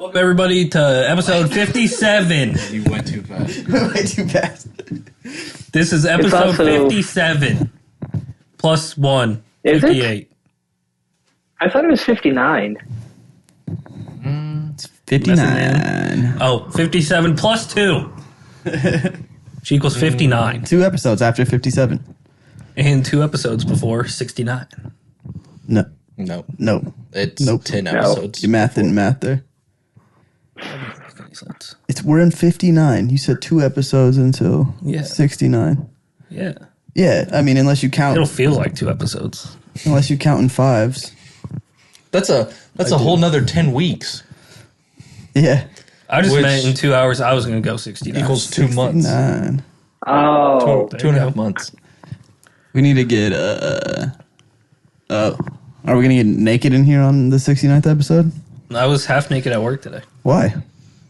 Welcome everybody to episode 57. You went too fast. Way too fast. This is episode 57. Plus 1. Is 58. I thought it was 59. It's 59. Oh, 57 plus 2. Which equals 59. 2 episodes after 57. And 2 episodes before 69. No. No. It's 10 episodes. You math didn't math there. Sense. We're in 59. You said 2 episodes until 69. Yeah. Yeah, I mean, unless you count. It'll feel like 2 episodes. Unless you count in 5s. That's a whole nother 10 weeks. Yeah. I just meant in 2 hours I was going to go 69. Equals 2 months. 9. Oh. 2.5 months. We need to get, are we going to get naked in here on the 69th episode? I was half naked at work today. Why?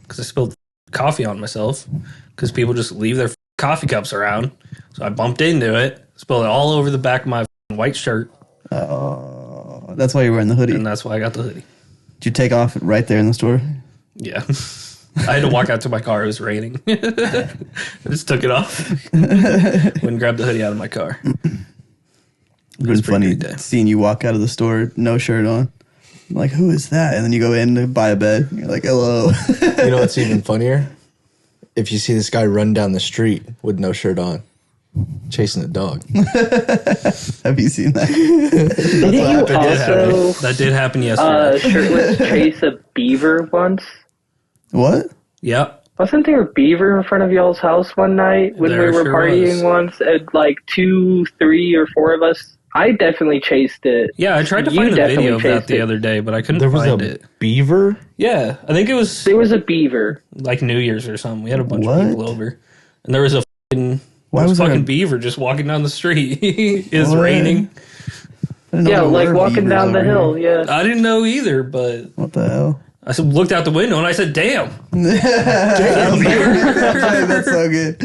Because I spilled coffee on myself. Because people just leave their coffee cups around. So I bumped into it, spilled it all over the back of my white shirt. Oh, that's why you're wearing the hoodie. And that's why I got the hoodie. Did you take off right there in the store? Yeah. I had to walk out to my car. It was raining. I just took it off. Went and grabbed the hoodie out of my car. It was funny seeing you walk out of the store, no shirt on. I'm like, who is that? And then you go in to buy a bed. And you're like, hello. You know what's even funnier? If you see this guy run down the street with no shirt on, chasing a dog. Have you seen that? Did you also That did happen yesterday. shirtless chase a beaver once? What? Yep. Wasn't there a beaver in front of y'all's house one night when There we were sure partying was. once? And like 2, 3, or 4 of us. I definitely chased it. Yeah, I tried to You find a definitely video of that chased the it. other day, but I couldn't There was find a it. beaver? Yeah, I think it was There was a beaver. like New Year's or something. We had a bunch What? of people over. And there was a fucking, Why was there fucking a- beaver just walking down the street. It was What? raining. I didn't know Yeah, there like were walking beavers down the over hill. here. Yeah. I didn't know either, but What the hell? I looked out the window and I said, damn. Damn. That's so good.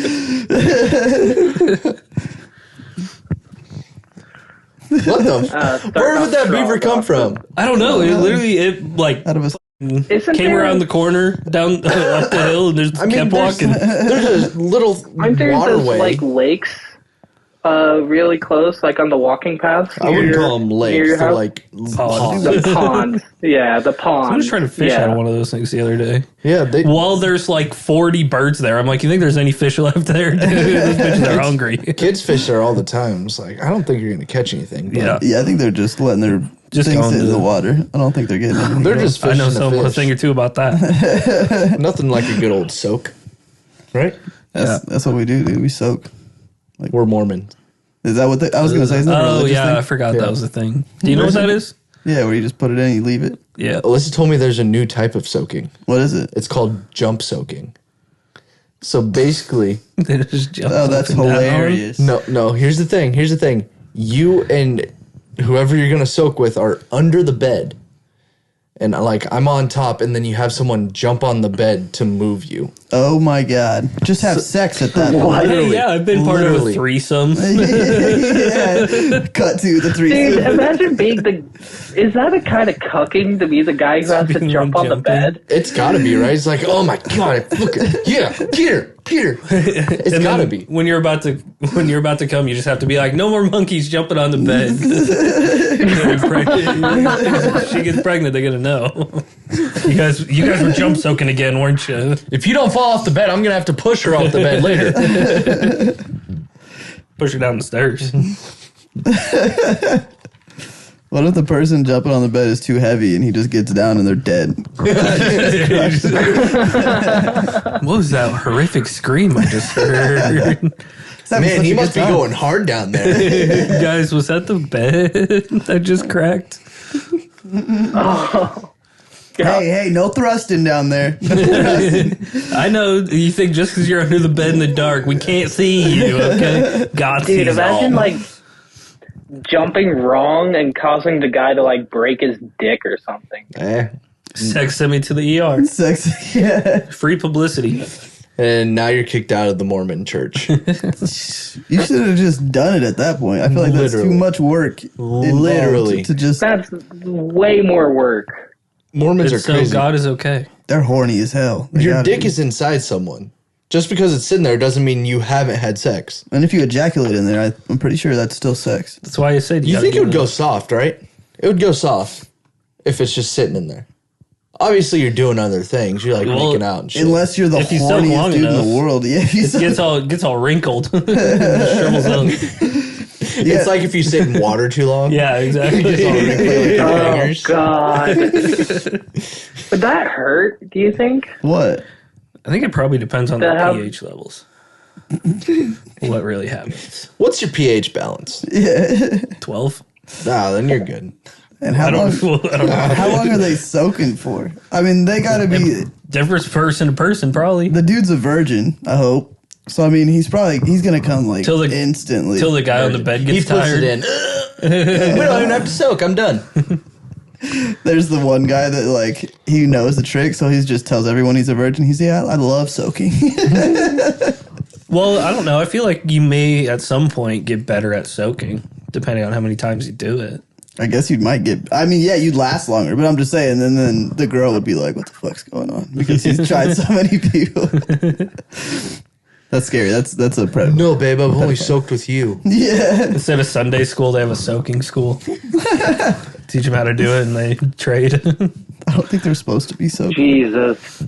What the? Where would that beaver come from? I don't know. It literally, like, Out of a... Isn't came there around the corner, down up the hill, and just kept walking. There's a little Aren't there those waterway. like lakes really close, like on the walking paths? I wouldn't near- call them near lakes. your They're house? like Ponds. The ponds. Yeah, the ponds. I was trying to fish yeah. out of one of those things the other day. Yeah, they. While there's like 40 birds there, I'm like, you think there's any fish left there? Dude, those bitches are hungry. Kids fish there all the time. It's like, I don't think you're going to catch anything. But Yeah. Yeah, I think they're just letting their Just things going sit in to- the water. I don't think they're getting anything. They're just I fishing know the a thing or fish. two about that. Nothing like a good old soak. Right? That's what we do, dude. We soak. We're Mormon. Is that what I was going to say? Isn't that a Oh, religious yeah, I thing? forgot Yeah. that was a thing. Do you know what that is? Yeah, where you just put it in and you leave it. Yeah. Alyssa told me there's a new type of soaking. What is it? It's called jump soaking. So basically, They just jump Oh, up that's and down. hilarious. no, here's the thing. You and whoever you're going to soak with are under the bed. And like, I'm on top, and then you have someone jump on the bed to move you. Oh my God. Just have sex at that point. Hey, yeah, I've been part of a Literally. threesome. Yeah. Cut to the three. Dude, imagine being the. Is that a kind of cucking to be the guy who has to Being jump on the jumping. bed? It's got to be, right? It's like, oh my God, look at, yeah, Peter. It's And got to then be. when you're about to come, you just have to be like, no more monkeys jumping on the bed. She gets pregnant, they're gonna know. You guys were jump soaking again, weren't you? If you don't fall off the bed, I'm going to have to push her off the bed later. Push her down the stairs. What if the person jumping on the bed is too heavy and he just gets down and they're dead? What was that horrific scream I just heard? Man, he must be going hard down there. Guys, was that the bed that just cracked? Oh. Hey, no thrusting down there. I know you think just because you're under the bed in the dark, we can't see you, okay? God Dude, sees imagine all. like jumping wrong and causing the guy to like break his dick or something. Sex sent me to the ER. Sex, yeah. Free publicity. And now you're kicked out of the Mormon church. You should have just done it at that point. I feel like that's too Literally. much work. involved Literally. To just. That's way more work. Mormons are So crazy. God is okay. they're horny as hell. Your dick is inside someone. Just because it's sitting there doesn't mean you haven't had sex. And if you ejaculate in there, I'm pretty sure that's still sex. That's why I said You think it would go soft, right? It would go soft if it's just sitting in there. Obviously, you're doing other things. You're like making out and shit. Unless you're the If you soak long horniest dude enough, in the world. Yeah, if you It gets all wrinkled. Shrivels up. It's like if you sit in water too long. Yeah, exactly. It's all wrinkly like your Oh fingers. God! Would that hurt? Do you think? What? I think it probably depends on the That how- pH levels. What really happens? What's your pH balance? 12? Nah, then you're good. And how long? I don't know. How long are they soaking for? I mean, they gotta be. Different person to person, probably. The dude's a virgin. I hope. So I mean, he's gonna come like instantly. Till the guy on the bed gets He puts tired. it in. We don't even have to soak. I'm done. There's the one guy that like he knows the trick, so he just tells everyone he's a virgin. He's I love soaking. Well, I don't know. I feel like you may at some point get better at soaking, depending on how many times you do it. I guess you might get. I mean, yeah, you'd last longer, but I'm just saying. And then the girl would be like, "What the fuck's going on?" Because he's tried so many people. That's scary. That's a predator. No, babe, I've only soaked with you. Yeah. Instead of Sunday school, they have a soaking school. Teach them how to do it, and they trade. I don't think they're supposed to be soaking. Jesus.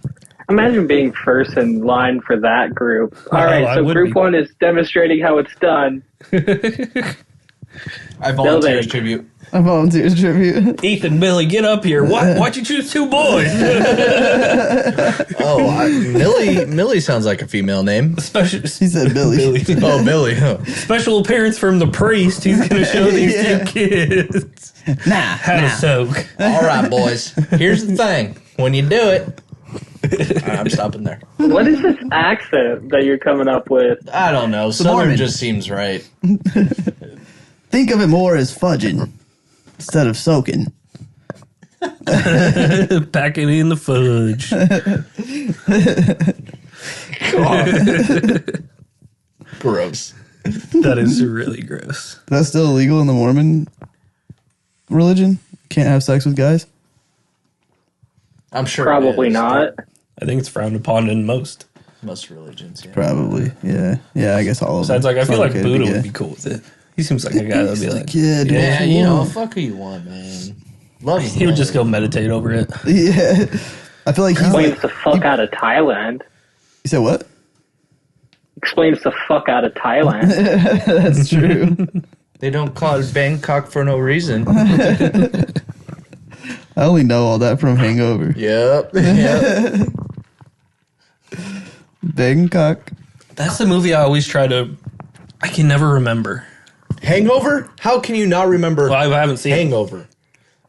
Imagine being first in line for that group. All right, I so would group be. one is demonstrating how it's done. I volunteer as Building. tribute. I volunteer tribute. Ethan, Billy, get up here. Why'd you choose two boys? Millie sounds like a female name. Special, He said Billy. Oh, Billy. Huh. special appearance from the priest. He's going to show these two kids Nah. how to soak. All right, boys. Here's the thing. When you do it, I'm stopping there. What is this accent that you're coming up with? I don't know. Southern Mormon. just seems right. Think of it more as fudging instead of soaking. Packing in the fudge. Gross. That is really gross. That's still illegal in the Mormon religion? Can't have sex with guys? I'm sure. Probably it is. not. I think it's frowned upon in most. Most religions. Yeah. Probably. Yeah. Yeah, I guess all of them. Besides, like, I It's feel not like okay to be Buddha gay. would be cool with it. He seems like a guy that'd be like, Yeah, dude. Yeah, what you know, want? fuck who you want, man. Love is he would love. just go meditate over it. Yeah. I feel like he's Explains like. the fuck out of Thailand. You said what? Explains the fuck out of Thailand. That's true. They don't call it Bangkok for no reason. I only know all that from Hangover. Yep. Bangkok. That's the movie I always try to. I can never remember. Hangover? How can you not remember Well, I haven't seen it. Hangover?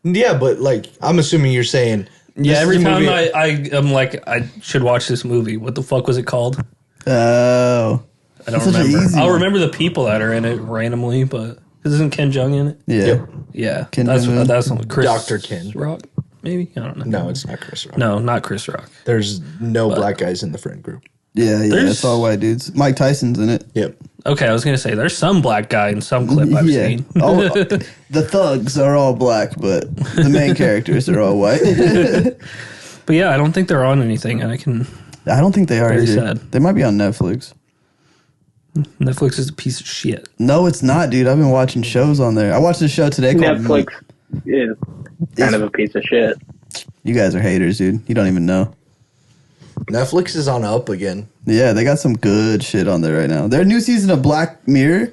Yeah, but like, I'm assuming you're saying. Yeah, this every is a time movie- I'm like, I should watch this movie. What the fuck was it called? Oh. I don't Such an remember. easy I'll one. remember the people that are in it randomly, but isn't Ken Jeong in it? Yeah. Yep. Yeah, Ken that's Jeong-un. that's Chris Dr. Ken. Rock. Maybe I don't know. No, it's not Chris Rock. No, not Chris Rock. There's no black guys in the friend group. Yeah, There's- it's all white dudes. Mike Tyson's in it. Yep. Okay, I was gonna say there's some black guy in some clip I've Yeah. seen. The thugs are all black, but the main characters are all white. But yeah, I don't think they're on anything. I can. I don't think they are Very either. sad. They might be on Netflix. Netflix is a piece of shit. No, it's not, dude. I've been watching shows on there. I watched a show today called Netflix is kind of a piece of shit. You guys are haters, dude. You don't even know. Netflix is on up again. Yeah, they got some good shit on there right now. Their new season of Black Mirror,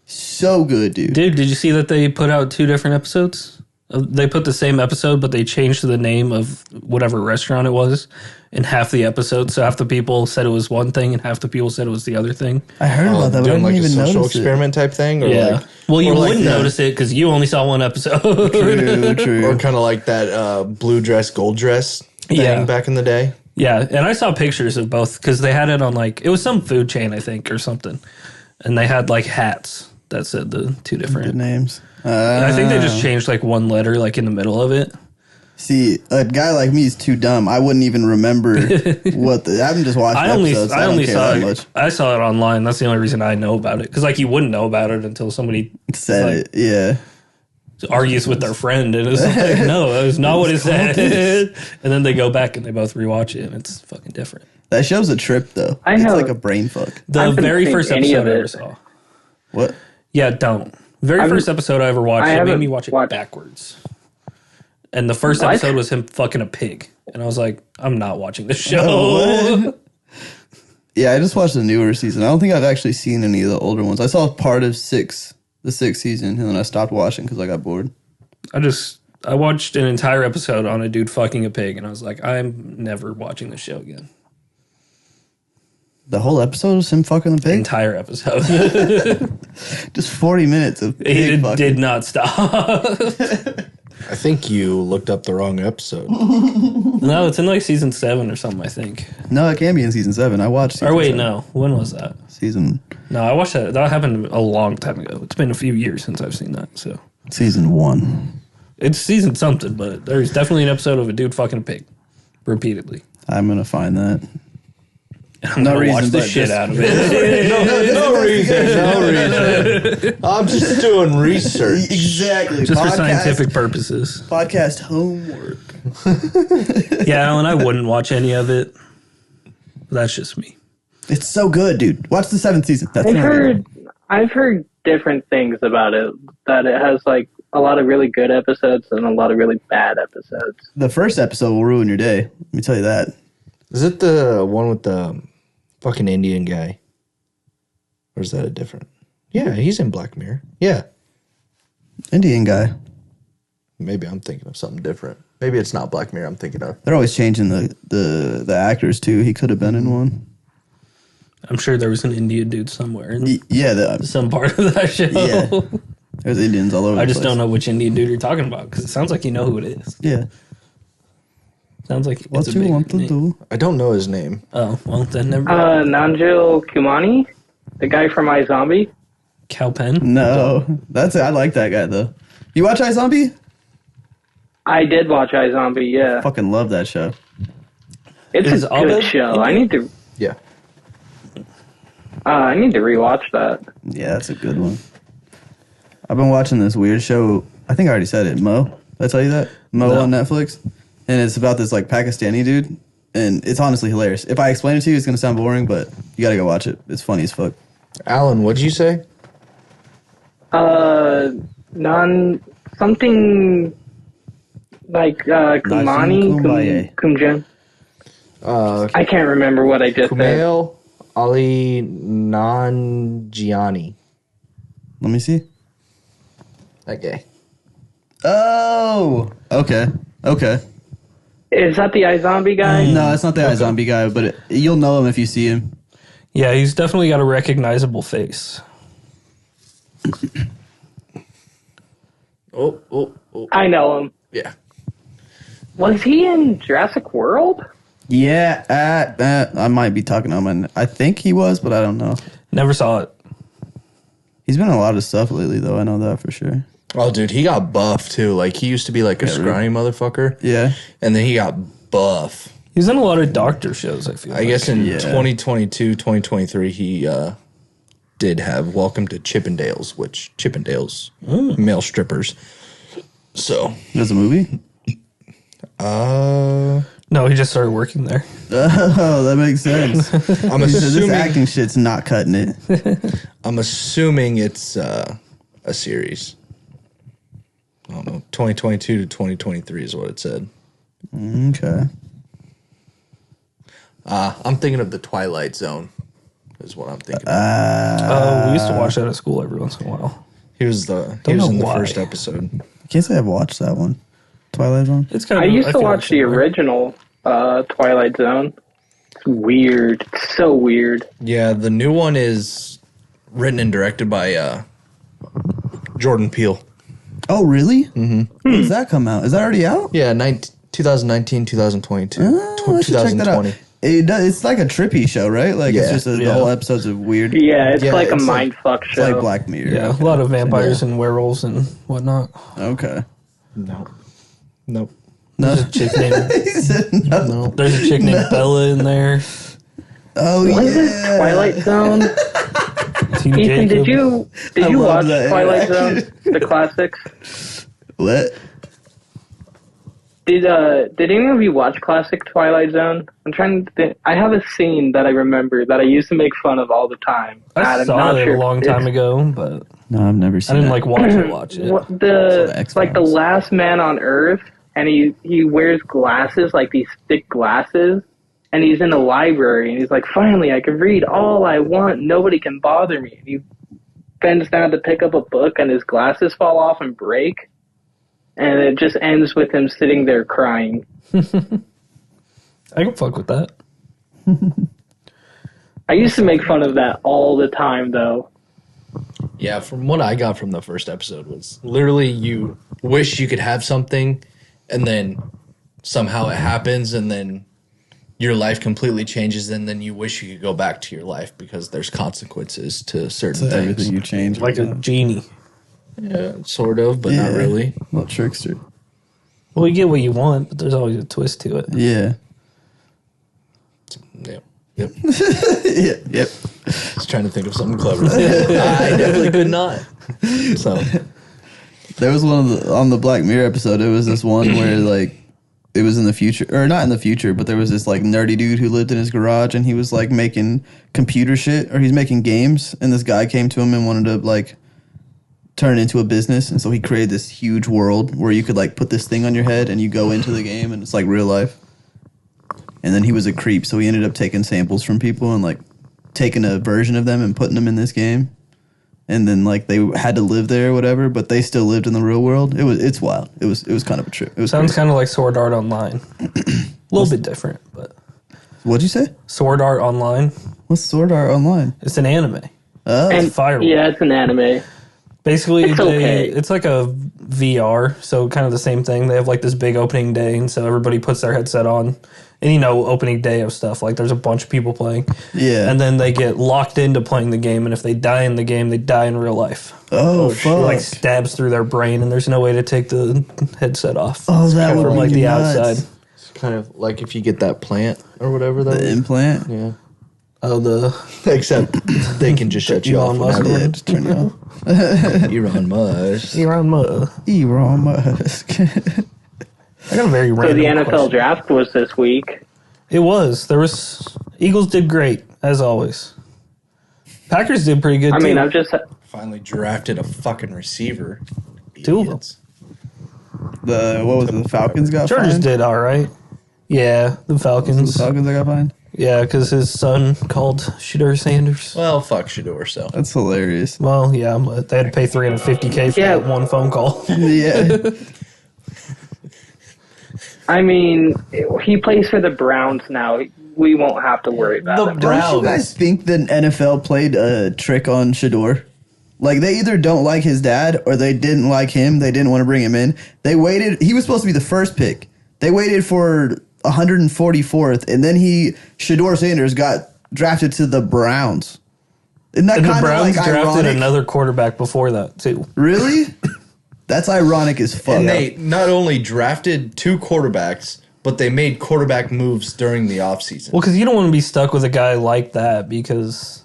so good, dude. Dude, did you see that they put out 2 different episodes? They put the same episode, but they changed the name of whatever restaurant it was in half the episode. So half the people said it was one thing, and half the people said it was the other thing. I heard about that, but I Doing didn't like a even social notice experiment type thing, or Yeah. like, Well, you or like wouldn't the- notice it because you only saw one episode. it. True, true. or kind of like that blue dress, gold dress thing Yeah. back in the day. Yeah, and I saw pictures of both because they had it on like it was some food chain, I think, or something, and they had like hats that said the 2 Good different. names. I think they just changed like one letter, like in the middle of it. See, a guy like me is too dumb. I wouldn't even remember what the. I haven't just watched I only episodes. So I don't only care saw that it. much. I saw it online. That's the only reason I know about it. Because like you wouldn't know about it until somebody Said like, it, yeah. argues with their friend, and it's like, no, that was not what it said. And then they go back and they both rewatch it, and it's fucking different. That show's a trip, though. I It's know. like a brain fuck. The haven't very seen first any episode of I ever it. saw. What? Yeah, don't. Very first episode I ever watched, I it made haven't me watch it watched- backwards. And the first What? episode was him fucking a pig. And I was like, I'm not watching this show. Oh, what? Yeah, I just watched the newer season. I don't think I've actually seen any of the older ones. I saw part of the sixth season, and then I stopped watching because I got bored. I watched an entire episode on a dude fucking a pig, and I was like, I'm never watching this show again. The whole episode was him fucking the pig? Entire episode. Just 40 minutes of pig It fucking. did not stop. I think you looked up the wrong episode. No, it's in like season 7 or something, I think. No, it can be in season 7. I watched season Or wait, 7. no. When was that? No, I watched that. That happened a long time ago. It's been a few years since I've seen that. So Season 1. it's season something, but there's definitely an episode of a dude fucking a pig repeatedly. I'm going to find that. And I'm No gonna reason, watch the but shit just- out of it. No reason. I'm just doing research. Exactly. Just for scientific purposes. Podcast homework. Yeah, Alan, I wouldn't watch any of it. That's just me. It's so good, dude. Watch the 7th season. That's I've heard different things about it. That it has like a lot of really good episodes and a lot of really bad episodes. The first episode will ruin your day. Let me tell you that. Is it the one with the fucking Indian guy? Or is that a different? Yeah, he's in Black Mirror. Yeah. Indian guy. Maybe I'm thinking of something different. Maybe it's not Black Mirror I'm thinking of. They're always changing the actors, too. He could have been in one. I'm sure there was an Indian dude somewhere in Yeah, some part of that show. Yeah. There's Indians all over I the just place. don't know which Indian dude you're talking about because it sounds like you know who it is. Yeah. Sounds like What it's a you big want to name. do? I don't know his name. Oh, well, then never mind. Nanjil Kumani, the guy from iZombie. Cowpen? No. That's it. I like that guy, though. You watch iZombie? I did watch iZombie, yeah. Fucking love that show. It's Is a Abed good show. in I need to Yeah. rewatch that. Yeah, that's a good one. I've been watching this weird show. I think I already said it. Mo. Did I tell you that? Mo No. on Netflix. And it's about this like Pakistani dude. And it's honestly hilarious. If I explain it to you, it's going to sound boring, but you got to go watch it. It's funny as fuck. Alan, what'd you say? Something like Kumani, Kumbaya. Kumjan. I can't remember what I just said. Kumail Ali Nanjiani. Let me see. That guy. Oh, okay. Okay. Is that the iZombie guy? No, it's not the iZombie guy, but you'll know him if you see him. Yeah, he's definitely got a recognizable face. Oh. I know him. Yeah. Was he in Jurassic World? Yeah, I might be talking to him, and I think he was, but I don't know. Never saw it. He's been in a lot of stuff lately, though. I know that for sure. Oh, dude, he got buff, too. Like, he used to be, like, a scrawny motherfucker. Yeah. And then he got buff. He's in a lot of doctor shows, I feel I guess in Yeah. 2022, 2023, he did have Welcome to Chippendales, which Chippendales, male strippers. So, There's a movie? No, he just started working there. Oh, that makes sense. I'm This assuming acting shit's not cutting it. I'm assuming it's a series. I don't know. 2022 to 2023 is what it said. Okay. I'm thinking of the Twilight Zone. Is what I'm thinking. We used to watch that at school every once in a while. He was in know the why. first episode. I can't say I've watched that one. Twilight Zone? It's kind I of. used to feel watch the similar. original Twilight Zone. It's weird. It's so weird. Yeah, the new one is written and directed by Jordan Peele. Oh, really? Mm-hmm. When does that come out? Is that already out? Yeah, 2019, 2022, Oh, I should check that out. 2020. It's like a trippy show, right? Like it's Yeah. just the Yeah. whole episodes of weird. Yeah, it's Yeah, like a it's mind fuck It's show. like Black Mirror. Yeah, a lot of vampires and werewolves and whatnot. Okay. No. Nope. No. There's a chick named. He said no. There's a chick named Bella in there. Oh, What is yeah. this Twilight Zone? Team Ethan, Jacob. did you I watch love that Twilight interaction. Zone, the classics? What? Did any of you watch classic Twilight Zone? I'm trying to think. I have a scene that I remember that I used to make fun of all the time. I I'm saw not it sure a long if time ago, but No, I've never I seen didn't that. like watch it. What So the like the X-Files. last man on Earth, and he wears glasses, like these thick glasses, and he's in a library, and he's like, finally, I can read all I want. Nobody can bother me. And he bends down to pick up a book, and his glasses fall off and break, and it just ends with him sitting there crying. I can fuck with that. I used to make fun of that all the time, though. Yeah, from what I got from the first episode was literally you wish you could have something, and then somehow it happens, and then your life completely changes, and then you wish you could go back to your life because there's consequences to certain things. Everything you change. Like a genie. Yeah, sort of, but not really. Little trickster. Well, you get what you want, but there's always a twist to it. Yeah. Yep. Yep. Yeah. Yep. Just trying to think of something clever. I definitely could not. So There was one of on the Black Mirror episode. It was this one where like it was in the future, or not in the future, but there was this like nerdy dude who lived in his garage, and he was like making computer shit, or he's making games, and this guy came to him and wanted to like turn it into a business, and so he created this huge world where you could like put this thing on your head and you go into the game, and it's like real life. And then he was a creep, so he ended up taking samples from people and like taking a version of them and putting them in this game. And then like they had to live there or whatever, but they still lived in the real world. It's wild. It was kind of a trip. It was Sounds crazy. kind of like Sword Art Online. A little bit different, but What'd you say? Sword Art Online, What's Sword Art Online? it's an anime. Oh, And Fire. yeah, it's an anime. Basically, It's okay. it's like a VR, so kind of the same thing. They have like this big opening day, and so everybody puts their headset on. And you know, opening day of stuff, like there's a bunch of people playing. yeah. And then they get locked into playing the game, and if they die in the game, they die in real life. oh, It fuck. like stabs through their brain, and there's no way to take the headset off. Oh, that From would be like the nuts. outside. it's kind of like if you get that plant or whatever that The is. implant. Yeah. Oh, the Except they can just shut you off Elon Musk whenever. Yeah, just turn it off. Elon Musk. Elon Musk. Elon Musk. I got a very So random the NFL question. draft was this week. It was. There was Eagles did great as always. Packers did pretty good I too. mean, I've just Finally drafted a fucking receiver. Two of them. Idiots. What was it? The Falcons got Chargers fined? did all right. Yeah, the The Falcons. Falcons that got fined? Yeah, because his son called Shedeur Sanders. Well, fuck Shador, so. That's hilarious. Well, yeah, but they had to pay $350K for Yeah. that one phone call. Yeah. I mean, he plays for the Browns now. We won't have to worry about him. Don't you guys think the NFL played a trick on Shador? Like, they either don't like his dad or they didn't like him. They didn't want to bring him in. They waited. He was supposed to be the first pick. They waited for 144th, and then Shador Sanders got drafted to the Browns. Isn't that And the kind of Browns like drafted ironic? another quarterback before that, too. Really? That's ironic as fuck. And they not only drafted two quarterbacks, but they made quarterback moves during the offseason. Well, because you don't want to be stuck with a guy like that because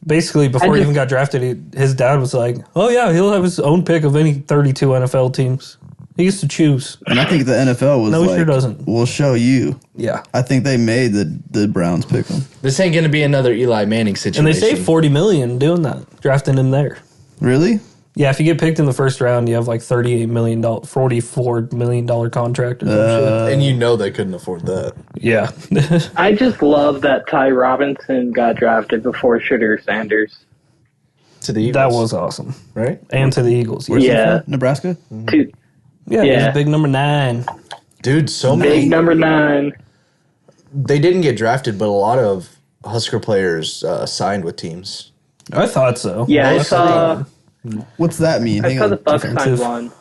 basically before he even got drafted, his dad was like, oh, yeah, he'll have his own pick of any 32 NFL teams. He used to choose. And I think the NFL was No, he like, sure doesn't. we'll show you. Yeah. I think they made the Browns pick him. This ain't going to be another Eli Manning situation. And they saved $40 million doing that, drafting him there. Really? Yeah, if you get picked in the first round, you have like $38 million, $44 million contract or some shit. And you know they couldn't afford that. Yeah. I just love that Ty Robinson got drafted before Shedeur Sanders. To the Eagles. That was awesome. right? And to the Eagles. Where's he Yeah. from? Nebraska? Two, Yeah, Yeah. he's big number 9. Dude, so big many. number 9. They didn't get drafted, but a lot of Husker players signed with teams. I thought so. Yeah, I Most saw. What's that mean? I Hang saw on. the Bucks signed defensive. one.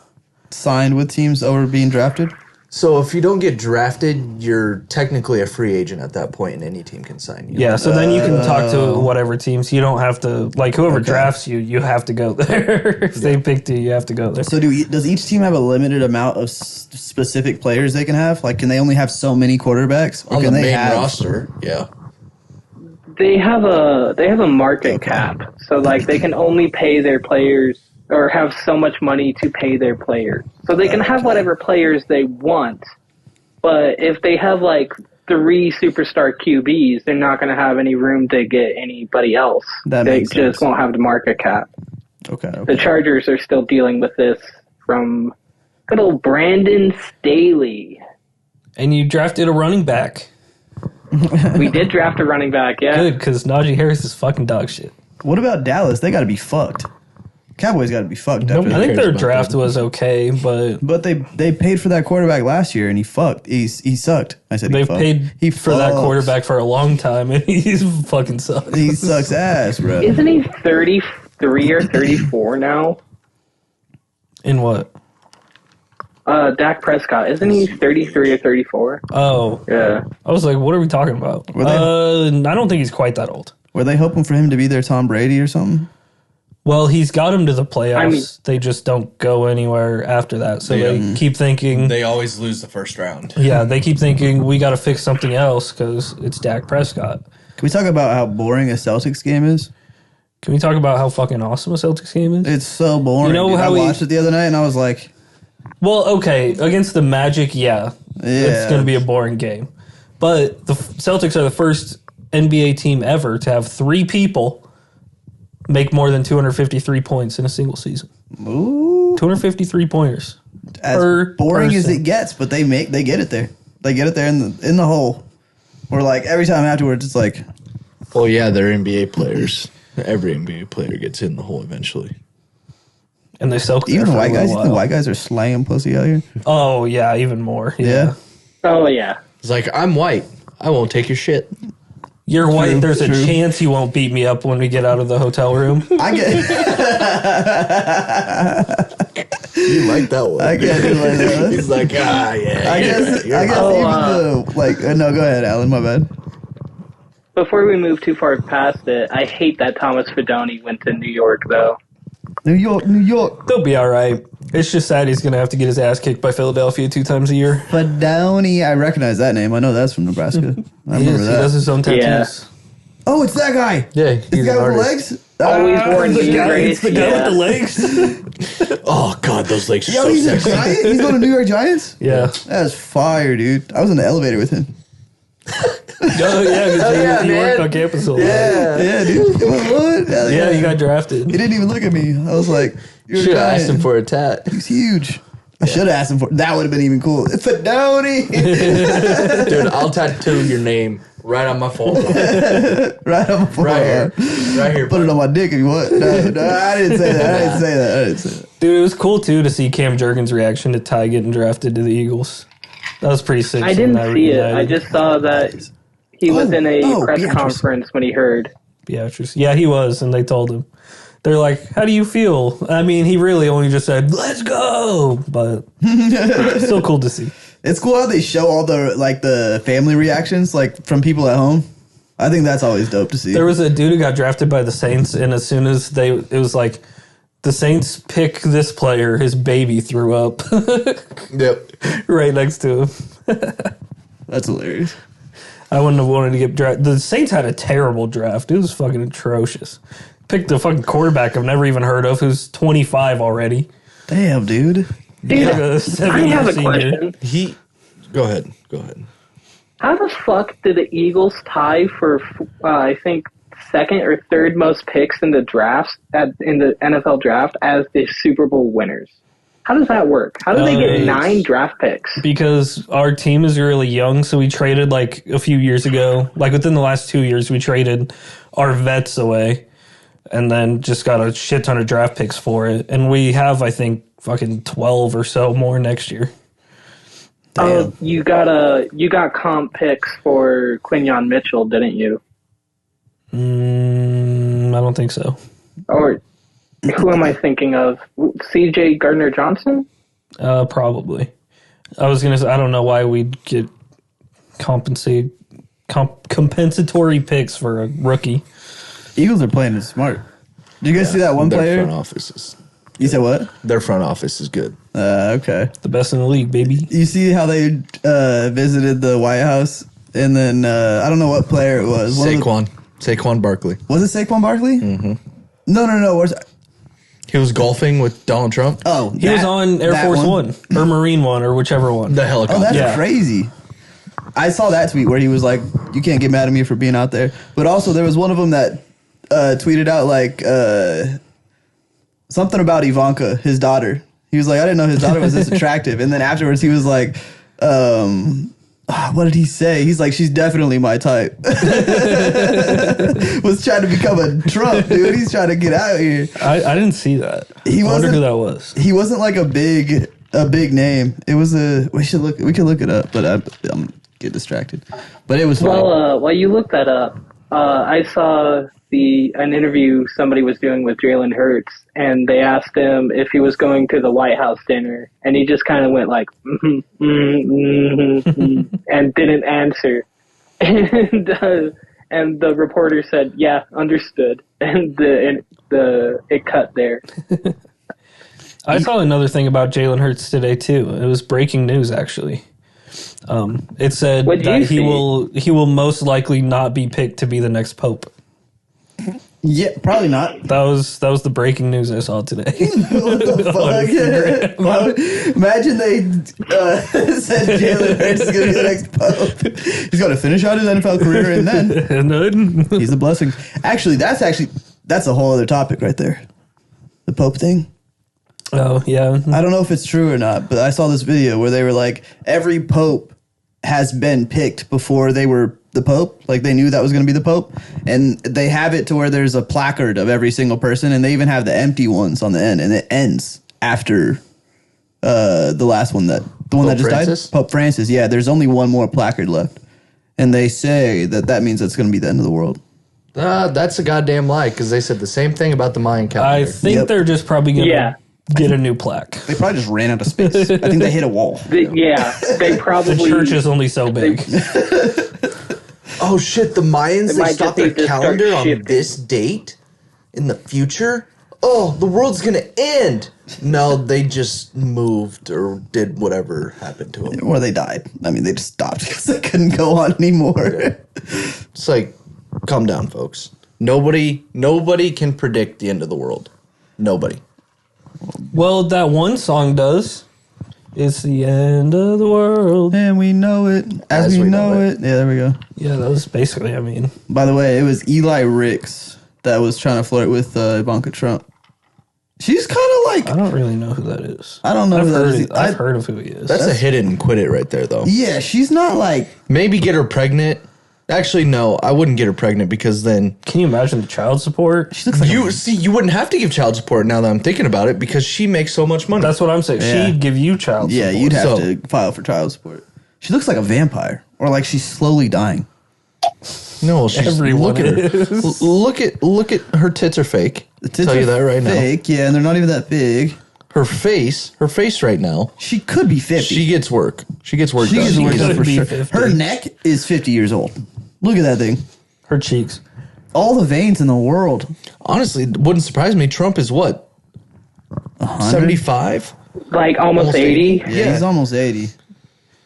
Signed with teams that were being drafted? So if you don't get drafted, you're technically a free agent at that point, and any team can sign you. Yeah, so then you can talk to whatever teams. You don't have to, like, whoever drafts you, you have to go there. If they picked you, you have to go there. So does each team have a limited amount of specific players they can have? Like, can they only have so many quarterbacks? Or On the can they main have roster, yeah. They have a market cap, so like they can only pay their players or have so much money to pay their players. So they can have whatever players they want, but if they have like 3 superstar QBs, they're not going to have any room to get anybody else. That They makes just sense. won't have the market cap. Okay. The Chargers are still dealing with this from good old Brandon Staley. And you drafted a running back. We did draft a running back, yeah. Good, because Najee Harris is fucking dog shit. What about Dallas? They got to be fucked. Cowboys got to be fucked. Nope. After I that. think cares their about draft that? was okay, but But they paid for that quarterback last year, and he fucked. He sucked. I said they've he fucked. paid He for that fucks. quarterback for a long time, and he's fucking sucks. He sucks ass, bro. Isn't he 33 or 34 now? In what? Dak Prescott. Isn't he 33 or 34? Oh, Yeah. I was like, what are we talking about? Were they- I don't think he's quite that old. Were they hoping for him to be their Tom Brady or something? Well, he's got him to the playoffs. I mean- they just don't go anywhere after that. So they keep thinking, They always lose the first round. they keep thinking we got to fix something else because it's Dak Prescott. Can we talk about how boring a Celtics game is? Can we talk about how fucking awesome a Celtics game is? It's so boring. You know dude. how I he- watched it the other night, and I was like, Well, okay, against the Magic, it's going to be a boring game. But the Celtics are the first NBA team ever to have 3 people make more than 253 points in a single season. ooh, 253 pointers. as per boring as person. it gets, but they get it there. They get it there in the hole. Or like every time afterwards, it's like, Well, yeah, they're NBA players. Every NBA player gets hit in the hole eventually. And they soak even there the for a white guys. little The while. white guys are slaying pussy out here. Oh, yeah, even more. Yeah. Oh, yeah. It's like, I'm white. I won't take your shit. You're white. True, There's true. a chance you won't beat me up when we get out of the hotel room. I get. You like that one. I get it like that. He's like, yeah. I guess. I guess Oh, even the like. No, go ahead, Alan. My bad. Before we move too far past it, I hate that Thomas Fidoni went to New York, though. New York, New York. They'll be all right. It's just sad he's going to have to get his ass kicked by Philadelphia 2 times a year. Fidoni. I recognize that name. I know that's from Nebraska. I He remember does that. his own tattoos. Yeah. Oh, it's that guy. Yeah, It's the he's guy an with the artist. legs. Always wore It's the knee guy, brace. it's the guy Yeah. with the legs. Oh, God, those legs are Yo, so he's a sexy. giant. He's going to New York Giants. Yeah. That's fire, dude. I was in the elevator with him. Oh, yeah, 'cause you work man. on campus a lot. Yeah, dude. What? Hell Yeah, you got He drafted. didn't even look at me. I was like, "You're a Should have asked giant." him for a tat. He's huge. I should have asked him for. That would have been even cool. It's Fidoni. Dude, I'll tattoo your name right on my forearm. Right on my forearm. Right here. Right here. Put it on my dick if you want. No, I didn't say that. I didn't say that. Dude, it was cool, too, to see Cam Jurgens' reaction to Ty getting drafted to the Eagles. That was pretty sick. I seeing didn't that see it. reunited. I just saw that he was in a press Beatrice. conference when he heard. Beatrice. Yeah, he was, and they told him. They're like, how do you feel? I mean, he really only just said, let's go. But still cool to see. It's cool how they show all the family reactions from people at home. I think that's always dope to see. There was a dude who got drafted by the Saints, and as soon as it was like, the Saints pick this player, his baby threw up Yep. right next to him. That's hilarious. I wouldn't have wanted to get drafted. The Saints had a terrible draft. It was fucking atrocious. Picked the fucking quarterback I've never even heard of, who's 25 already. Damn, dude. Dude, Like a I 7-year have a senior. question. Go ahead. How the fuck did the Eagles tie for, I think, second or third most picks in the drafts in the NFL draft as the Super Bowl winners? How does that work? How do they get 9 draft picks? Because our team is really young, so we traded like a few years ago. Like within the last 2 years, we traded our vets away and then just got a shit ton of draft picks for it. And we have, I think, fucking 12 or so more next year. Oh, you got comp picks for Quinyon Mitchell, didn't you? I don't think so. Or who am I thinking of? C.J. Gardner Johnson? Probably. I was gonna say I don't know why we'd get compensatory picks for a rookie. Eagles are playing it smart. Did you guys see that one Their player? front office is. You said what? Their front office is good. Okay. The best in the league, baby. You see how they visited the White House, and then I don't know what player it was. One of the- Saquon Barkley. Was it Saquon Barkley? Mm-hmm. No. He was golfing with Donald Trump. Oh, He was on Air Force One or Marine One or whichever one. The helicopter. Oh, that's Yeah. crazy. I saw that tweet where he was like, "You can't get mad at me for being out there." But also, there was one of them that tweeted out like something about Ivanka, his daughter. He was like, "I didn't know his daughter was this attractive." And then afterwards, he was like, "What did he say?" He's like, "She's definitely my type." Was trying to become a Trump, dude. He's trying to get out here. I didn't see that. He I wonder wasn't- who that was. He wasn't like a big name. It was we can look it up, but I'm get distracted. But it was funny. Well, while you look that up, I saw an interview somebody was doing with Jalen Hurts, and they asked him if he was going to the White House dinner, and he just kind of went like, and didn't answer. And the reporter said, "Yeah, understood," and it cut there. I saw another thing about Jalen Hurts today too. It was breaking news actually. It said What'd that you see? he will most likely not be picked to be the next pope. Yeah, probably not. That was the breaking news I saw today. What the fuck? Imagine they said Jalen Hurts is going to be the next pope. He's going to finish out his NFL career and then And then he's a blessing. Actually, that's a whole other topic right there. The pope thing. oh yeah, I don't know if it's true or not, but I saw this video where they were like, every pope has been picked before they were the pope. Like they knew that was going to be the pope, and they have it to where there's a placard of every single person, and they even have the empty ones on the end, and it ends after the last one that just Francis? died, Pope Francis. Yeah, there's only one more placard left, and they say that means it's going to be the end of the world. That's a goddamn lie, because they said the same thing about the Mayan calendar. I think Yep. they're just probably gonna Yeah. get a new plaque. They probably just ran out of space. I think they hit a wall. They The probably church is only so big. Oh shit, the Mayans, It they might stopped just their need to start calendar on shifting. this date in the future? Oh, the world's gonna end. No, they just moved or did whatever happened to them. Or they died. I mean, they just stopped because they couldn't go on anymore. It's like, calm down, folks. Nobody can predict the end of the world. Nobody. Well, that one song does. It's the end of the world. And we know it as we know it. Yeah, there we go. Yeah, that was basically. I mean, By the way, it was Eli Ricks that was trying to flirt with Ivanka Trump. She's kind of like, I don't really know who that is. I don't know I've who that heard. is. I've heard of who he is. That's a hit it and quit it right there, though. Yeah, she's not like, Maybe get her pregnant. Actually, no, I wouldn't get her pregnant because then Can you imagine the child support? she looks like you wouldn't have to give child support now that I'm thinking about it because she makes so much money. That's what I'm saying. Yeah. She'd give you child yeah, support. you'd have So- to file for child support. She looks like a vampire or like she's slowly dying. No, she's, Everyone look at her. is. Look at her tits are fake. The tits Tell you are that right now. fake, yeah, and they're not even that big. Her face right now. She could be 50. She gets work. She gets work She done. gets She work done could for be sure. 50. Her neck is 50 years old. Look at that thing. Her cheeks. All the veins in the world. Honestly, it wouldn't surprise me. Trump is what? 75? like almost 80. Yeah, he's almost 80.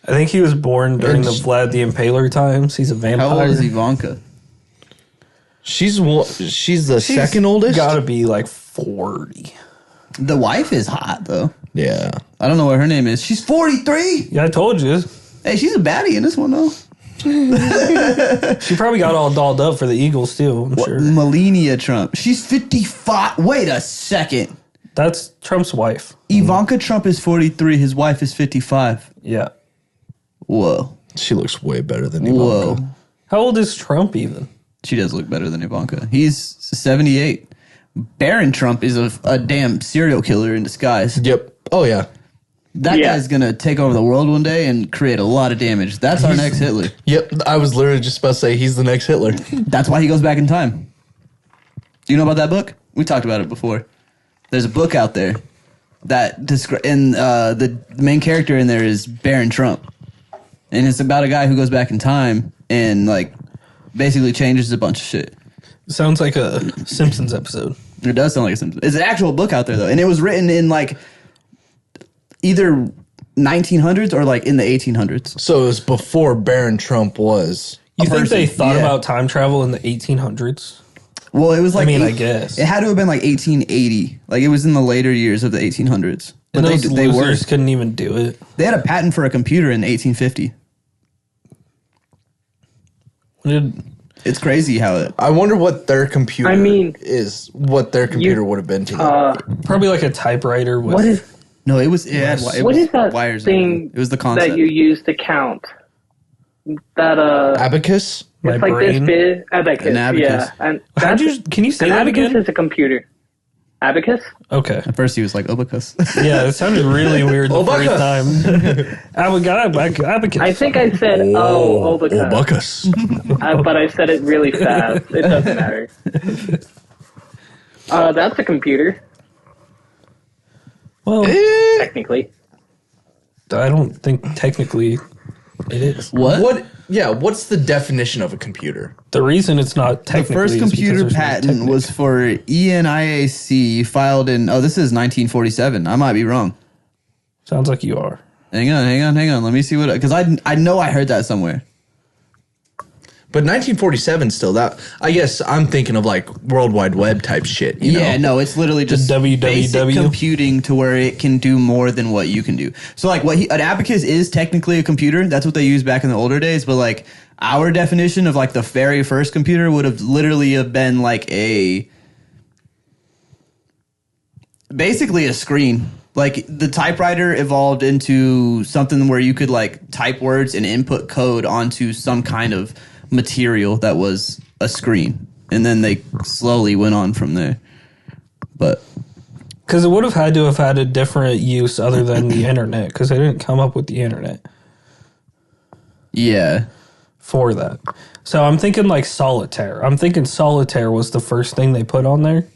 I think he was born during the And- Vlad the Impaler times. He's a vampire. How old is Ivanka? She's the second oldest? Got to be like 40. The wife is hot, though. Yeah. I don't know what her name is. She's 43. Yeah, I told you. Hey, she's a baddie in this one, though. She probably got all dolled up for the Eagles too. I'm sure. Melania Trump. She's 55. Wait a second. That's Trump's wife. Ivanka Trump is 43. His wife is 55. Yeah. Whoa. She looks way better than Ivanka. Whoa. How old is Trump even? She does look better than Ivanka. He's 78. Barron Trump is a damn serial killer in disguise. Yep. Oh, yeah. That Yeah. guy's going to take over the world one day and create a lot of damage. That's our next Hitler. Yep. I was literally just about to say he's the next Hitler. That's why he goes back in time. Do you know about that book? We talked about it before. There's a book out there that and the main character in there is Barron Trump, and it's about a guy who goes back in time and like basically changes a bunch of shit. Sounds like a Simpsons episode. It does sound like a Simpsons. It's an actual book out there though, and it was written in like either 1900s or like in the 1800s. So it was before Barron Trump was. You think person, they thought yeah. about time travel in the 1800s? Well, it was like I guess. it had to have been like 1880. Like it was in the later years of the 1800s. But And those they losers were. couldn't even do it. They had a patent for a computer in 1850. It's crazy how it. I wonder what their computer is. What their computer would have been to them. Probably like a typewriter. With, What is No, it was. It had, it what was is that wires. thing It was the concept. that you use to count? That Abacus? my it's like brain? this big abacus. An abacus. Yeah, and How'd you? Can you say an that abacus again? is a computer. Abacus? Okay. At first, he was like Obacus. Yeah, it sounded really weird the first time. Abacus. I think I said abacus, Abacus. but I said it really fast. It doesn't matter. That's a computer, Well, technically. I don't think technically it is. What? What's the definition of a computer? The reason it's not The technically first is because computer there's no patent technic. was for ENIAC filed in. Oh, this is 1947. I might be wrong. Sounds like you are. Hang on. Let me see what. Because I know I heard that somewhere. But 1947 still, that I guess I'm thinking of like World Wide Web type shit. You know? No, it's literally just www. basic computing to where it can do more than what you can do. So like an abacus is technically a computer. That's what they used back in the older days. But like our definition of like the very first computer would have literally have been like basically a screen. Like the typewriter evolved into something where you could like type words and input code onto some kind of material that was a screen, and then they slowly went on from there. But Because it would have had to have had a different use other than the internet, because they didn't come up with the internet yeah, for that. So I'm thinking like solitaire. I'm thinking solitaire was the first thing they put on there.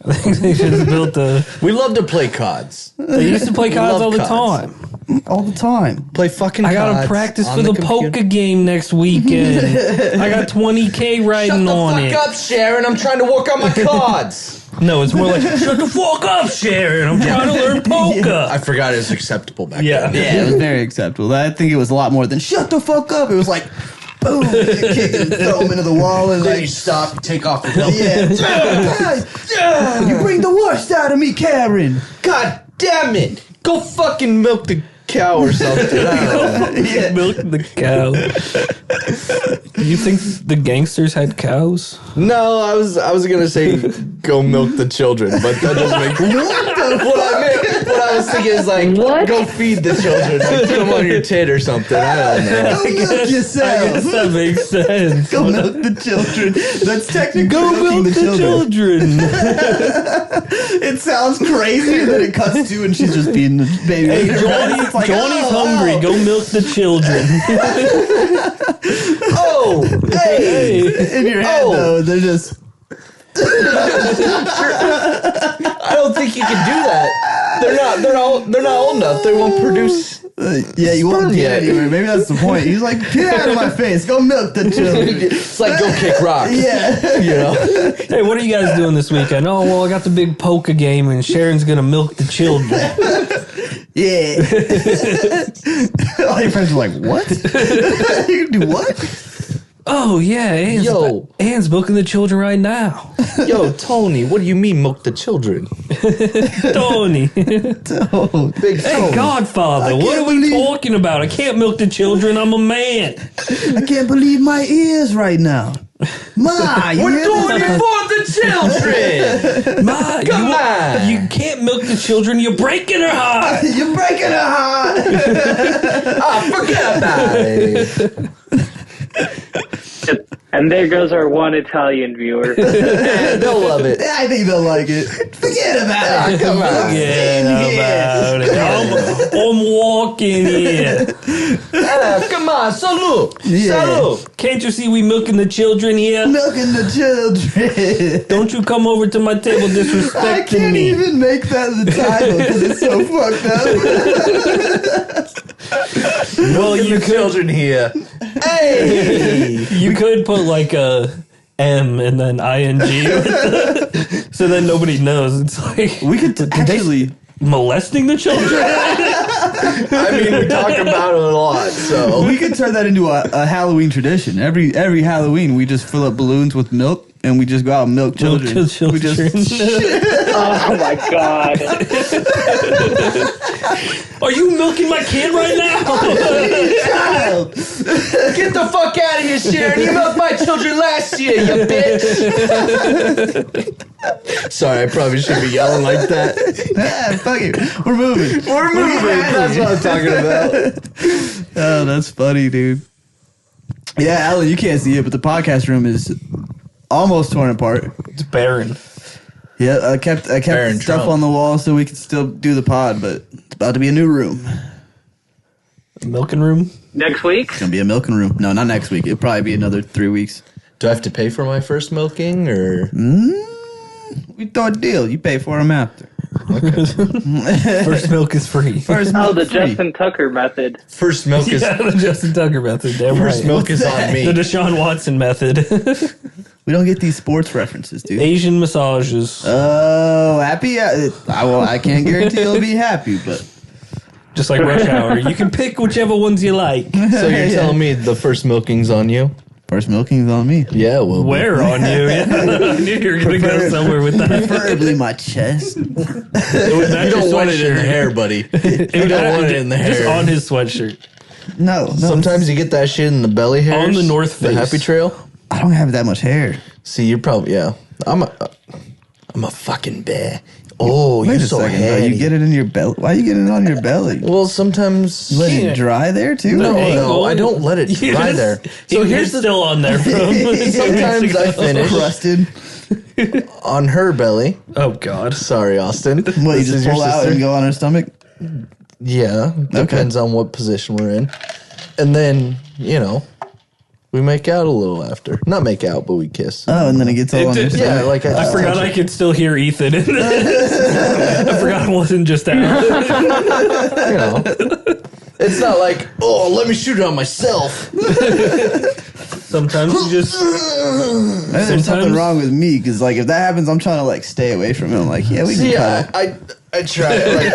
I think they should have built the... We love to play CODs. They used to play CODs love all the CODs. time. all the time. Play fucking I CODs gotta practice on for the computer. poker game next weekend. I got 20K riding on it. Shut the fuck up, Sharon. I'm trying to work on my CODs. No, it's more like, shut the fuck up, Sharon. I'm trying to learn poker. I forgot it was acceptable back Yeah. then. Yeah, it was very acceptable. I think it was a lot more than shut the fuck up. It was like boom, kick him, throw him into the wall, and Then like you stop, take off your helmet. yeah. You bring the worst out of me, Karen. God damn it! Go fucking milk the cow or something. I don't know. Milk the cow. You think the gangsters had cows? No, I was gonna say go milk the children, but that doesn't make what I was thinking is like What? go feed the children, like, put them on your tit or something. I don't know. Go milk I yourself. guess that makes sense. Go milk the children. That's technically Go milking milk the children. It sounds crazy, and then it cuts to, and she's just being the baby. Hey, It's like, Johnny's oh, hungry. wow. Go milk the children. Oh, hey! In your head, Oh. though, they're just. I don't think you can do that. They're not old enough. They won't produce. Yeah, you won't Sperm get yet. anywhere. Maybe that's the point. He's like, get out of my face. Go milk the children. It's like go kick rocks. Yeah. You know. Hey, what are you guys doing this weekend? Oh, well, I got the big poker game, and Sharon's gonna milk the children. Yeah. All your friends are like, what? You can do what? Oh yeah, Anne's milking the children right now. Yo, Tony, what do you mean milk the children? Tony, Oh, Big hey, Tony. Godfather, what are we talking about? I can't milk the children. I'm a man. I can't believe my ears right now. Ma, you We're hear doing this? it for the children. Ma, Come on. you can't milk the children. You're breaking her heart. You're breaking her heart. Forget about it. And there goes our one Italian viewer. They'll love it. I think they'll like it. Forget about it. Come on. Forget about it. I'm walking here. Come on, salute. Yeah. Salute. Can't you see we milking the children here? Milking the children. Don't you come over to my table I disrespecting can't me. even make that the title because it's so fucked up. Well, you The could, children here. Hey. you could put like a M and then ing, so then nobody knows. It's like We could actually. molesting the children. I mean, we talk about it a lot, so. We could turn that into a Halloween tradition. Every Halloween, we just fill up balloons with milk, and we just go out and milk children. Milk children. We just Oh my god. Are you milking my kid right now? child. Get the fuck out of here, Sharon. You milked my children last year, you bitch. Sorry, I probably shouldn't be yelling like that. Fuck it. We're moving. We're moving. That's what I'm talking about. Oh, that's funny, dude. Yeah, Alan, you can't see it, but the podcast room is almost torn apart. It's barren. Yeah, I kept Baron stuff Trump. on the wall so we could still do the pod, but it's about to be a new room. Milking room? Next week? It's gonna be a milking room. No, not next week. It'll probably be another 3 weeks. Do I have to pay for my first milking, or? We thought a deal. You pay for them after. First milk is free. First Oh, milk the free. Justin Tucker method. First milk is Yeah, the Justin Tucker method. Damn first right. milk is on me. The Deshaun Watson method. We don't get these sports references, dude. Asian massages. Oh, happy? I can't guarantee you'll be happy, but Just like Rush Hour. You can pick whichever ones you like. So you're telling me the first milking's on you? first milking's on me. Yeah, well, Where on you? Yeah. I knew you were going to go somewhere with that. Preferably my chest. you don't want it in the hair, buddy. You don't want it in the Just hair. on his sweatshirt. No. Sometimes you get that shit in the belly hairs. On the north the face. happy trail. I don't have that much hair. See, you're probably I'm a fucking bear. Oh, Wait you're a so second. Though. heady. You get it in your belly. Why are you getting it on your belly? Well, sometimes You let it dry there too. No, Angle. I don't let it You dry just- there. So So here's it's the still on there from Sometimes I finish Crusted. on her belly. Oh, God. Sorry, Austin. What, you This is just your pull out sister? and go on her stomach? Yeah, depends on what position we're in. And then, we make out a little after. Not make out, but we kiss. Oh, and then it gets all on her did- stomach. Yeah, like I just forgot touch I it. could still hear Ethan. I forgot it wasn't just out. It's not like, oh, let me shoot it on myself. Sometimes you just... There's something sometimes- wrong with me because, like, if that happens, I'm trying to like stay away from it. I'm like, yeah, we can See, cut. I try. Like,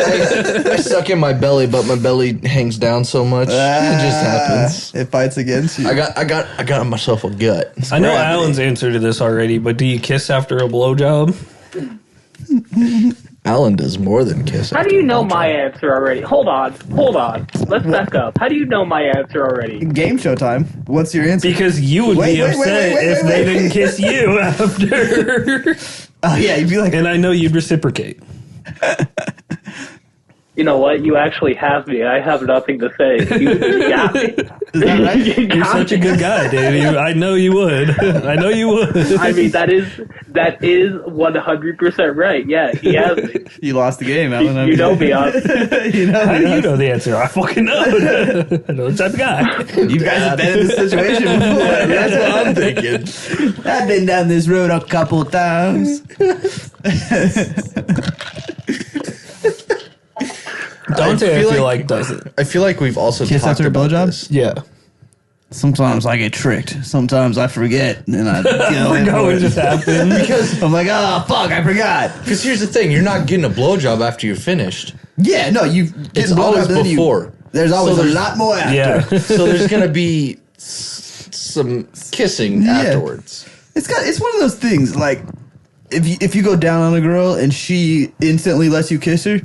I suck in my belly, but my belly hangs down so much. It just happens. It fights against you. I got myself a gut. I know Gravity. Alan's answer to this already, but do you kiss after a blowjob? Alan does more than kiss. How do you know my answer already? Hold on. Let's back up. How do you know my answer already? Game show time. What's your answer? Because you would Wait, be wait, wait, upset wait, wait, if wait, they wait. didn't kiss you after. Oh yeah, you'd be like, And I know you'd reciprocate. You know what? You actually have me. I have nothing to say. You got me. is that right? You You're got such a me. good guy, dude. I know you would. I know you would. I mean, that is 100% right. Yeah, he has me. You lost the game, Alan. You know me, huh? You know How me. do you know the answer? I fucking know. I know the type of guy. You guys have been in this situation before. That's what I'm thinking. I've been down this road a couple times. Dante, I feel feel like- like does it. I feel like we've also Kiss talked after a about blowjob? this. Yeah. Sometimes I get tricked. Sometimes I forget, and I I forgot what just happened. Because I'm like, oh fuck, I forgot. here's the thing, you're not getting a blowjob after you're finished. Yeah, no, you. It's always before. There's always So a there's- lot more after. Yeah. So there's gonna be some kissing Yeah. afterwards. It's one of those things. Like, if you go down on a girl and she instantly lets you kiss her,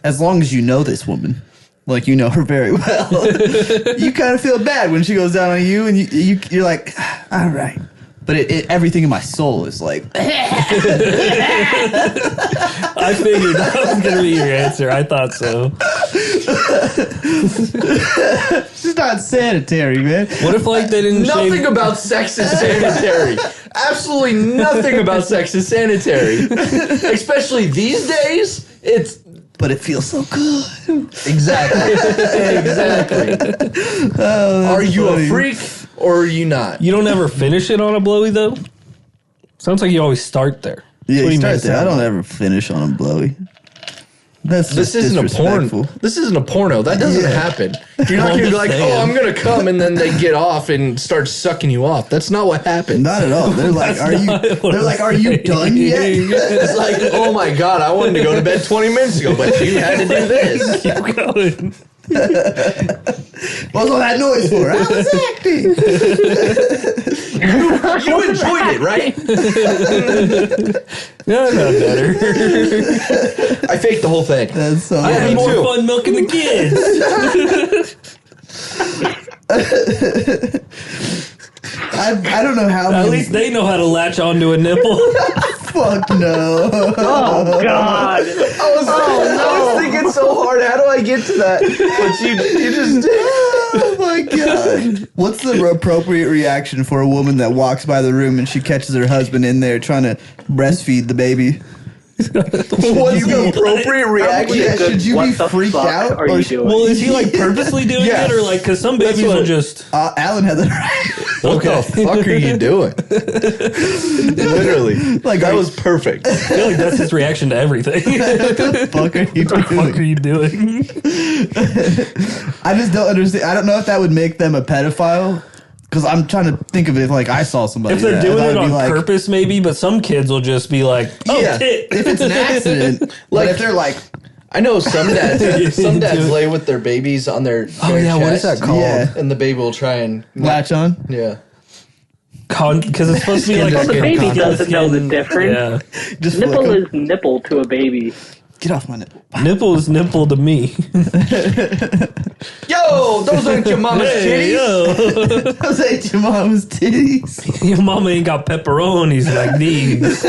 as long as you know this woman, like you know her very well, you kind of feel bad when she goes down on you, and you're like, all right. But everything in my soul is like, I figured that was going to be your answer. I thought so. it's not sanitary, man. What if, like, they didn't Nothing shave... about sex is sanitary. Absolutely nothing about sex is sanitary. Especially these days, it's But it feels so good. exactly. Oh, Are you funny. a freak or are you not? You don't ever finish it on a blowy, though? Sounds like you always start there. Yeah, That's what you he start makes there. I sound don't like. ever finish on a blowy. That's This just isn't a porn. disrespectful. This isn't a porno. That doesn't Yeah. happen. You're not I'm gonna be just like, saying. oh, I'm gonna come, and then they get off and start sucking you off. That's not what happened. Not at all. They're like, That's not what They're I'm like, are you saying. done yet? It's like, oh my god, I wanted to go to bed 20 minutes ago, but you had to do this. Keep going. What's all that noise for? I was acting. You enjoyed it, right? No, not better. I faked the whole thing. That's so I had me more too. fun milking the kids. I don't know how At many. least they know how to latch onto a nipple. Fuck no. Oh God! I was thinking so hard. How do I get to that? But you just did. Oh my god. What's the appropriate reaction for a woman that walks by the room and she catches her husband in there trying to breastfeed the baby? What's the appropriate reaction? Yeah, Good, should you what be the freaked fuck out? are you doing? Well, is he like purposely doing Yeah. it, or like because some babies what- will just? Alan had that right. What the fuck are you doing? Literally. Like, That are- was perfect. I feel like that's his reaction to everything. Fuck are you What the fuck are doing? you doing? I just don't understand. I don't know if that would make them a pedophile. Because I'm trying to think of it like I saw somebody. If they're that, doing and I it would be on like, purpose, maybe, but some kids will just be like, "Oh, Yeah. tit." if it's an accident, like if they're like, I know some dads Into it. lay with their babies on their Oh, yeah, what is chest, that called? Yeah. And the baby will try and latch on. yeah. Because it's supposed to be like Well, the baby doesn't know the difference. Yeah, Just Nipple flick 'em. is nipple to a baby. Get off my nipple. nipple is nipple to me. Yo, those aren't your mama's Hey, titties. yo. Those ain't your mom's titties. Your mama ain't got pepperonis like these.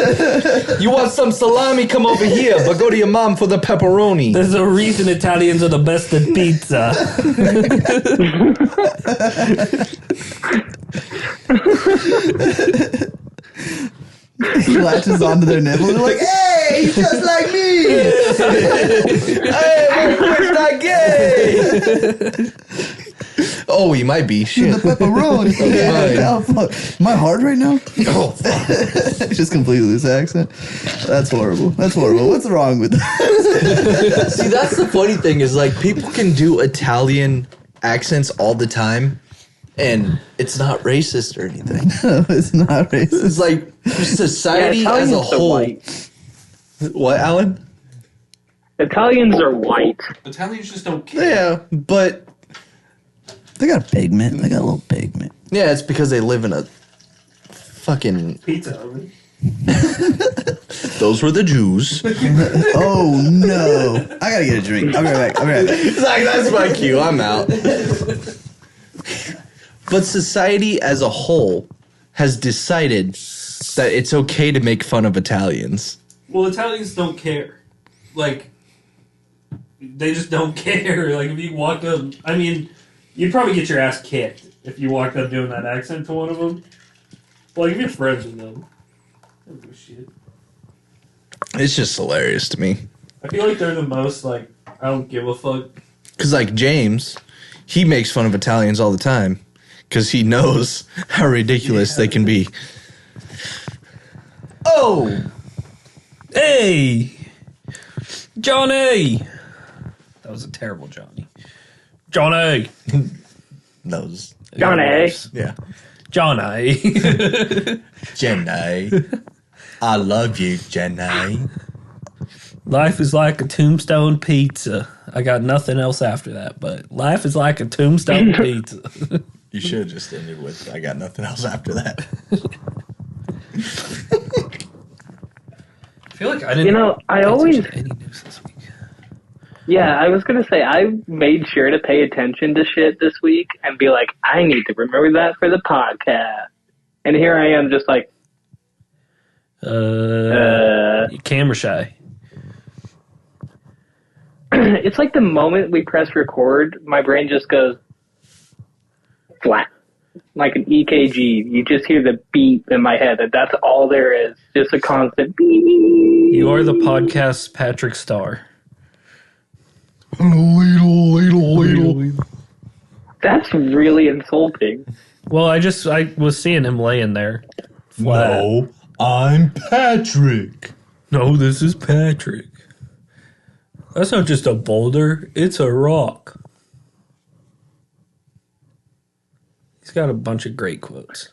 You want some salami? Come over here, but go to your mom for the pepperoni. There's a reason Italians are the best at pizza. He latches onto their nipple. They're like, hey, he's just like me. Hey, my boy's not gay. Oh, he might be. The Shit. pepperoni. Fine. Oh, fuck. Am I hard right now? Oh, fuck. Just completely this accent. That's horrible. That's horrible. What's wrong with that? See, that's the funny thing is like people can do Italian accents all the time, and it's not racist or anything. No, it's not racist. It's like society Yeah, as a Italians are whole. white. What, Alan? Italians are white. Italians just don't care. Yeah, but They got pigment. They got a little pigment. yeah, it's because they live in a fucking. Pizza oven. Those were the Jews. Oh no! I gotta get a drink. I'll be right back. I'll be right back. It's like, that's my cue. I'm out. But society as a whole has decided that it's okay to make fun of Italians. Well, Italians don't care. Like, they just don't care. Like, if you walked up, I mean, you'd probably get your ass kicked if you walked up doing that accent to one of them. Like, if you're friends with them, they don't give a shit. It's just hilarious to me. I feel like they're the most, like, I don't give a fuck. Because, like, James, he makes fun of Italians all the time because he knows how ridiculous they can be. Oh! Hey! Johnny! That was a terrible Johnny. Johnny! Those. Johnny. Yeah. Johnny! Jenny. I love you, Jenny. Life is like a tombstone pizza. I got nothing else after that, but life is like a tombstone pizza. You should have just ended with, I got nothing else after that. I feel like I didn't. You know, I pay always, attention to any news this week. yeah, I was gonna say, I made sure to pay attention to shit this week and be like, I need to remember that for the podcast. And here I am just like, Camera shy. it's like the moment we press record, my brain just goes flat. Like an EKG. You just hear the beep in my head, and that's all there is. Just a constant beep. You are the podcast Patrick Starr. That's really insulting. Well, I was seeing him laying there. Flat. No, I'm Patrick. No, this is Patrick. That's not just a boulder, it's a rock. He's got a bunch of great quotes.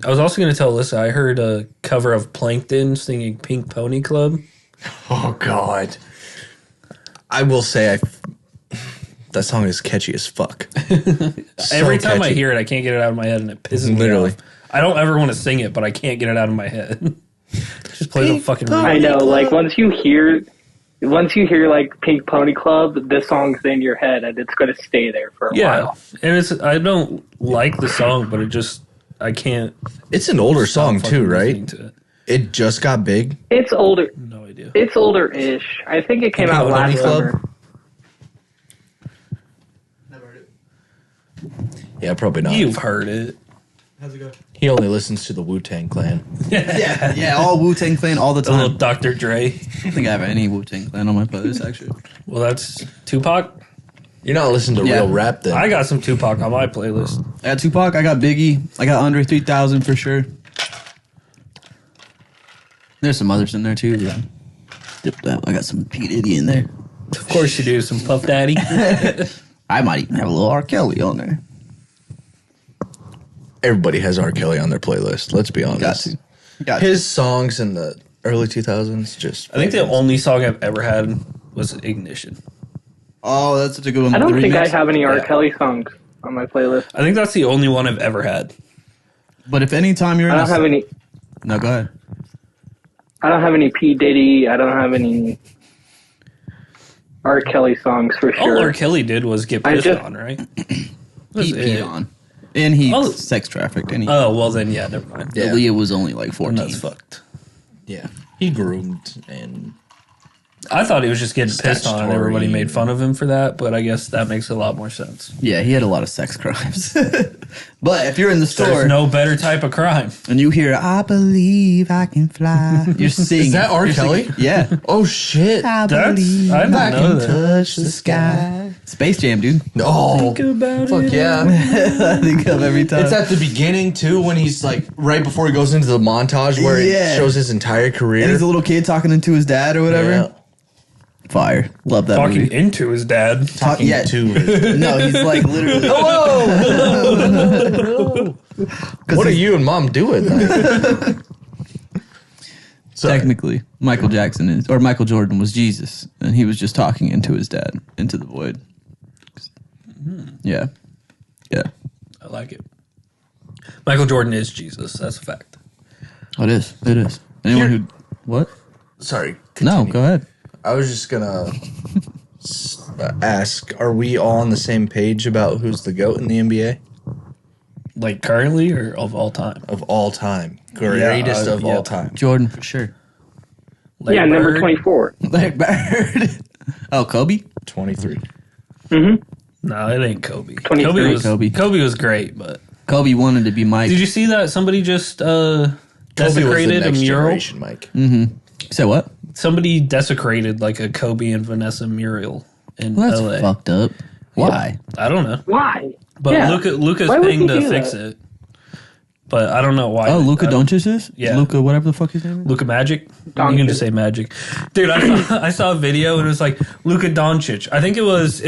I was also going to tell Alyssa, I heard a cover of Plankton singing Pink Pony Club. Oh, God. I will say that song is catchy as fuck. Every time I catchy. hear it, I can't get it out of my head, and it pisses Literally. me off. I don't ever want to sing it, but I can't get it out of my head. Just plays a fucking. I know, like once you hear like Pink Pony Club, this song's in your head and it's gonna stay there for a while. And I don't like the song, but I can't. It's an older song stop too, fucking right? listening to it. It just got big. It's older. No idea. It's older-ish. I think it came Pink out Pony last Club? summer. Never heard it. Yeah, probably not. You've heard it. How's it go? He only listens to the Wu-Tang Clan. Yeah, all Wu-Tang Clan all the The little time. Dr. Dre. I don't think I have any Wu-Tang Clan on my playlist, actually. Well, that's Tupac. You're not listening to Yeah. real rap then. I got some Tupac on my playlist. I got Tupac, I got Biggie, I got Andre 3000 for sure. There's some others in there too. Yeah. Dip that. I got some P. Diddy in there. Of course you do. Some Puff Daddy. I might even have a little R. Kelly on there. Everybody has R. Kelly on their playlist. Let's be honest. Got to. Got to. His songs in the early 2000s just. I think the only song I've ever had was Ignition. Oh, that's such a good one. I don't The think I remix. have any R. Yeah. Kelly songs on my playlist. I think that's the only one I've ever had. But if any time you're in I don't have any. No, go ahead. I don't have any P. Diddy. I don't have any R. Kelly songs for All R. sure. Kelly did was get I pissed just- on, right? He That's peed it. on. And he Oh. sex trafficked. And he, Oh, well then, yeah, never mind. Yeah. Aaliyah was only like And 14. that's fucked. Yeah. He groomed and. I thought he was just getting pissed on and Statutory. everybody made fun of him for that, but I guess that makes a lot more sense. Yeah, he had a lot of sex crimes. But if you're in the store There's no better type of crime. and you hear, I believe I can fly, you're singing. Is that R. You're Kelly? singing- Yeah. Oh shit. I That's believe I I didn't know that. touch the sky. Space Jam, dude. Oh. Think about Fuck it. yeah. I think of every time. It's at the beginning too when he's like right before he goes into the montage where Yeah. it shows his entire career. and he's a little kid talking to his dad or whatever. Yeah. Fire. Love that Talking movie. into his dad. Talking yeah. to his. No, he's like literally. What are you and mom doing? Sorry. Technically, Michael Jordan was Jesus, and he was just talking into his dad, into the void. Yeah. Yeah. I like it. Michael Jordan is Jesus. That's a fact. Oh, it is. It is. Anyone who. What? Sorry. No, continue. go ahead. I was just gonna ask: are we all on the same page about who's the GOAT in the NBA Like currently or of all time? of all time, greatest of yeah. all time? Jordan, for sure. Larry Yeah, number Bird? 24. Larry Bird. Oh, Kobe? 23. No, it ain't Kobe. 23. Kobe was great, but Kobe wanted to be Mike. did you see that somebody just Kobe was the desecrated a next mural? generation, Mike. Say what? Somebody desecrated like a Kobe and Vanessa mural in Well, that's LA. fucked up. Why? I don't know, Why? but Yeah. Luca's Why would paying he to do fix that? it. But I don't know why. Oh, Luka I don't- Doncic is? Yeah. Luka, whatever the fuck his name is? Luka Magic. You Doncic. can just say Magic, dude. I saw a video and it was like Luka Doncic. I think it was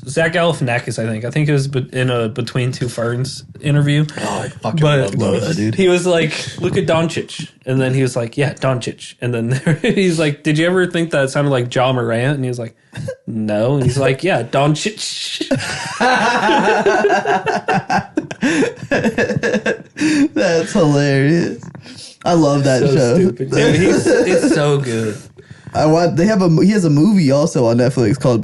Zach Galifianakis. I think it was in a Between Two Ferns interview. Oh, I fucking But love those. dude. he was like Luka Doncic, and then he was like, yeah, Doncic, and then he's like, did you ever think that sounded like John Morant? And he was like, no, and he's like, yeah, Doncic. That's hilarious. I love that show. Stupid, dude. It's so good. He has a movie also on Netflix called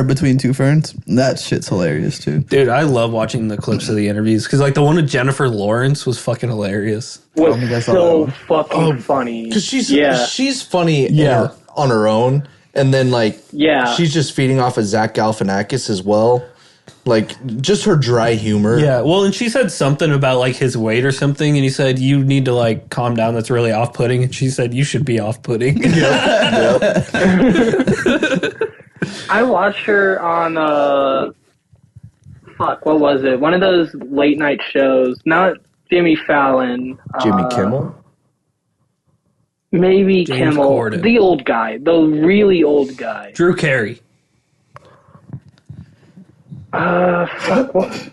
Between Two Ferns. And that shit's hilarious too. Dude, I love watching the clips of the interviews because, like, the one with Jennifer Lawrence was fucking hilarious. Was think I saw so that fucking funny. Because yeah. she's funny Yeah. on her own, and then like Yeah. she's just feeding off of Zach Galifianakis as well. Like just her dry humor. Yeah, well, and she said something about like his weight or something, and he said you need to like calm down. That's really off-putting. And she said you should be off-putting. I watched her on what was it? One of those late night shows. Not Jimmy Fallon. Jimmy Kimmel. Maybe James Kimmel. Corden. The old guy. The really old guy. Drew Carey.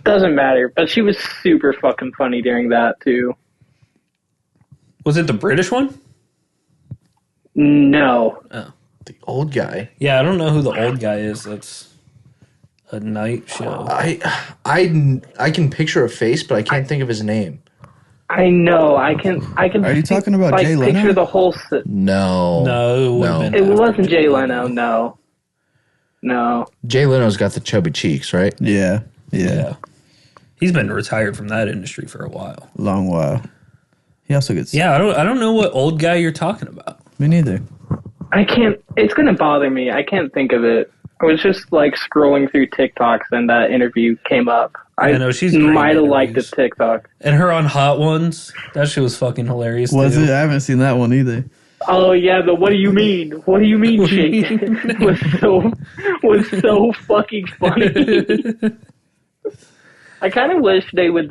Doesn't matter. But she was super fucking funny during that too. Was it the British one? No. Oh, The old guy. Yeah, I don't know who the old guy is. That's a night show. I can picture a face, but I can't think of his name. I know. I can. Are you talking about like, Jay Leno? Picture the whole. No, it would have been. It after wasn't Jay Leno. No. Jay Leno's got the chubby cheeks, right? Yeah. Yeah. He's been retired from that industry for a while. Long while. He also gets... Yeah, I don't know what old guy you're talking about. Me neither. I can't. It's gonna bother me. I can't think of it. I was just like scrolling through TikToks and that interview came up. I know she's great might have in liked the interviews. TikTok. And her on Hot Ones, that shit was fucking hilarious. Was too. it? I haven't seen that one either. Oh yeah, the what do you mean? What do you mean, shake? was so fucking funny. I kind of wish they would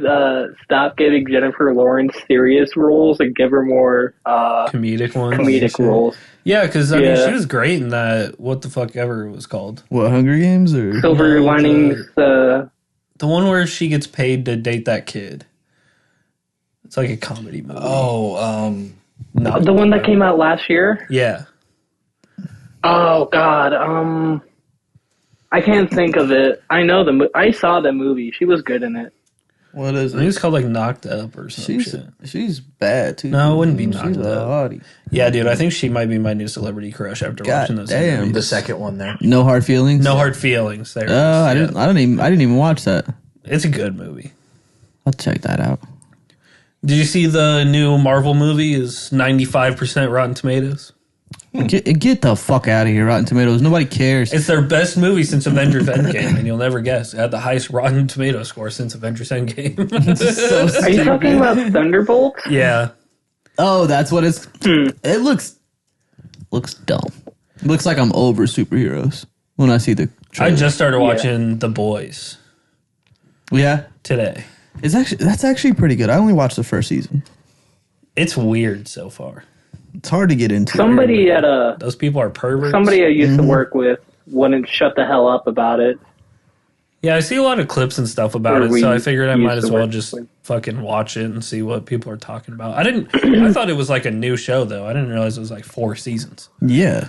stop giving Jennifer Lawrence serious roles and give her more Comedic ones. comedic roles. Yeah, because I mean, Yeah. she was great in that. What the fuck ever it was called. What, Hunger Games or... Silver No, Linings. The one where she gets paid to date that kid. It's like a comedy movie. No. The one that came out last year. Yeah. Oh God. I can't think of it. I know I saw the movie. She was good in it. What is I think it? it's called like Knocked Up or some She's shit. she's bad too. No, it wouldn't be She's Knocked a Up. hottie. Yeah, dude, I think she might be my new celebrity crush after God watching those. damn. interviews. The second one there. No hard feelings. No Hard Feelings. There. it is. Oh, I Yeah. didn't even watch that. It's a good movie. I'll check that out. Did you see the new Marvel movie is 95% Rotten Tomatoes? Get the fuck out of here, Rotten Tomatoes. Nobody cares. It's their best movie since Avengers Endgame, and you'll never guess. It had the highest Rotten Tomato score since Avengers Endgame. So Are you talking about Thunderbolts? Yeah. Oh, that's what it's. It looks dumb. Looks like I'm over superheroes when I see the. I trailer. just started watching The Boys Yeah, today. that's actually pretty good. I only watched the first season. It's weird so far. It's hard to get into. Somebody at Those people are perverts. somebody I used to work with wouldn't shut the hell up about it. Yeah, I see a lot of clips and stuff about Or it, we so I figured I used might as to well work just with. fucking watch it and see what people are talking about. I thought it was like a new show though. I didn't realize it was like 4 seasons. Yeah,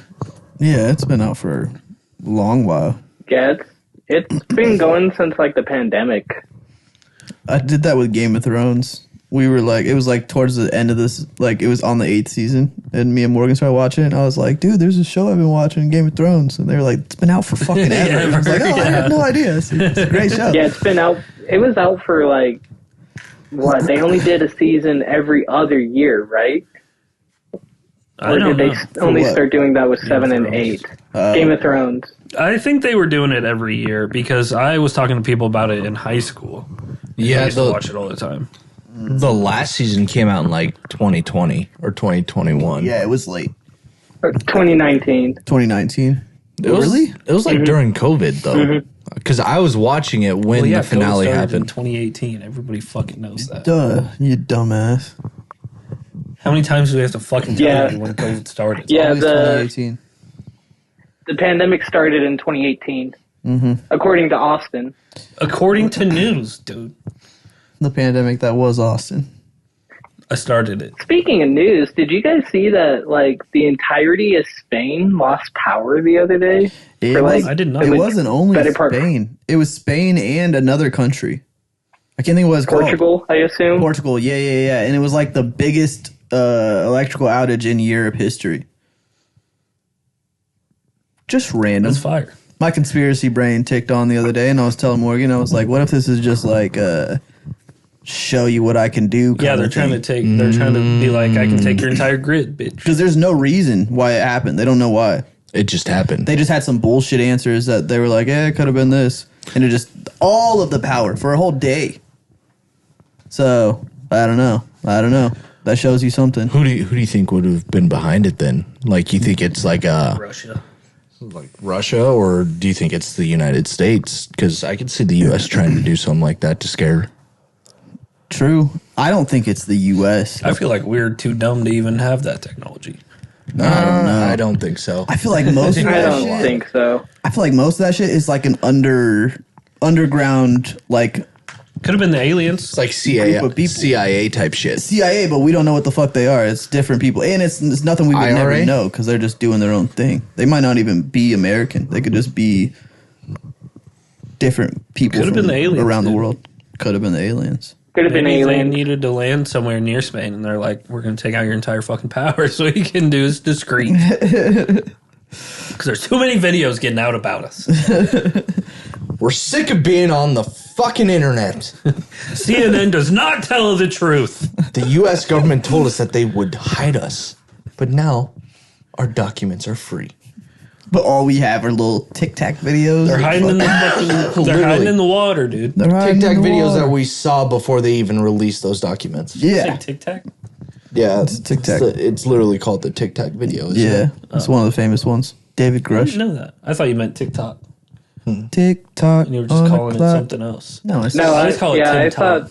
it's been out for a long while. Yeah, it's been going since like the pandemic. I did that with Game of Thrones. We were like, it was like towards the end of this, like it was on the 8th season, and me and Morgan started watching it, and I was like, dude, there's a show I've been watching, Game of Thrones, and they were like, it's been out for fucking ever. And I was like, oh, I had no idea. It's a great show. Yeah, it's been out. It was out for like what? They only did a season every other year, right? I Or don't did know. they only what? start doing that with 7 and Thrones. 8? Game of Thrones. I think they were doing it every year because I was talking to people about it in high school. I Yeah, used to watch it all the time. the last season came out in like 2020 or 2021. Yeah, it was late. 2019. 2019. It was, Really? It was like during COVID though, because I was watching it when Well, yeah, the finale COVID started in happened. 2018. Everybody fucking knows that. Duh, you dumbass. How many times do we have to fucking tell Yeah. you when COVID started? Yeah, Always the 2018. pandemic started in 2018, according to Austin. According to news, dude. The pandemic that was Austin. I started it. Speaking of news, did you guys see that like the entirety of Spain lost power the other day? It, For, was, like, I did not. it It wasn't only better part- Spain. It was Spain and another country. I can't think of what it's called. Portugal, I assume. Portugal, yeah. And it was like the biggest electrical outage in Europe history. Just random. That's fire. My conspiracy brain ticked on the other day, and I was telling Morgan, I was like, what if this is just like show you what I can do? Yeah, they're trying to take. They're trying to be like, I can take your entire grid, bitch. Because there's no reason why it happened. They don't know why. It just happened. They just had some bullshit answers that they were like, it could have been this. And it just, all of the power for a whole day. So, I don't know. That shows you something. Who do you think would have been behind it then? Like, you think it's like Russia. Russia, or do you think it's the United States? Because I could see the U.S. trying to do something like that to scare. True. I don't think it's the U.S. I feel like we're too dumb to even have that technology. I don't know. I don't think so. I feel like most of I that don't shit, think so. I feel like most of that shit is like an underground, like Could have been the aliens. It's like CIA, Group of people. CIA type shit. CIA, but we don't know what the fuck they are. It's different people, and it's nothing we would never IRA? know because they're just doing their own thing. They might not even be American. They could just be different people Could have from been the aliens, around the dude. world. Could have been the aliens. Could have been Maybe they aliens. needed to land somewhere near Spain, and they're like, "We're going to take out your entire fucking power, so we can do is discreet." Because there's too many videos getting out about us. We're sick of being on the fucking internet. CNN does not tell the truth. The U.S. government told us that they would hide us, but now our documents are free. But all we have are little Tic Tac videos. They're hiding in the fucking. They're hiding Literally. in the water, dude. They're hiding Tic Tac in the videos water. that we saw before they even released those documents. Yeah, Tic Tac. Yeah, Tic Tac. It's literally called the Tic Tac video. isn't yeah. it? It's one of the famous ones. David I Grush. didn't know that. I thought you meant TikTok, Tick Tock. and you were just calling it something else. No, it's No, I I, just call it yeah, Tim I Tom. thought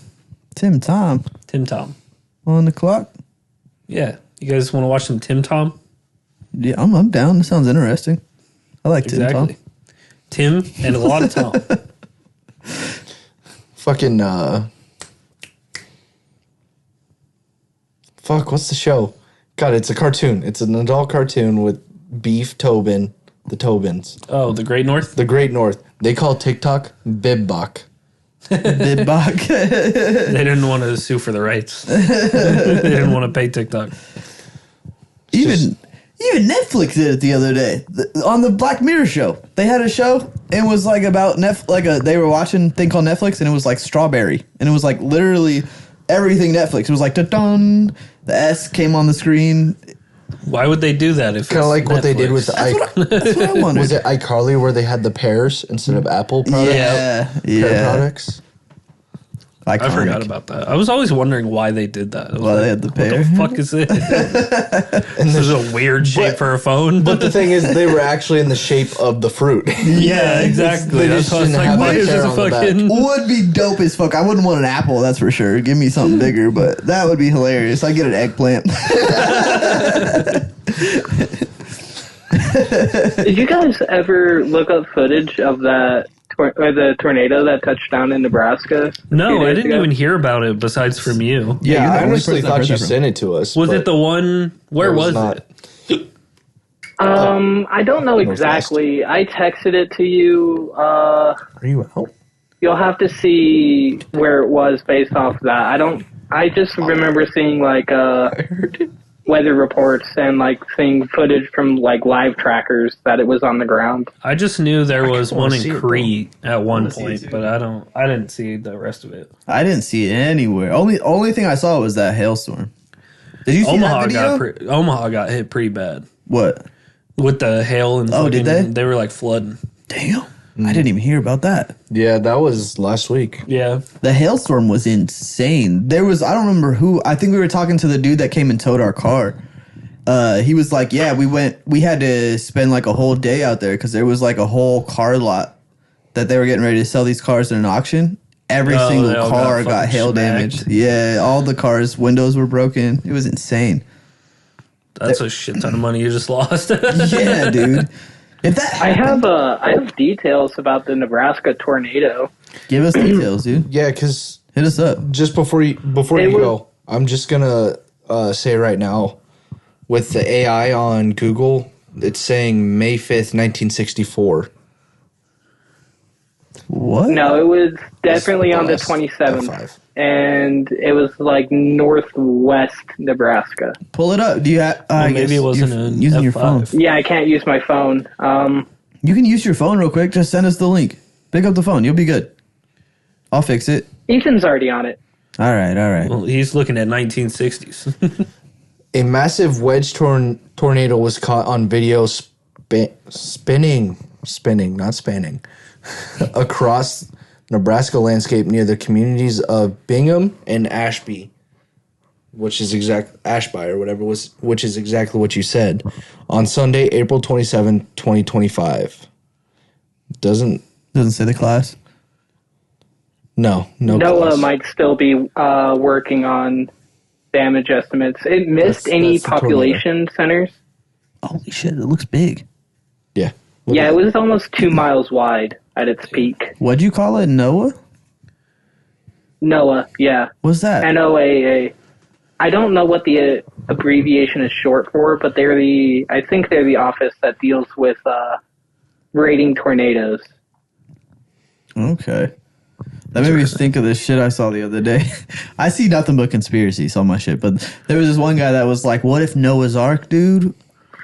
Tim Tom Tim Tom. on the clock. Yeah, you guys want to watch some Tim Tom? Yeah, I'm down. That sounds interesting. I like Exactly. Tim Tom. Tim and a lot of Tom. Fucking fuck, what's the show? God, it's a cartoon. It's an adult cartoon with Beef Tobin, the Tobins, Oh, the Great North. the Great North. They call TikTok Bibbok. Bibbok. They didn't want to sue for the rights. They didn't want to pay TikTok. Even Netflix did it the other day on the Black Mirror show. They had a show and it was like about they were watching a thing called Netflix and it was like Strawberry and it was like literally everything Netflix. It was like dun. The S came on the screen. Why would they do that? If Kind of it's like what they did with Netflix? the That's what I wondered. was it iCarly where they had the pears instead of Apple products? Pear products. I forgot about that. I was always wondering why they did that. I was Why they had the what pear? the fuck is this? This is a weird shape for a phone. But the thing is, they were actually in the shape of the fruit. yeah, exactly. They That's just why I was didn't like, have why the is this pear a on the back. fucking? Would be dope as fuck. I wouldn't want an apple, that's for sure. Give me something bigger, but that would be hilarious. I get an eggplant. Did you guys ever look up footage of that or the tornado that touched down in Nebraska? a few No, I days didn't ago? even hear about it besides from you. Yeah, Yeah, you're the I only honestly person I've thought heard you that from. sent it to us. Was but it the one? Where it was not. it? I don't know Northwest. exactly. I texted it to you. Are you out? You'll have to see where it was based off of that. I just remember seeing like weather reports and like seeing footage from like live trackers that it was on the ground. I just knew there was kinda one wanna see in it, bro. Crete at one wanna see it, point, too. but I didn't see the rest of it. I didn't see it anywhere. Only thing I saw was that hailstorm. Did you see Omaha that video? Omaha got hit pretty bad What? with the hail and Oh, did fucking- they? were like flooding. Damn. I didn't even hear about that. Yeah, that was last week. Yeah, The hailstorm was insane. I don't remember who. I think we were talking to the dude that came and towed our car. He was like, yeah, we had to spend like a whole day out there because there was like a whole car lot that they were getting ready to sell these cars in an auction. Every Oh, single they all car got got fucking hail smacked. damage. Yeah, all the cars' windows were broken. It was insane. that's a shit ton of money you just lost. Yeah, dude. If that I happened, have details about the Nebraska tornado. give us details, dude. Yeah, because Hit us up. just before you It go, I'm just gonna say right now, with the AI on Google, it's saying May 5th, 1964. What? No, it was definitely on the Last 27th, F5. and it was like northwest Nebraska. Pull it up. Do you have? maybe it wasn't an using your F5. phone. Yeah, I can't use my phone. You can use your phone real quick. Just send us the link. Pick up the phone. You'll be good. I'll fix it. Ethan's already on it. All right. All right. Well, he's looking at 1960s. A massive wedge tornado was caught on video spinning, not spanning, across Nebraska landscape near the communities of Bingham and Ashby, Ashby or whatever which is exactly what you said, on Sunday, April 27, 2025. Doesn't Say the class. no NOAA class. might still be working on damage estimates. It missed any that's the tornado. population centers. Holy shit! It looks big. Yeah. Yeah, it was almost 2 miles wide at its peak. What'd you call it? Noah? NOAA, yeah. What's that? NOAA. I don't know what the abbreviation is short for, but I think they're the office that deals with rating tornadoes. Okay. That made me think of this shit I saw the other day. I see nothing but conspiracies on my shit, but there was this one guy that was like, what if Noah's Ark, dude,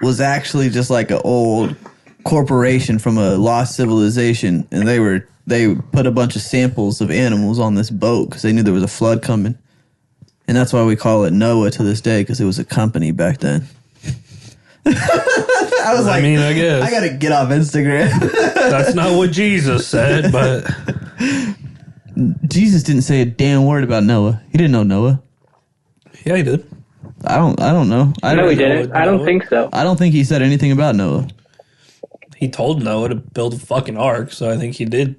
was actually just like an old corporation from a lost civilization, and they put a bunch of samples of animals on this boat because they knew there was a flood coming. And that's why we call it Noah to this day, because it was a company back then. I mean, I guess. I gotta get off Instagram. That's not what Jesus said, but Jesus didn't say a damn word about Noah. He didn't know Noah. yeah, he did. I don't know. No, he didn't. I don't think so. I don't think he said anything about Noah. He told Noah to build a fucking ark, so I think he did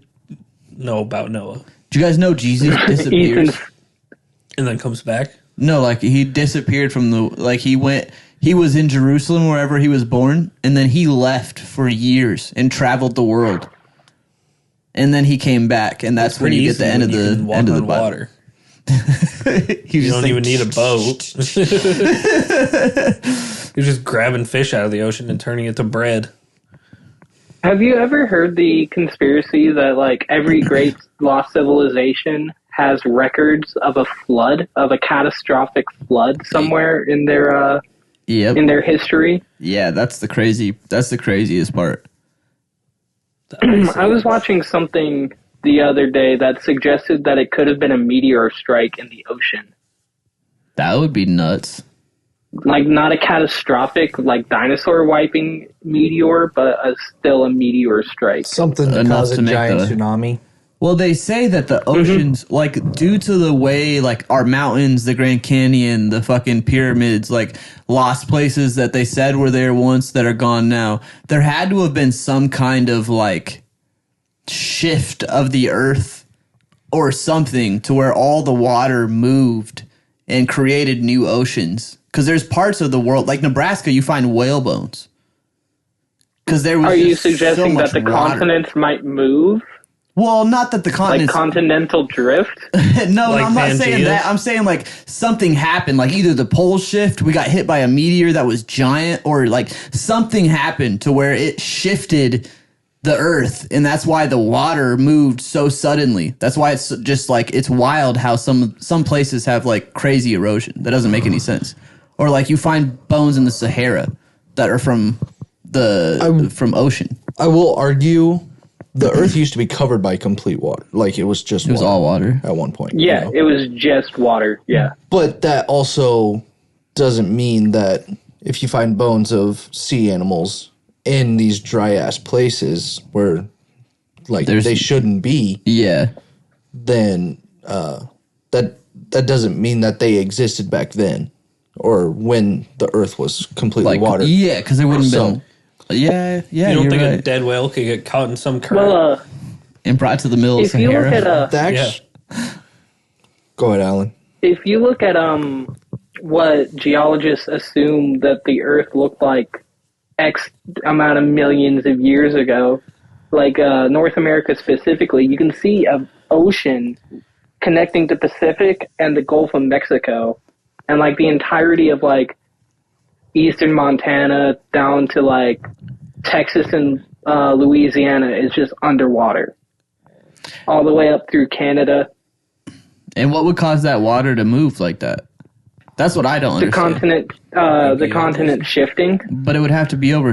know about Noah. Do you guys know Jesus disappears? And then comes back? No, like he disappeared from he was in Jerusalem wherever he was born, and then he left for years and traveled the world. And then he came back, and that's when you get the end of the water. You don't even need a boat. You're just grabbing fish out of the ocean and turning it to bread. Have you ever heard the conspiracy that like every great lost civilization has records of a flood, of a catastrophic flood somewhere in their in their history? Yeah, that's the craziest part. I was watching something the other day that suggested that it could have been a meteor strike in the ocean. That would be nuts. Like, not a catastrophic, like, dinosaur wiping meteor, but still a meteor strike. Something to cause a giant tsunami. Well, they say that the oceans, like, due to the way, like, our mountains, the Grand Canyon, the fucking pyramids, like, lost places that they said were there once that are gone now, there had to have been some kind of, like, shift of the earth or something to where all the water moved and created new oceans. Because there's parts of the world, like Nebraska, you find whale bones. Because there was. Are you suggesting that the continents might move? Well, not that the continents. Like continental drift? No, like I'm not Pangaea? saying that. I'm saying like something happened. Like either the poles shift, we got hit by a meteor that was giant, or like something happened to where it shifted the earth, and that's why the water moved so suddenly. That's why it's just like it's wild how some places have like crazy erosion that doesn't make any sense. Or like you find bones in the Sahara that are from ocean. I will argue the earth used to be covered by complete water. Like it was just It was all water. at one point. Yeah, it was just water. Yeah. But that also doesn't mean that if you find bones of sea animals in these dry ass places where like they shouldn't be, Yeah. then that doesn't mean that they existed back then or when the earth was completely Like water. yeah, because there wouldn't So- been. Yeah, You don't you're think a right. dead whale could get caught in some current? Well, And brought to the middle of if you Sahara. look at Go ahead, Alan. if you look at what geologists assume that the Earth looked like X amount of millions of years ago, like North America specifically, you can see an ocean connecting the Pacific and the Gulf of Mexico, and like the entirety of like eastern Montana down to like Texas and Louisiana is just underwater, all the way up through Canada. And what would cause that water to move like that? That's what I don't understand. The continent shifting. But it would have to be over.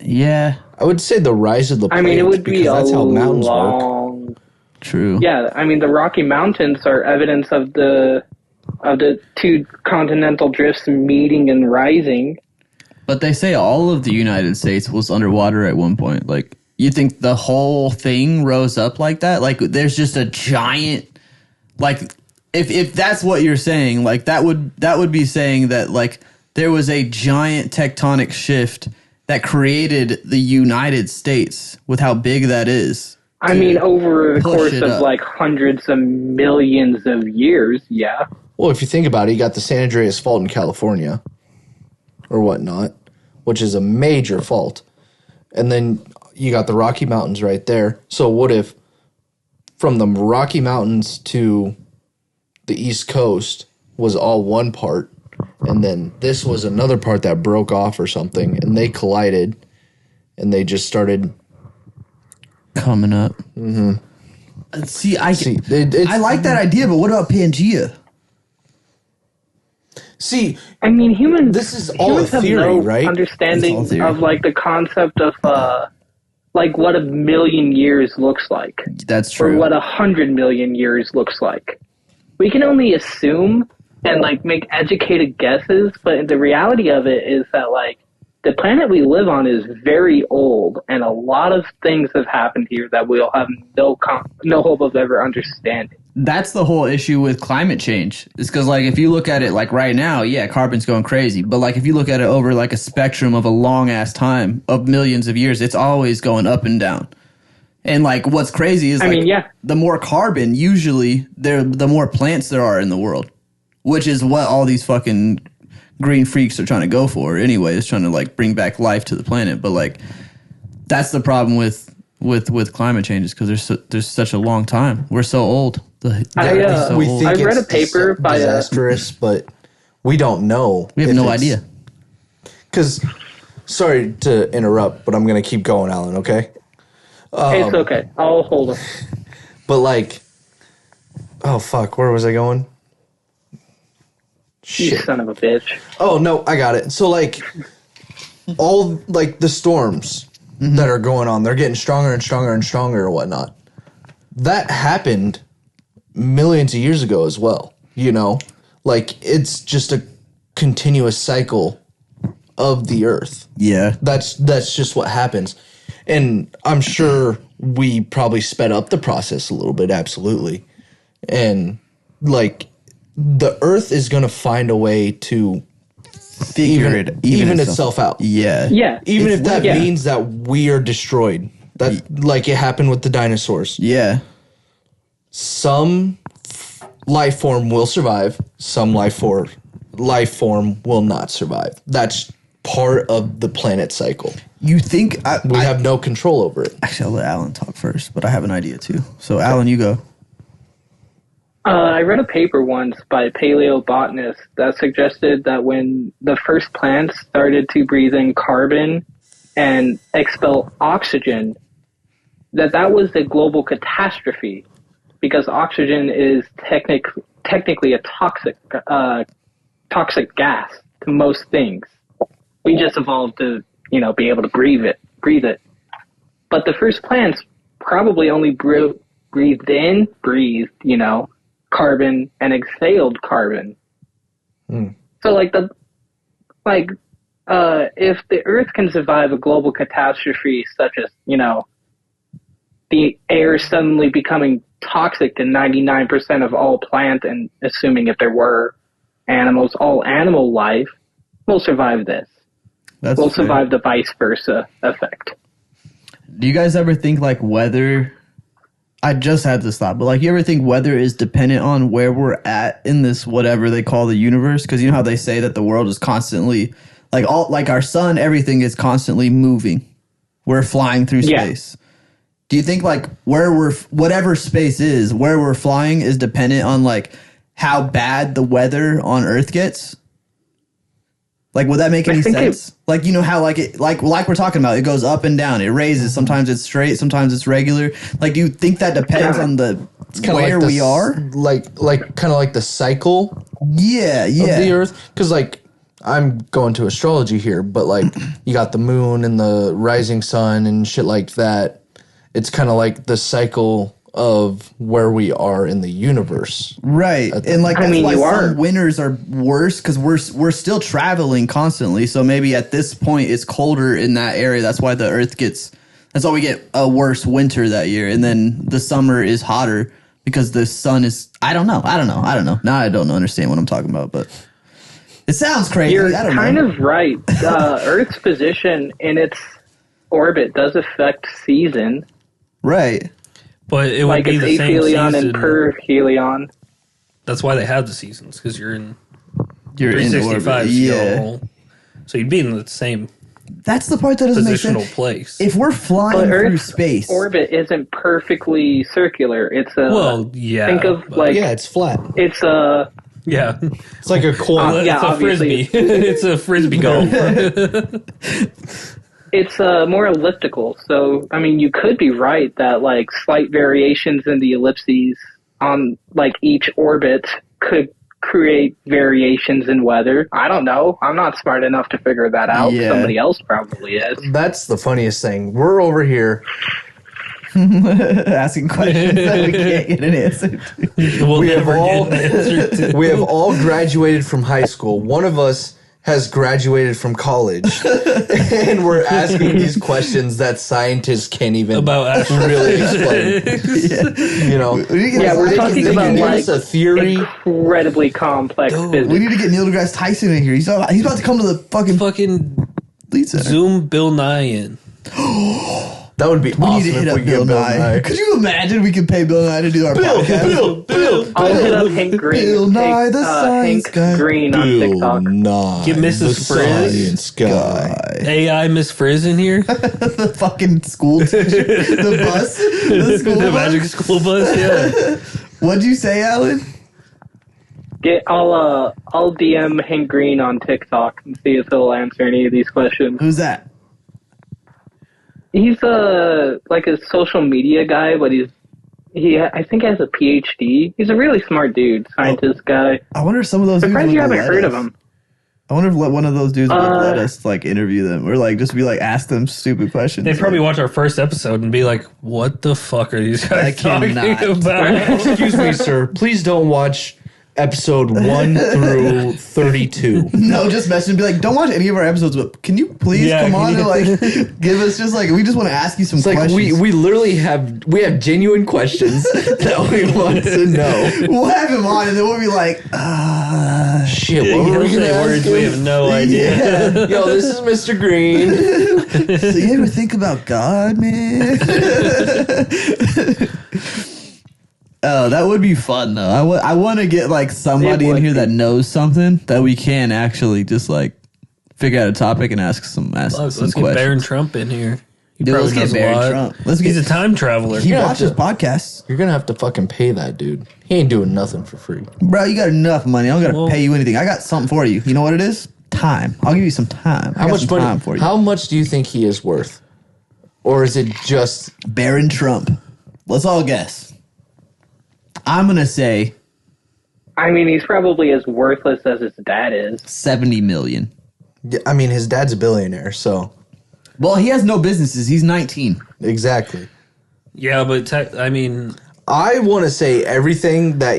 Yeah, I would say the rise of the I plains, mean, it would be because a that's how mountains work. long. true. Yeah, I mean, the Rocky Mountains are evidence of the two continental drifts meeting and rising. But they say all of the United States was underwater at one point. Like, you think the whole thing rose up like that? Like, there's just a giant, like, if that's what you're saying, like, that would be saying that, like, there was a giant tectonic shift that created the United States with how big that is. I mean, over the push course it of up. like hundreds of millions of years, yeah. Well, if you think about it, you got the San Andreas Fault in California or whatnot, which is a major fault. And then you got the Rocky Mountains right there. So what if from the Rocky Mountains to the East Coast was all one part, and then this was another part that broke off or something, and they collided, and they just started coming up. Mm-hmm. See, I like that idea, but what about Pangea? See, I mean, humans. This is all a humans have theory, no right? understanding theory. of like the concept of like what 1,000,000 years looks like, That's or true. what 100,000,000 years looks like. We can only assume and like make educated guesses, but the reality of it is that like the planet we live on is very old, and a lot of things have happened here that we'll have no hope of ever understanding. That's the whole issue with climate change. It's because, like, if you look at it, like, right now, yeah, carbon's going crazy. But, like, if you look at it over, like, a spectrum of a long-ass time of millions of years, it's always going up and down. And, like, what's crazy is, the more carbon, usually, the more plants there are in the world. Which is what all these fucking green freaks are trying to go for anyway. Is trying to, like, bring back life to the planet. But, like, that's the problem with climate change, is because there's such a long time. We're so old. I read a paper by disastrous, but we don't know. We have no idea. Because, sorry to interrupt, but I'm going to keep going, Alan, okay? It's okay. I'll hold it. But, like, oh, fuck, where was I going? You Shit. son of a bitch. Oh, no, I got it. So, like, all, like, the storms that are going on, they're getting stronger and stronger and stronger or whatnot. That happened millions of years ago as well, you know? Like, it's just a continuous cycle of the earth. Yeah. That's just what happens. And I'm sure we probably sped up the process a little bit, absolutely. And, like, the earth is going to find a way to even itself out. Yeah. Yeah. Even if that means that we are destroyed. That, like it happened with the dinosaurs. Yeah. Some life form will survive. Some life form will not survive. That's part of the planet cycle. You think we have no control over it? Actually, I'll let Alan talk first, but I have an idea too. So, Alan, you go. I read a paper once by a paleobotanist that suggested that when the first plants started to breathe in carbon and expel oxygen, that was a global catastrophe, because oxygen is technically a toxic gas to most things. We just evolved to, be able to breathe it. But the first plants probably only breathed, carbon and exhaled carbon. So if the Earth can survive a global catastrophe such as, the air suddenly becoming toxic to 99% of all plant, and assuming if there were animals, all animal life, will survive this. We'll survive the vice versa effect. Do you guys ever think like weather? I just had this thought, but like, you ever think weather is dependent on where we're at in this whatever they call the universe? Because you know how they say that the world is constantly like our sun, everything is constantly moving. We're flying through space. Do you think like whatever space is, where we're flying is dependent on like how bad the weather on Earth gets? Like, would that make any sense? Like, you know how like we're talking about, it goes up and down, it raises. Sometimes it's straight, sometimes it's regular. Like, do you think that depends on where we are? Like kind of like the cycle. Of the Earth, because like I'm going to astrology here, but like you got the moon and the rising sun and shit like that. It's kind of like the cycle of where we are in the universe. Right. And like, that's why some winters are worse, because we're still traveling constantly. So maybe at this point it's colder in that area. That's why that's why we get a worse winter that year. And then the summer is hotter because the sun is, I don't know. Now I don't understand what I'm talking about, but it sounds crazy. You're I don't kind know. of right. Earth's position in its orbit does affect season. Right. But it would be the same aphelion season. and perihelion. That's why they have the seasons, because you're in You're in 365. orbit. Yeah. So you'd be in the same That's the part that doesn't make positional sense. place. If we're flying But through Earth's space, orbit isn't perfectly circular. It's a Well, yeah. think of but- like Yeah, it's flat. it's a yeah. It's like a coin. yeah, it's a obviously. frisbee. It's a frisbee golf. it's more elliptical. So I mean, you could be right that like slight variations in the ellipses on like each orbit could create variations in weather. I don't know. I'm not smart enough to figure that out. Yeah. Somebody else probably is. That's the funniest thing. We're over here. asking questions that we can't get an answer to. We'll We have never all- get an answer to. We have all graduated from high school. One of us has graduated from college, and we're asking these questions that scientists can't even About really astrophysics. explain. You know, Yeah, we're They talking can about give like us a theory. incredibly complex physics. We need to get Neil deGrasse Tyson in here. He's about to come to the fucking Fucking lead center. Zoom Bill Nye in. That would be We awesome need to hit if up we Bill get Bill Nye. Nye. Could you imagine we could pay Bill Nye to do our podcast? I'll hit up Hank Green. Bill Nye, the science Hank guy. Green on TikTok. Nye, Get Mrs. the Frizz. science guy. AI Miss Frizz in here. The fucking school teacher, the bus, the school The bus. magic school bus. Yeah. What'd you say, Alan? I'll DM Hank Green on TikTok and see if he'll answer any of these questions. Who's that? He's like a social media guy, but I think has a PhD. He's a really smart dude, scientist guy. I wonder if some of those dudes Surprised would you haven't let heard us. of him. I wonder if one of those dudes would let us like interview them or like just be like ask them stupid questions. They probably like, watch our first episode and be like, "What the fuck are these guys talking cannot. about?" Excuse me, sir. Please don't watch episode 1 through 32. No, just message and be like, don't watch any of our episodes, but can you please Yeah, come can on you- and like give us just like we just want to ask you some It's like questions. we literally have genuine questions that we want to know. We'll have him on and then we'll be like, Shit, Yeah, what were we he'll gonna say ask words we him? have no idea. yeah. Yo, this is Mr. Green. So you ever think about God, man? Oh, that would be fun though. I want to get like somebody It in would here be. that knows something that we can actually just like figure out a topic and ask some Let's some get questions. Barron Trump in here. He Dude, probably let's get knows a Barron lot. Trump. Let's He's get- a time traveler. He Yeah, watches to- podcasts. You're gonna have to fucking pay that dude. He ain't doing nothing for free. Bro, you got enough money. I don't gotta Well- pay you anything. I got something for you. You know what it is? Time. I'll give you some time. How much money? time for you? How much do you think he is worth? Or is it just Barron Trump. Let's all guess. I'm gonna say I mean, he's probably as worthless as his dad is. 70 million. I mean, his dad's a billionaire, so Well, he has no businesses. He's 19. exactly. Yeah, but I mean, I want to say everything that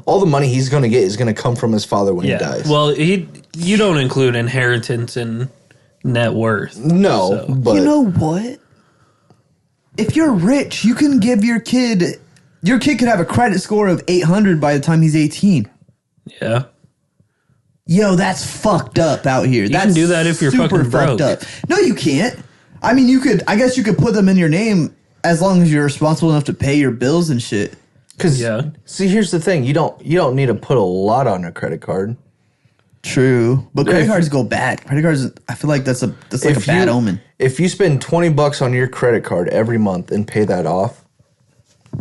all the money he's going to get is going to come from his father when yeah. he dies. Well, you don't include inheritance and net worth. no, so- but You know what? If you're rich, you can give your kid could have a credit score of 800 by the time he's 18. Yeah. Yo, that's fucked up out here. You That's can do that if you're super fucking fucked broke. up. No, you can't. I mean, I guess you could put them in your name as long as you're responsible enough to pay your bills and shit. because Yeah. see, here's the thing: you don't need to put a lot on a credit card. True, but credit If- cards go bad. Credit cards, I feel like that's like a bad omen. If you spend $20 on your credit card every month and pay that off,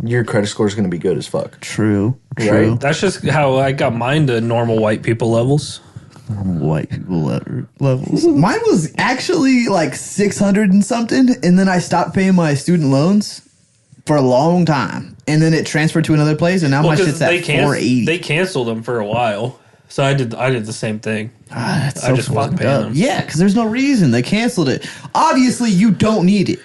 your credit score is going to be good as fuck. True, Right? That's just how I got mine to normal white people levels. White people levels. Mine was actually like 600 and something, and then I stopped paying my student loans for a long time, and then it transferred to another place, and now my 'cause shit's at 480. They canceled them for a while, so I did the same thing. That's I so just wasn't fucked paying up. them. Yeah, because there's no reason they canceled it. Obviously, you don't need it.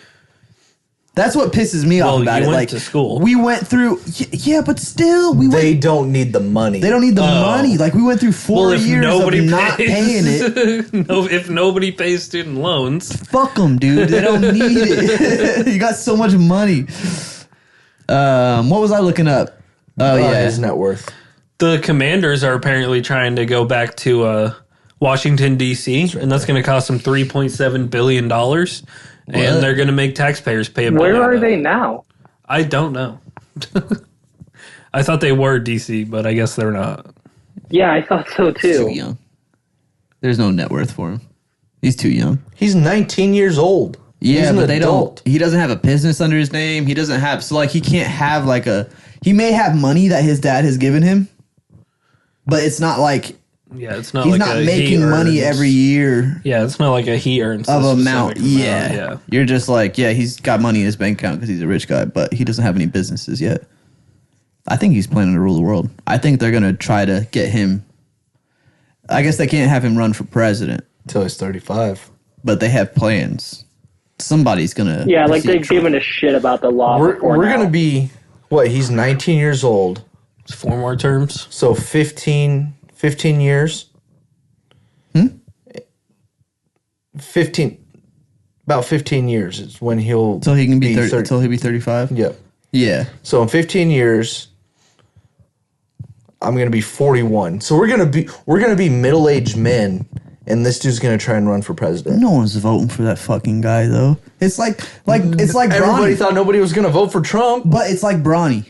That's what pisses me off Well, about you it. went Like to school. we went through. Yeah, but still, we They went. don't need the money. They don't need the Oh. money. Like we went through 4 years of not paying it. If nobody pays student loans, Fuck them, dude. They don't need it. You got so much money. What was I looking up? Oh yeah, his net worth. the Commanders are apparently trying to go back to Washington D.C. and that's going to cost them $3.7 billion, and they're going to make taxpayers pay a bill. Where are they now? I don't know. I thought they were D.C., but I guess they're not. Yeah, I thought so too too. young. There's no net worth for him. He's too young. He's 19 years old. Yeah, He's an but they adult. don't. He doesn't have a business under his name. He doesn't have. So like, he can't have like a. He may have money that his dad has given him, but it's not like Yeah, it's not he's like not he making money earns- every year Yeah, it's not like a he earns of a amount. specific Yeah. yeah. You're just like, yeah, he's got money in his bank account because he's a rich guy, but he doesn't have any businesses yet. I think he's planning to rule the world. I think they're gonna try to get him. I guess they can't have him run for president, Until he's 35. but they have plans. Somebody's gonna. Yeah, like defeat they've Trump. given a shit about the law. We're before now. going to be, what, he's 19 years old. It's 4 more terms. So 15 years. 15 years is when he'll Till he can be 30. Until he'll be 35. Yep. Yeah. So in 15 years, I'm gonna be 41. So we're gonna be middle-aged men, and this dude's gonna try and run for president. No one's voting for that fucking guy though. It's like Everybody Bronny, thought nobody was gonna vote for Trump. but it's like Bronny.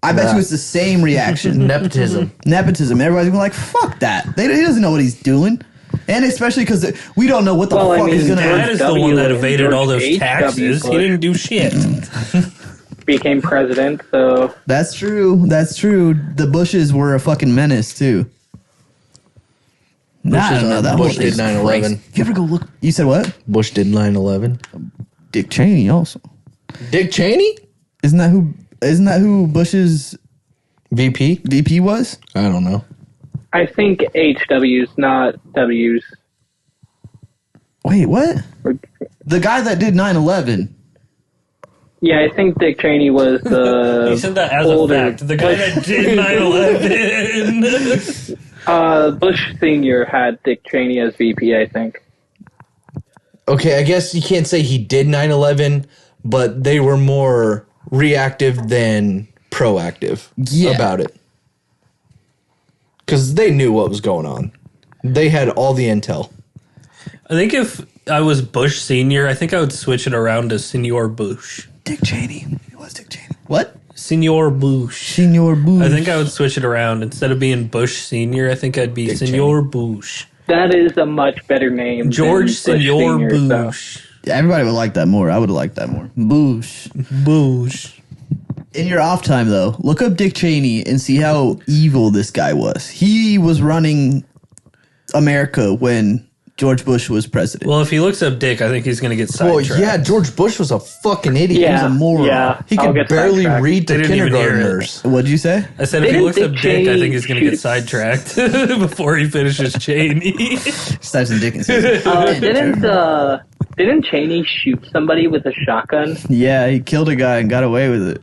I bet Yeah. you it's the same reaction. Nepotism. Nepotism. Everybody's gonna be like, "Fuck that." He doesn't know what he's doing, and especially because we don't know what the Well, I fuck mean, he's gonna. Dad is the W one that and evaded George all those H.W. taxes. He Bush. didn't do shit. became president, so That's true. That's true. The Bushes were a fucking menace too. Nah, I don't know that Bush whole did thing's 9/11. crazy. You ever go look? You said what? Bush did 9/11. Dick Cheney also. Dick Cheney? Isn't that who? Isn't that who Bush's VP? VP was? I don't know. I think HW's not W's. Wait, what? The guy that did 9/11. Yeah, I think Dick Cheney was the He said that as a older fact. The guy that did 9/11. Bush Senior had Dick Cheney as VP, I think. Okay, I guess you can't say he did 9/11, but they were more reactive than proactive about it. Because they knew what was going on. They had all the intel. I think if I was Bush Senior, I think I would switch it around to Senor Bush. Dick Cheney. It was Dick Cheney. What? Senor Bush. Senor Bush. I think I would switch it around. Instead of being Bush Senior, I think I'd be Dick Senor Bush. That is a much better name. George than Bush Senor Senior, so. Bush. Yeah, everybody would like that more. I would have liked that more. Bush. Bush. In your off time, though, look up Dick Cheney and see how evil this guy was. He was running America when George Bush was president. Well, if he looks up Dick, I think he's going to get Well, sidetracked. yeah, George Bush was a fucking idiot. Yeah, He was a moron. yeah. He I'll could get barely sidetracked. read to They didn't even hear it. kindergartners. What'd you say? I said if he Didn't looks up Dick Dick, I Cheney think he's going to get shoot- sidetracked before he finishes Cheney. Starts in Dick and says, Didn't Cheney shoot somebody with a shotgun? yeah, he killed a guy and got away with it.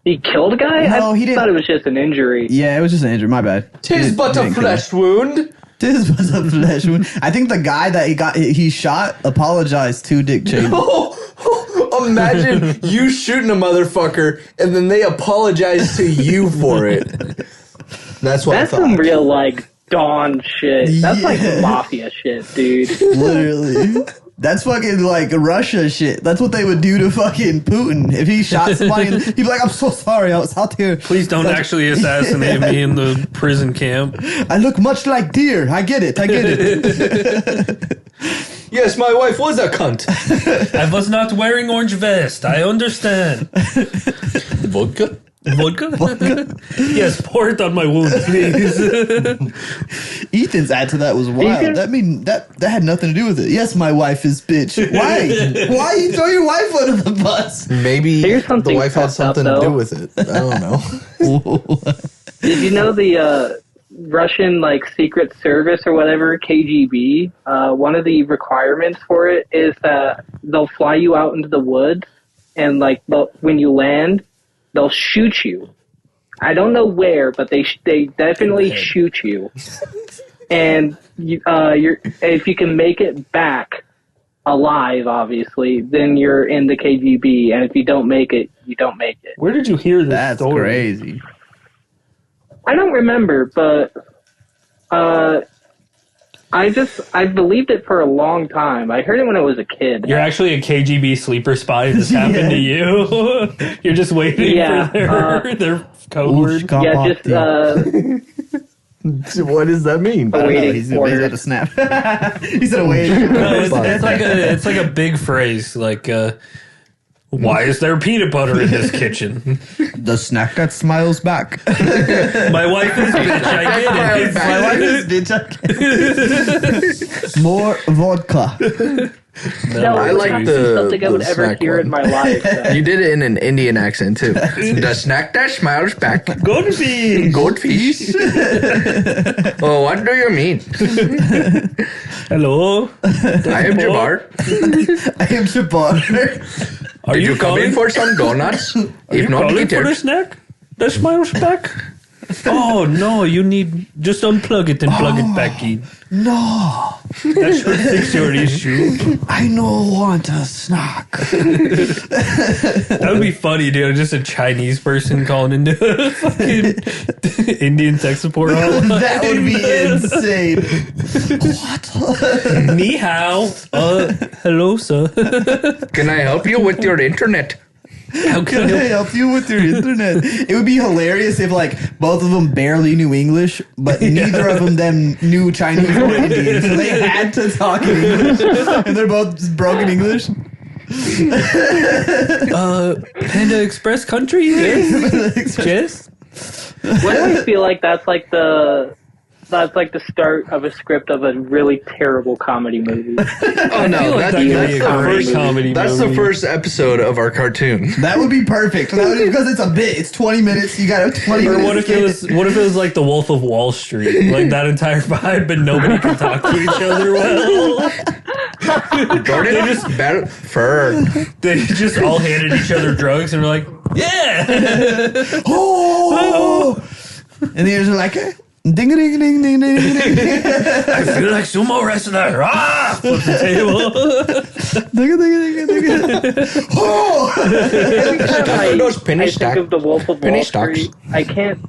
He killed a guy? No, he didn't. I thought it was just an injury. Yeah, it was just an injury. My bad. Tis but a Didn't kill him. flesh wound. Tis but a flesh wound. I think the guy that he shot apologized to Dick Cheney. Imagine you shooting a motherfucker and then they apologize to you for it. That's what That's I thought. some real, like, Dawn shit. That's like Yeah. mafia shit, dude. Literally. That's fucking like Russia shit. That's what they would do to fucking Putin. If he shot somebody, he'd be like, I'm so sorry, I was out here. Please don't actually assassinate me in the prison camp. I look much like deer. I get it. Yes, my wife was a cunt. I was not wearing orange vest. I understand. Vodka? Vodka? Yes, pour it on my wound, please. Ethan's add to that was wild. That had nothing to do with it. Yes, my wife is bitch. Why? Why you throw your wife under the bus? Maybe Here's the something wife had fucked up, something to do though. with it. I don't know. Did you know the Russian, like, Secret Service or whatever, KGB, one of the requirements for it is that they'll fly you out into the woods and, like, when you land, they'll shoot you. I don't know where, but they definitely shoot you. And if you can make it back alive, obviously, then you're in the KGB. And if you don't make it, you don't make it. Where did you hear this That's story? crazy. I don't remember, but I believed it for a long time. I heard it when I was a kid. You're actually a KGB sleeper spy. and This happened to you. You're just waiting Yeah, for their code word. Yeah, just What does that mean? I don't know. Awaiting He's orders. at a snap. He said awaiting. No, it's like a big phrase. Like, why is there peanut butter in this kitchen? The snack that smiles back. My wife is bitch. I get it. My wife is bitch. More vodka. No, I it would like not be the- something I would the ever snack hear one. in my life. So. You did it in an Indian accent too. The snack that smiles back. Goldfish. Goldfish. Oh, what do you mean? Hello. I am Jabbar. I am Jabbar. Are Did you come in for some donuts? Are If you not, calling eat for the it. snack? The smiles back? Oh no! You need just unplug it and plug it back in. No, That should fix your issue. I no want a snack. That would be funny, dude. Just a Chinese person calling into a fucking Indian tech support hotline. That would be insane. What? Ni hao. Hello, sir. Can I help you with your internet? How Can can I help you with your internet? It would be hilarious if, like, both of them barely knew English, but neither of them knew Chinese or Indian, so they had to talk in English, and they're both just broken English. Panda Express country? Yes. Yes. Why do I feel like that's like the start of a script of a really terrible comedy movie? Oh no, like that's, that could that's be a the great first comedy That's the movie. first episode of our cartoon. That would be perfect. That would be, because it's a bit. It's 20 minutes. You got a 20 Or minutes. what if it was like the Wolf of Wall Street, like that entire vibe, but nobody can talk to each other well. Jordan just battle fur. They just all handed each other drugs and were like, "Yeah." Oh! And the ears are like, ding ding ding ding ding ding ding. I feel like sumo wrestler. Ah! Flip the table. Ding ding ding ding ding. Oh! Those I penny think stock. of the Wolf of penny Wall stocks. Street. I can't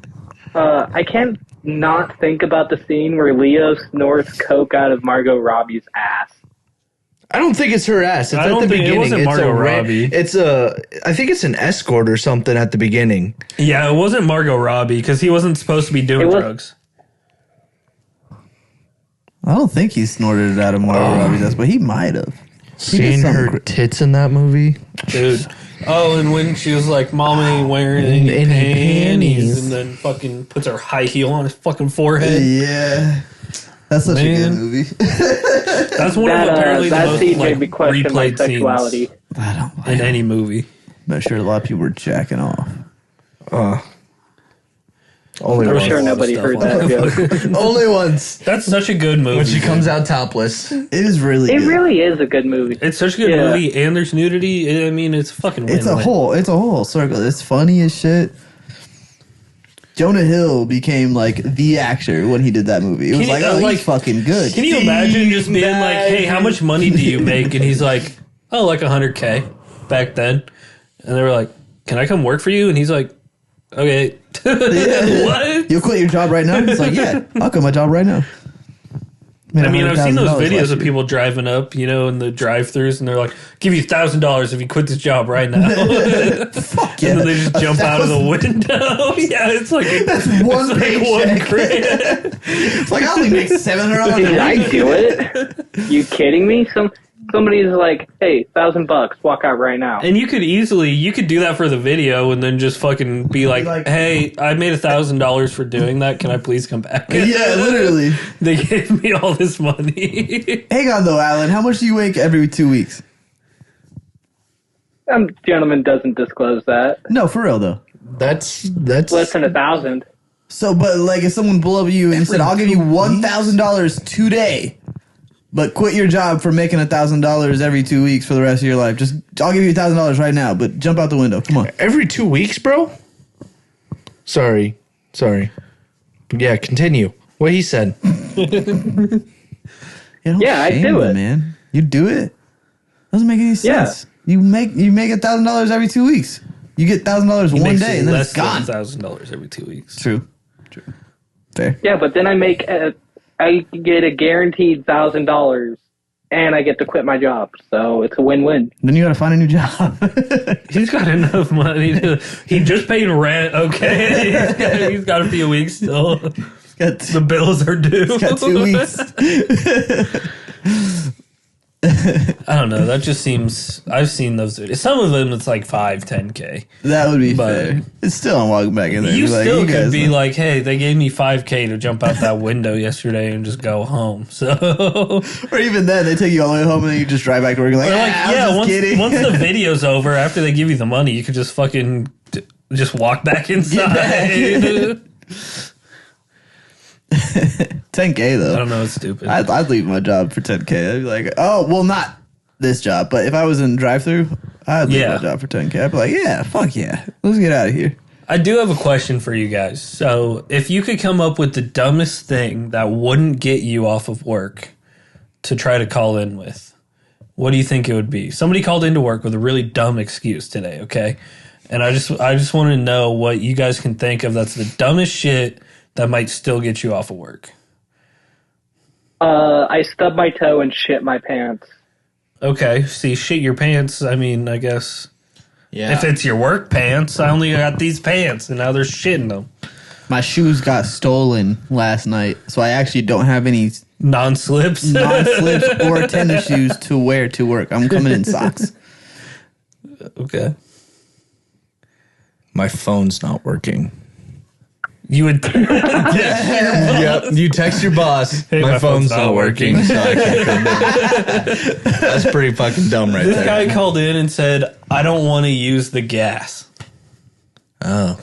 not think about the scene where Leo snorts coke out of Margot Robbie's ass. I don't think it's her ass. It's I at don't the think- it beginning. wasn't It's Margot a Robbie. It's a. I think it's an escort or something at the beginning. Yeah, it wasn't Margot Robbie because he wasn't supposed to be doing It was- drugs. I don't think he snorted it out of Margot Robbie's ass, but he might have. Seeing something her tits in that movie. Dude. Oh, and when she was like, "Mom ain't wearing any Any panties," panties. and then fucking puts her high heel on his fucking forehead. Yeah. That's such a good Man. movie. That's one of apparently the That most scene like made me question my replayed sexuality. scenes I don't in any movie. I'm sure a lot of people were jacking off. Only I'm once. sure nobody stuff heard on that joke. Only once. That's such a good movie. When she comes out topless. It is really It good. really is a good movie. It's such a good Yeah. movie, and there's nudity. I mean, it's fucking. It's a whole circle. It's funny as shit. Jonah Hill became like the actor when he did that movie. It was Can you- like, oh, like, he's fucking good. Can you imagine just being like, "Hey, how much money do you make?" And he's like, "Oh, like $100K back then." And they were like, "Can I come work for you?" And he's like, "Okay." What? You'll quit your job right now? It's like, yeah, I'll quit my job right now. I mean, I've seen those $100,000 videos last of year. people driving up, you know, in the drive-throughs, and they're like, "Give you $1,000 if you quit this job right now." Fuck yeah. And then they just jump out of the window. Yeah, it's like That's one paycheck. $1,000. It's like, I only make $700 Did a I week. do it? You kidding me? Somebody's like, "Hey, $1,000, walk out right now." And you could do that for the video, and then just fucking be like, "Hey, I made $1,000 for doing that. Can I please come back?" Yeah, literally. They gave me all this money. Hang on though, Alan. How much do you make every 2 weeks? Gentleman doesn't disclose that. No, for real though. That's Less than 1,000. So, but like, if someone blew up you and said, "I'll give you $1,000 today, but quit your job for making $1,000 every 2 weeks for the rest of your life. I'll give you $1,000 right now, but jump out the window. Come on." every 2 weeks, bro. Sorry. Yeah, continue. What he said. Yeah, I'd do it. man. You do it. Doesn't make any sense. You make $1,000 every 2 weeks. You get $1,000 one day, and then it's gone. $1,000 every 2 weeks. True. Fair. Yeah, but then I get a guaranteed $1,000, and I get to quit my job. So it's a win-win. Then you got to find a new job. He's got enough money to. He just paid rent. Okay, he's got a few weeks still. The bills are due. got 2 weeks. I don't know. That just seems. I've seen those videos. Some of them, it's like 5, 10K. That would be But- fair. It's still on walking back in there. You Be like, still you could guys be know. like, hey, they gave me 5K to jump out that window yesterday and just go home. So, Or even then, they take you all the way home and then you just drive back to work. You're like, or like, I was yeah, just once kidding. once the video's over, after they give you the money, you could just fucking just walk back inside. 10K though. I don't know. It's stupid. I'd leave my job for 10K. I'd be like, oh, well, not this job, but if I was in drive-through, I'd leave Yeah. my job for 10K. I'd be like, yeah, fuck yeah, let's get out of here. I do have a question for you guys. So, if you could come up with the dumbest thing that wouldn't get you off of work to try to call in with, what do you think it would be? Somebody called into work with a really dumb excuse today, okay? And I just want to know what you guys can think of that's the dumbest shit that might still get you off of work. I stubbed my toe and shit my pants. Okay, see, shit your pants. I mean, I guess Yeah. if it's your work pants, I only got these pants and now they're shitting them. My shoes got stolen last night, so I actually don't have any Non-slips. non-slips or tennis shoes to wear to work. I'm coming in socks. Okay. My phone's not working. You would. Yep. You text your boss. Hey, my phone's not working, so I can't come in. That's pretty fucking dumb right This there. guy called in and said, I don't want to use the gas. Oh.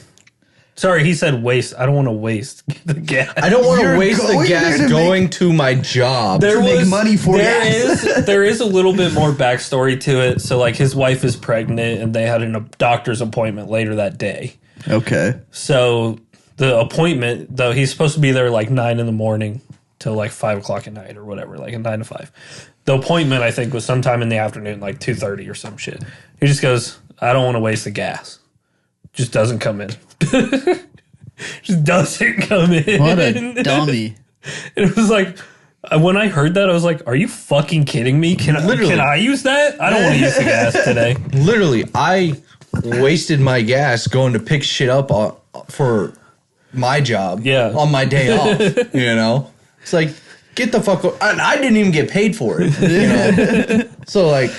Sorry, he said waste. I don't want to waste the gas. I don't want to You're waste the going gas there to going to my job. There make money for gas. there is a little bit more backstory to it. So, like, his wife is pregnant and they had a doctor's appointment later that day. Okay. So, the appointment, though, he's supposed to be there like 9 in the morning till like 5 o'clock at night or whatever, like a 9 to 5. The appointment, I think, was sometime in the afternoon, like 2:30 or some shit. He just goes, I don't want to waste the gas. Just doesn't come in. Just doesn't come in. What a dummy. And it was like, when I heard that, I was like, are you fucking kidding me? Can Literally. I use that? I don't want to use the gas today. Literally, I wasted my gas going to pick shit up for my job Yeah. on my day off. You know? It's like, get the fuck out. And I didn't even get paid for it. You know? So, like,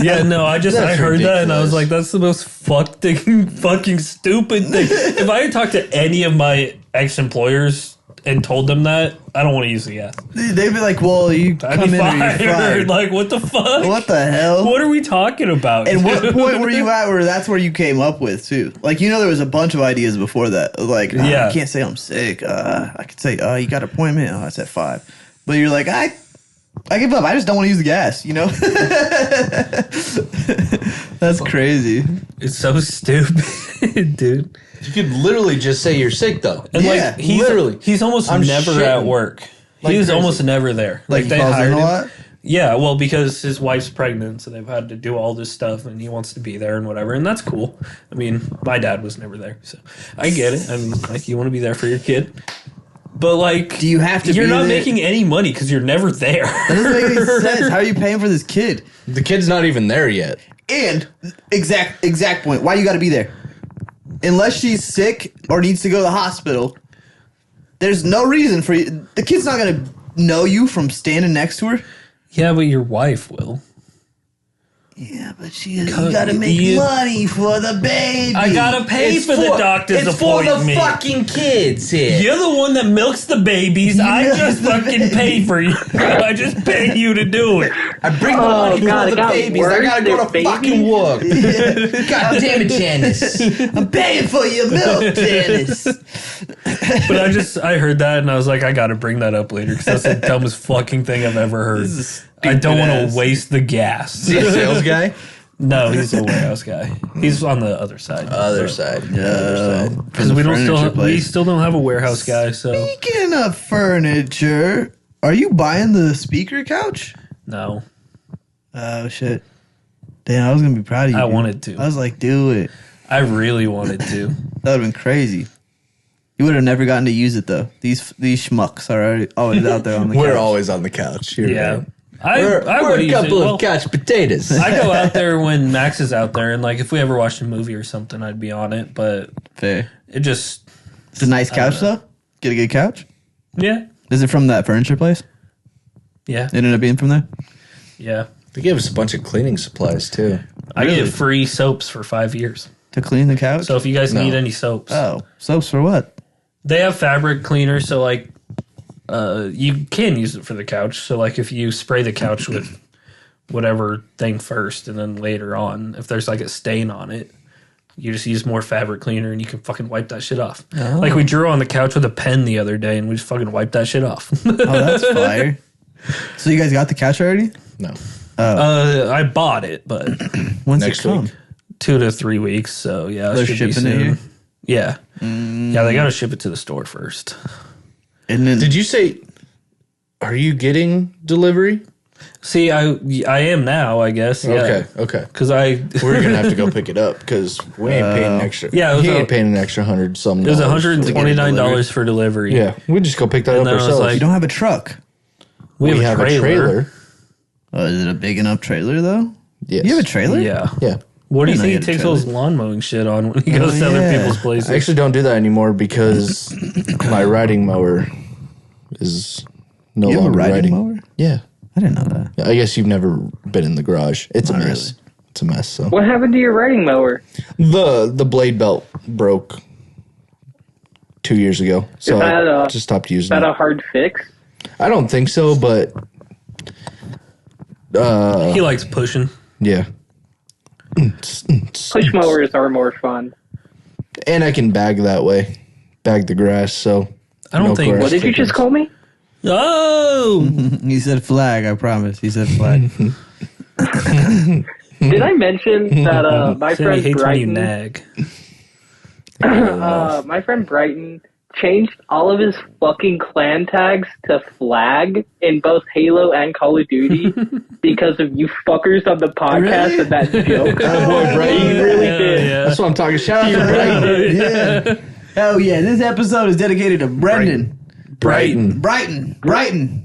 Yeah, no, I That's heard that and I was ridiculous. like, that's the most fucking stupid thing. If I had talked to any of my ex-employers and told them that, I don't want to use the gas. They'd be like, well, you I'd come be in or you're fired. fired. Like, what the fuck? What the hell? What are we talking about? And what dude? point were you at where that's where you came up with, too? Like, you know, there was a bunch of ideas before that. Like, Yeah. I can't say I'm sick. I could say, you got an appointment. Oh, it's at 5. But you're like, I give up. I just don't want to use the gas, you know? That's crazy. It's so stupid, dude. you could literally just say you're sick, though. And Yeah, like, he's literally. he's almost I'm never shitting at work. like He's crazy. almost never there. Like, he they calls in hired a him. lot? Yeah, well, because his wife's pregnant, so they've had to do all this stuff, and he wants to be there and whatever, and that's cool. I mean, my dad was never there, so I get it. I mean, like, you want to be there for your kid, but like, Do you have to You're be not there? making any money because you're never there. That doesn't make any sense. How are you paying for this kid? The kid's not even there yet. And exact point. Why you got to be there? Unless she's sick or needs to go to the hospital, there's no reason for you. The kid's not going to know you from standing next to her. Yeah, but your wife will. Yeah, but you got to make you- money for the baby. I gotta pay for the doctor's It's for appointment. the fucking kids here. You're the one that milks the babies. I milk just the fucking pay for you. I just pay you to do it. I bring the Oh, money God, for it the got babies. I worse, gotta go to they're fucking babies. work. God damn it, Janice. I'm paying for your milk, Janice. But I heard that and I was like, I gotta bring that up later because that's the dumbest fucking thing I've ever heard. This is I don't want stupid-ass. to waste the gas. Is he a sales guy? No, he's a warehouse guy. He's on the other side. Other side. Because we still don't have a warehouse guy. So Speaking of furniture, are you buying the speaker couch? no, Oh, shit. Damn, I was going to be proud of you. I dude. wanted to. I was like, do it. I really wanted to. That would have been crazy. You would have never gotten to use it, though. These schmucks are always out there on the couch. We're always on the couch. You're Yeah, right. I We're would a use couple it. Well, of couch potatoes. I go out there when Max is out there, and like if we ever watched a movie or something, I'd be on it. But Fair. it just It's a nice couch, though. Get a good couch. Yeah. Is it from that furniture place? Yeah. It ended up being from there? Yeah. They gave us a bunch of cleaning supplies too. I Really? get free soaps for 5 years. To clean the couch? So if you guys No. need any soaps, Oh, soaps for what? they have fabric cleaner. So like, you can use it for the couch. So like, if you spray the couch with whatever thing first, and then later on, if there's like a stain on it, you just use more fabric cleaner, and you can fucking wipe that shit off. Oh. Like we drew on the couch with a pen the other day, and we just fucking wiped that shit off. Oh, that's fire. So you guys got the couch already? No. I bought it, but When's Next it come? week. 2 to 3 weeks. So yeah, They're it should be shipping it soon. here? Yeah, yeah, they got to ship it to the store first. And then Did you say? Are you getting delivery? See, I am now, I guess. Yeah. Okay. Because I We're gonna have to go pick it up because we ain't paying an extra. Yeah, it was he a- ain't paying an extra $100 it was $129. $129 for delivery. Yeah, we just go pick that And up then I was ourselves. like- you don't have a truck. we have, a trailer. Oh, is it a big enough trailer though? Yes. You have a trailer? Yeah. Yeah. What do you I think he didn't know you takes had a those lawn mowing shit on when he goes to yeah. other people's places? I actually don't do that anymore because my riding mower is no You have a longer riding riding. mower? Yeah. I didn't know that. I guess you've never been in the garage. It's a Not mess. really. It's a mess. So What happened to your riding mower? the blade belt broke 2 years ago, so that I a- just stopped Is using that it. a hard fix? I don't think so, but He likes pushing. yeah. Push mowers are more fun. And I can bag that way, bag the grass. So I don't think- grass What did you just clippings. call me? Oh! He said flag, I promise. He said flag. Did I mention that my Sammy friend hates when you Brighton, nag. my friend Brighton changed all of his fucking clan tags to flag in both Halo and Call of Duty because of you fuckers on the podcast Really? and that joke. Oh, boy, Brighton. He really Yeah, did. yeah. That's what I'm talking. Shout out to Brighton. Yeah. Oh yeah, this episode is dedicated to Brendan. Brighton. Brighton. Brighton.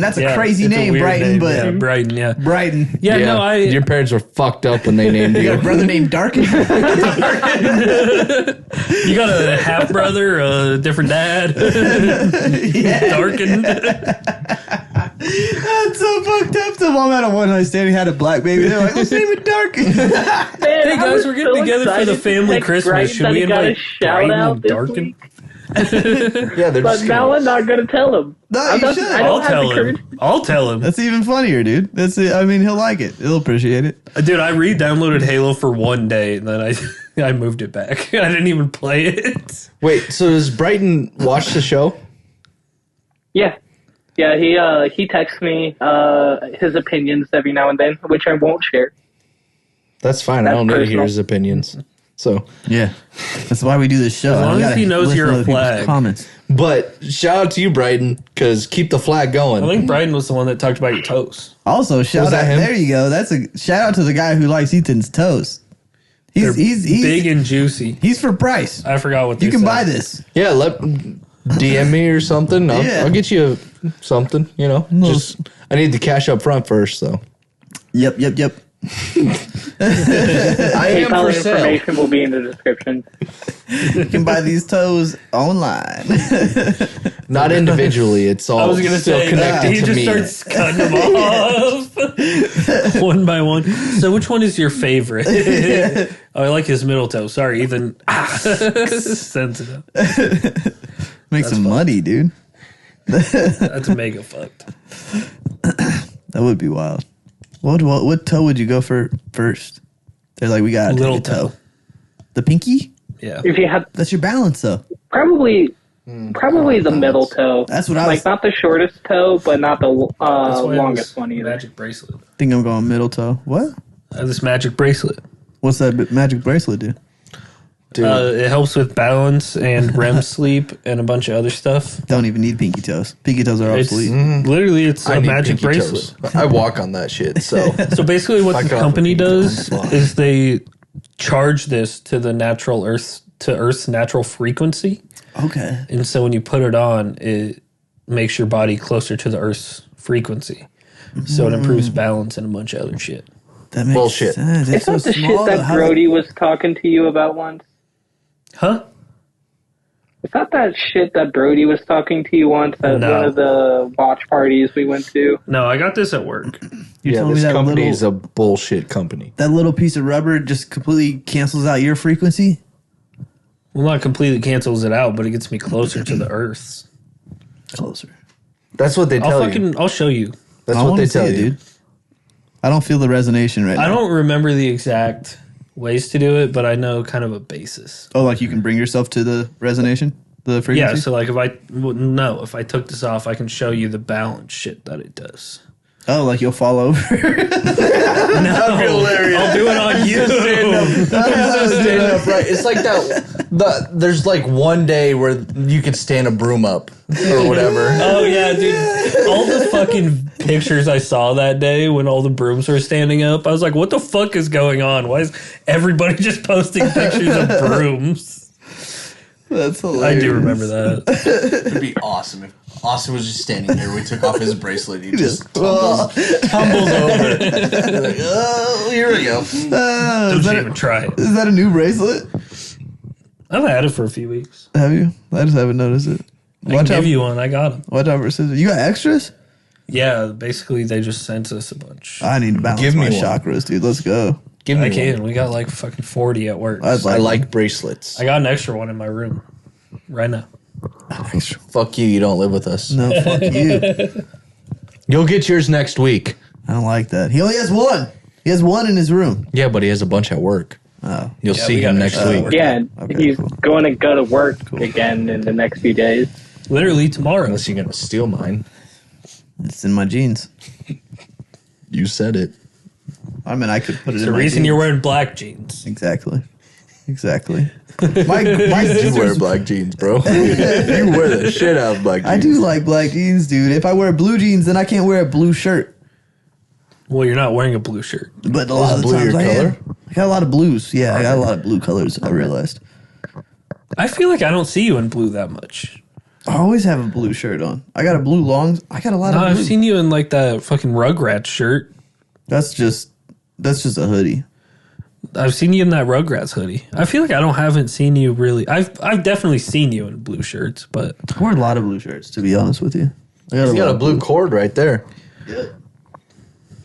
That's a Yeah, crazy it's a name, weird Brighton, name, but yeah, Brighton, yeah. Brighton. Yeah, no, Your parents were fucked up when they named You got a you. brother named Darkin? You got a half brother, a different dad, darkened. That's so fucked up. The mom had a one night stand. He had a black baby. They're like, let's name it Darkin. Man, Hey I guys, was we're getting so together for excited the to family text Christmas. Brighton Should that we he got a invite shout Brighton out and this Darkin? week. Yeah, they're But just now gonna, I'm not gonna tell him. No, I'm you not, should. I I'll don't have tell the courage. him. I'll tell him. That's even funnier, dude. That's it. I mean, he'll like it. He'll appreciate it. Dude, I re-downloaded Halo for one day, and then I moved it back. I didn't even play it. Wait, so does Brighton watch the show? Yeah. Yeah, he texts me his opinions every now and then, which I won't share. That's fine. I That's don't need to hear personal. his opinions. So, Yeah. That's why we do this show. As long We as gotta he knows listen you're to a other people's flag. Comments. but shout out to you, Brighton, because keep the flag going. I think Brighton was the one that talked about your toes. Also, shout Was out. that him? There you go. That's a shout out to the guy who likes Ethan's toast. They're He's big and juicy. he's for price. I forgot what You they can said. buy this. Yeah, DM me or something. Yeah. I'll get you something. You know, just I need the cash up front first, though. Yep. I am PayPal for sale. information will be in the description. You can buy these toes online. Not individually. It's all I was gonna still say connected he to just me. starts cutting them off one by one. So, which one is your favorite? Oh, I like his middle toe. Sorry, Ethan. Sensitive. Makes them muddy, dude. That's mega fucked. That would be wild. What toe would you go for first? They're like, we got Little toe. The pinky? Yeah. If you have That's your balance, though. probably the middle toe. That's what I was. Like not the shortest toe, but not the That's why I have longest this one either. magic bracelet. think I'm going middle toe. What? I have this magic bracelet. What's that magic bracelet do? Dude, It helps with balance and REM sleep and a bunch of other stuff. Don't even need pinky toes. Pinky toes are It's obsolete. literally it's I a need magic pinky bracelet. toes. I walk on that shit. So So basically, what I the got company pinky does toes. is they charge this to the natural Earth's natural frequency, Okay. and so when you put it on, it makes your body closer to the Earth's frequency. So it improves balance and a bunch of other shit. That makes Bullshit. sense. It's not the shit that How- Brody was talking to you about once. Huh? Is that shit that Brody was talking to you once at No. one of the watch parties we went to? No, I got this at work. You're Yeah, telling me this that company little, is a bullshit company. that little piece of rubber just completely cancels out your frequency? Well, not completely cancels it out, but it gets me closer to the Earth's. Closer. That's what they tell you. I'll show you. That's I what wanna they see tell it, you. dude. I don't feel the resonation right now. I don't remember the exact ways to do it, but I know kind of a basis. Oh, like you can bring yourself to the resonation? The frequency? Yeah, so like if I took this off, I can show you the balance shit that it does. Oh, like you'll fall over? No, I'll do it on you. Stand up, right? It's like that. There's like one day where you could stand a broom up or whatever. Oh yeah, dude! All the fucking pictures I saw that day when all the brooms were standing up, I was like, "What the fuck is going on? Why is everybody just posting pictures of brooms?" That's hilarious. I do remember that. It'd be awesome if Austin was just standing there. We took off his bracelet. He just Oh, tumbles over. You're like, oh, here we go. Don't even try it. is that a new bracelet? I've had it for a few weeks. Have you? I just haven't noticed it. I can give you one. I got them. Watch out for scissors. You got extras? Yeah, basically they just sent us a bunch. I need to balance Give me my one. chakras, dude. Let's go. Give me I one. can. We got like fucking 40 at work. I'd I like bracelets. I got an extra one in my room right now. extra. Fuck you. You don't live with us. No, fuck you. You'll get yours next week. I don't like that. He only has one. He has one in his room. Yeah, but he has a bunch at work. Oh. You'll Yeah, see we got him next extra week. work. Yeah, Okay, he's cool. going to go to work again in the next few days. Literally tomorrow. Unless you're gonna steal mine. It's in my jeans. You said it. I mean, I could put it It's in the my reason jeans. you're wearing black jeans. Exactly. My You sisters, wear black jeans, bro. You wear the shit out of black jeans. I do like black jeans, dude. If I wear blue jeans, then I can't wear a blue shirt. Well, you're not wearing a blue shirt. But a lot of the blue times your I am. color? I got a lot of blues. Yeah, I got a lot of blue colors. I realized. I feel like I don't see you in blue that much. I always have a blue shirt on. I got a blue long. I got a lot No, of blue. I've seen you in like that fucking Rugrats shirt. That's just a hoodie. I've seen you in that Rugrats hoodie. I feel like haven't seen you really. I've definitely seen you in blue shirts, but I wear a lot of blue shirts, to be honest with you. I He's lot got a of blue cord right there.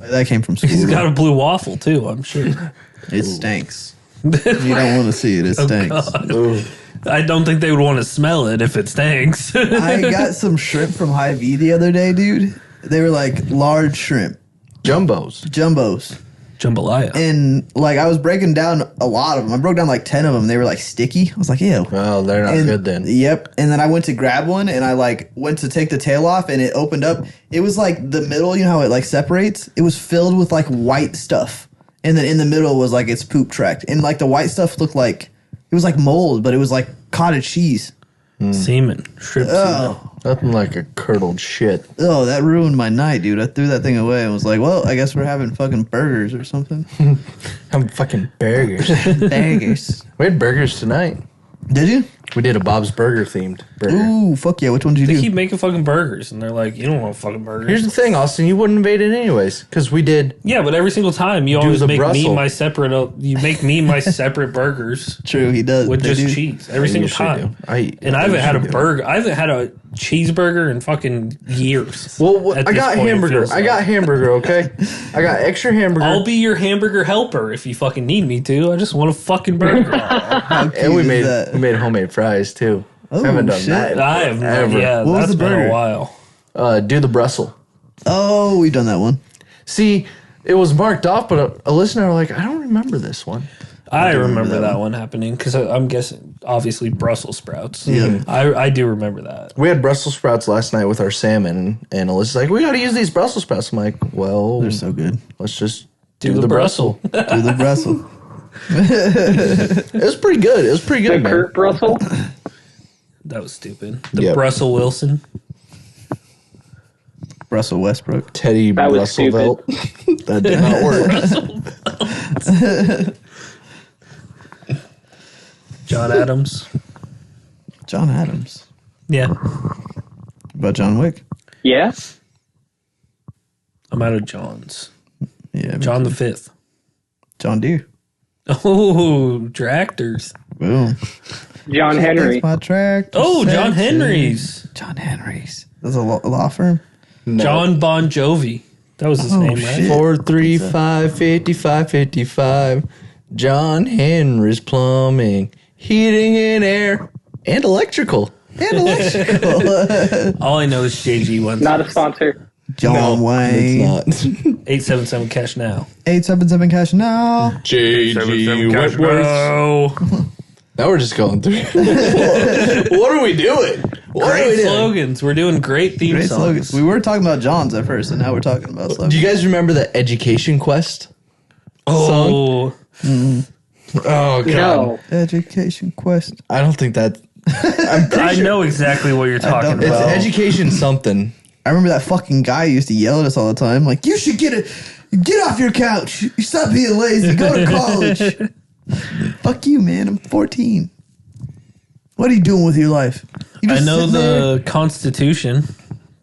That came from school. he's got a blue waffle too. I'm sure. It stinks. You don't want to see it. It stinks. Ooh. I don't think they would want to smell it if it stinks. I got some shrimp from Hy-Vee the other day, dude. They were like large shrimp, Jumbos. jumbos. Jambalaya. And like I was breaking down a lot of them. I broke down like 10 of them. They were like sticky. I was like, ew. Well, they're not And- good then. Yep. And then I went to grab one and I like went to take the tail off and it opened up. It was like the middle, you know how it like separates? It was filled with like white stuff. And then in the middle was like its poop tract. And like the white stuff looked like it was like mold, but it was like cottage cheese. Semen. Shrimp semen. Oh. Nothing like a curdled shit. Oh, that ruined my night, dude. I threw that thing away and was like, well, I guess we're having fucking burgers or something. I'm fucking burgers. Burgers. We had burgers tonight. Did you? We did a Bob's Burger themed burger. Ooh, fuck yeah. Which one did you They do? keep making fucking burgers, and they're like, "You don't want fucking burgers." Here's the thing, Austin. You wouldn't have made it anyways because we did. Yeah, but every single time you always the make me Brussels. my separate. You make me my separate burgers True, he does. with They just do. cheese every I single usually time. do. I haven't had a usually do. burger. I haven't had a cheeseburger in fucking years. Well, at I this got point, it hamburger. feels I got like. hamburger. Okay, I got extra hamburger. I'll be your hamburger helper if you fucking need me to. I just want a fucking burger. How cute and we is made that? homemade fries too. Oh, haven't done shit. that. I have no. Ever. Yeah, What was that's the been burger? a while. Do the Brussels. Oh, we've done that one. See, it was marked off, but a listener were like, I don't remember this one. I remember that that one happening because I'm guessing obviously Brussels sprouts. Yeah. I do remember that. We had Brussels sprouts last night with our salmon, and Alyssa's like, we got to use these Brussels sprouts. I'm like, well, They're so good. let's just Do do the the Brussels. Do the Brussels. It was pretty good. It was pretty The good, man. Kurt Russell? That was stupid. The Yep. Brussels Wilson. Russell Westbrook. Teddy That was Roosevelt. That did not work. John Adams. John Adams. Yeah. About John Wick. Yeah? I'm out of John's. Yeah. John the Fifth. John Deere. Oh, tractors. Boom. John Henry. That's my track. Oh, John Henry's. John Henry's. That's a law firm. No. John Bon Jovi. That was his Oh, name, right? shit. 435 5555. John Henry's Plumbing, Heating and Air, and Electrical. And electrical. All I know is JG went. Not a sponsor. John Wayne. It's not. 877 cash now. 877 cash now. JG Cash Whitworth. now. Now we're just going through. What are we doing? What are we Great doing? slogans. We're doing great theme Great songs. slogans. We were talking about John's at first, and now we're talking about slogans. Do you guys remember the Education Quest? Oh, Oh, God. No. Education Quest. I don't think that. I'm pretty I sure know exactly what you're talking don't- it's about. Education something. I remember that fucking guy used to yell at us all the time, like, you should get off your couch. You stop being lazy. Go to college. Fuck you, man. I'm 14. What are you doing with your life? You I just know sitting there? the Constitution,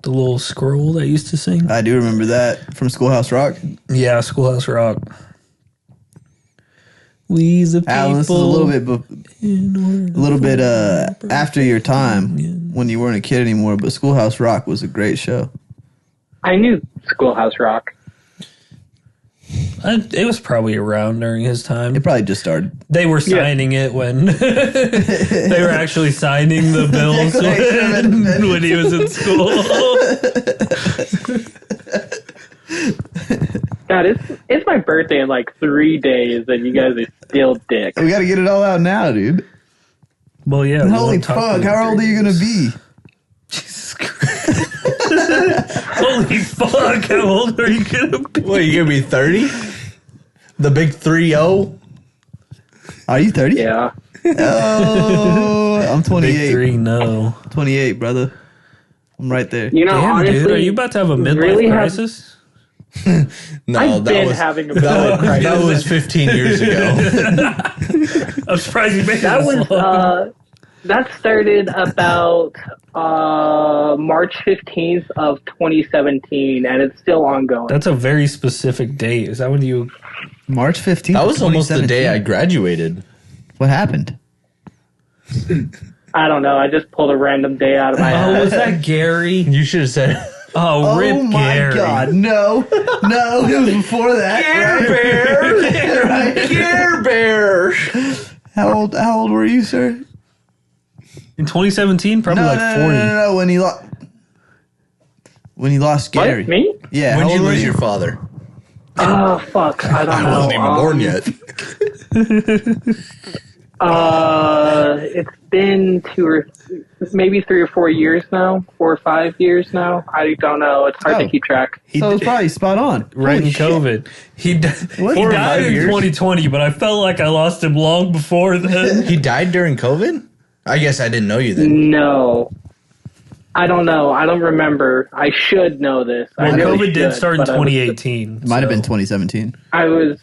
the little scroll that used to sing. I do remember that from Schoolhouse Rock. Yeah, Schoolhouse Rock. We the people. Alan, this is a little bit after your time when you weren't a kid anymore, but Schoolhouse Rock was a great show. I knew Schoolhouse Rock. It was probably around during his time. It probably just started. They were signing it when they were actually signing the bills when he was in school. God, it's my birthday in like 3 days, and you guys are still dicks. We got to get it all out now, dude. Well, yeah. we Holy won't talk fuck! about How old are you gonna be? Jesus Christ. Holy fuck! How old are you gonna be? What, you gonna be 30? The big 3-0? Are you 30? Yeah. Oh, I'm 28. Big three, no. 28, brother. I'm right there. You know, Damn, honestly, dude, are you about to have a midlife really crisis? No, I've that been was having a midlife crisis. that was 15 years ago. I'm surprised you made That it this was long. that started about March 15th of 2017, and it's still ongoing. That's a very specific date. Is that when you... March 15th. That was almost the day I 2017. graduated. What happened? I don't know. I just pulled a random day out of my Oh, head. was that Gary? You should have said Oh, rip Oh my Gary. god, no. No, it was before that. Bear. Right? Care Bear. How old were you, sir? In 2017? Probably No, like no, 40. no, when he lost What? Gary. Me? Yeah. When how did you old were lose your father? Oh, fuck. I don't I know. wasn't even born yet. It's been maybe 3 or 4 years now. 4 or 5 years now. I don't know. It's hard Oh. to keep track. So it's probably spot on. Right Holy in shit. COVID. He What? he 4 or died 5 in years? 2020, but I felt like I lost him long before then. He died during COVID? I guess I didn't know you then. No. I don't know. I don't remember. I should know this. I Well, really COVID did should, start in but I was- 2018. It might have been so 2017. I was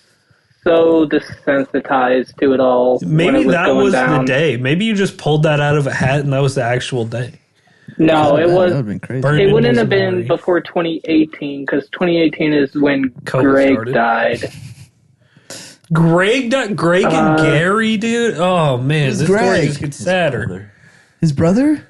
so desensitized to it all. when Maybe it was that going was down. the day. Maybe you just pulled that out of a hat and that was the actual day. No, it That would was. have been crazy. Burned It into wouldn't his have been memory. before 2018 because 2018 is when COVID Greg started. died. Greg and Gary, dude. Oh man, Who's this story Greg? just gets sadder. His brother?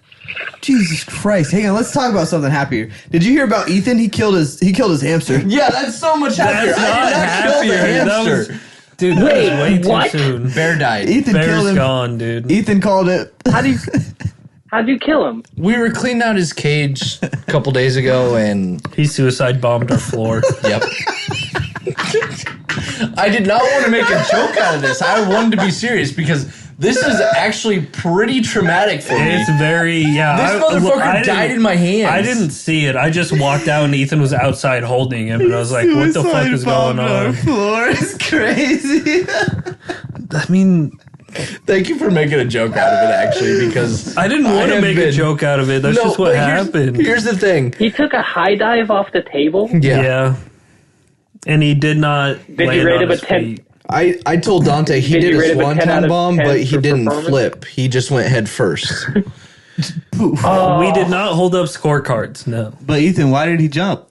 Jesus Christ. Hang on, let's talk about something happier. Did you hear about Ethan? He killed his hamster. Yeah, that's so much happier. That's I not did not kill the happier. That was, hamster. dude, that Wait, was way too what? soon. Bear died. Ethan killed Bear's him. gone, dude. Ethan called it. How'd you kill him? We were cleaning out his cage a couple days ago, and He suicide bombed our floor. yep. I did not want to make a joke out of this. I wanted to be serious because this is actually pretty traumatic for me. It's very, yeah. This motherfucker I died didn't- in my hands. I didn't see it. I just walked out and Ethan was outside holding him, and I was like, "What the fuck is going on?" Floor is crazy. I mean, Thank you for making a joke out of it, actually, because I didn't want to have make a been- joke out of it. That's just what but happened. Here's the thing. He took a high dive off the table. Yeah. And he did not. Did land you rate on him a his 10? feet. I told Dante he Did did you rate a him a 10 out swanton of bomb, 10 but he for didn't performance? flip. He just went head first. We did not hold up scorecards. No. But Ethan, why did he jump?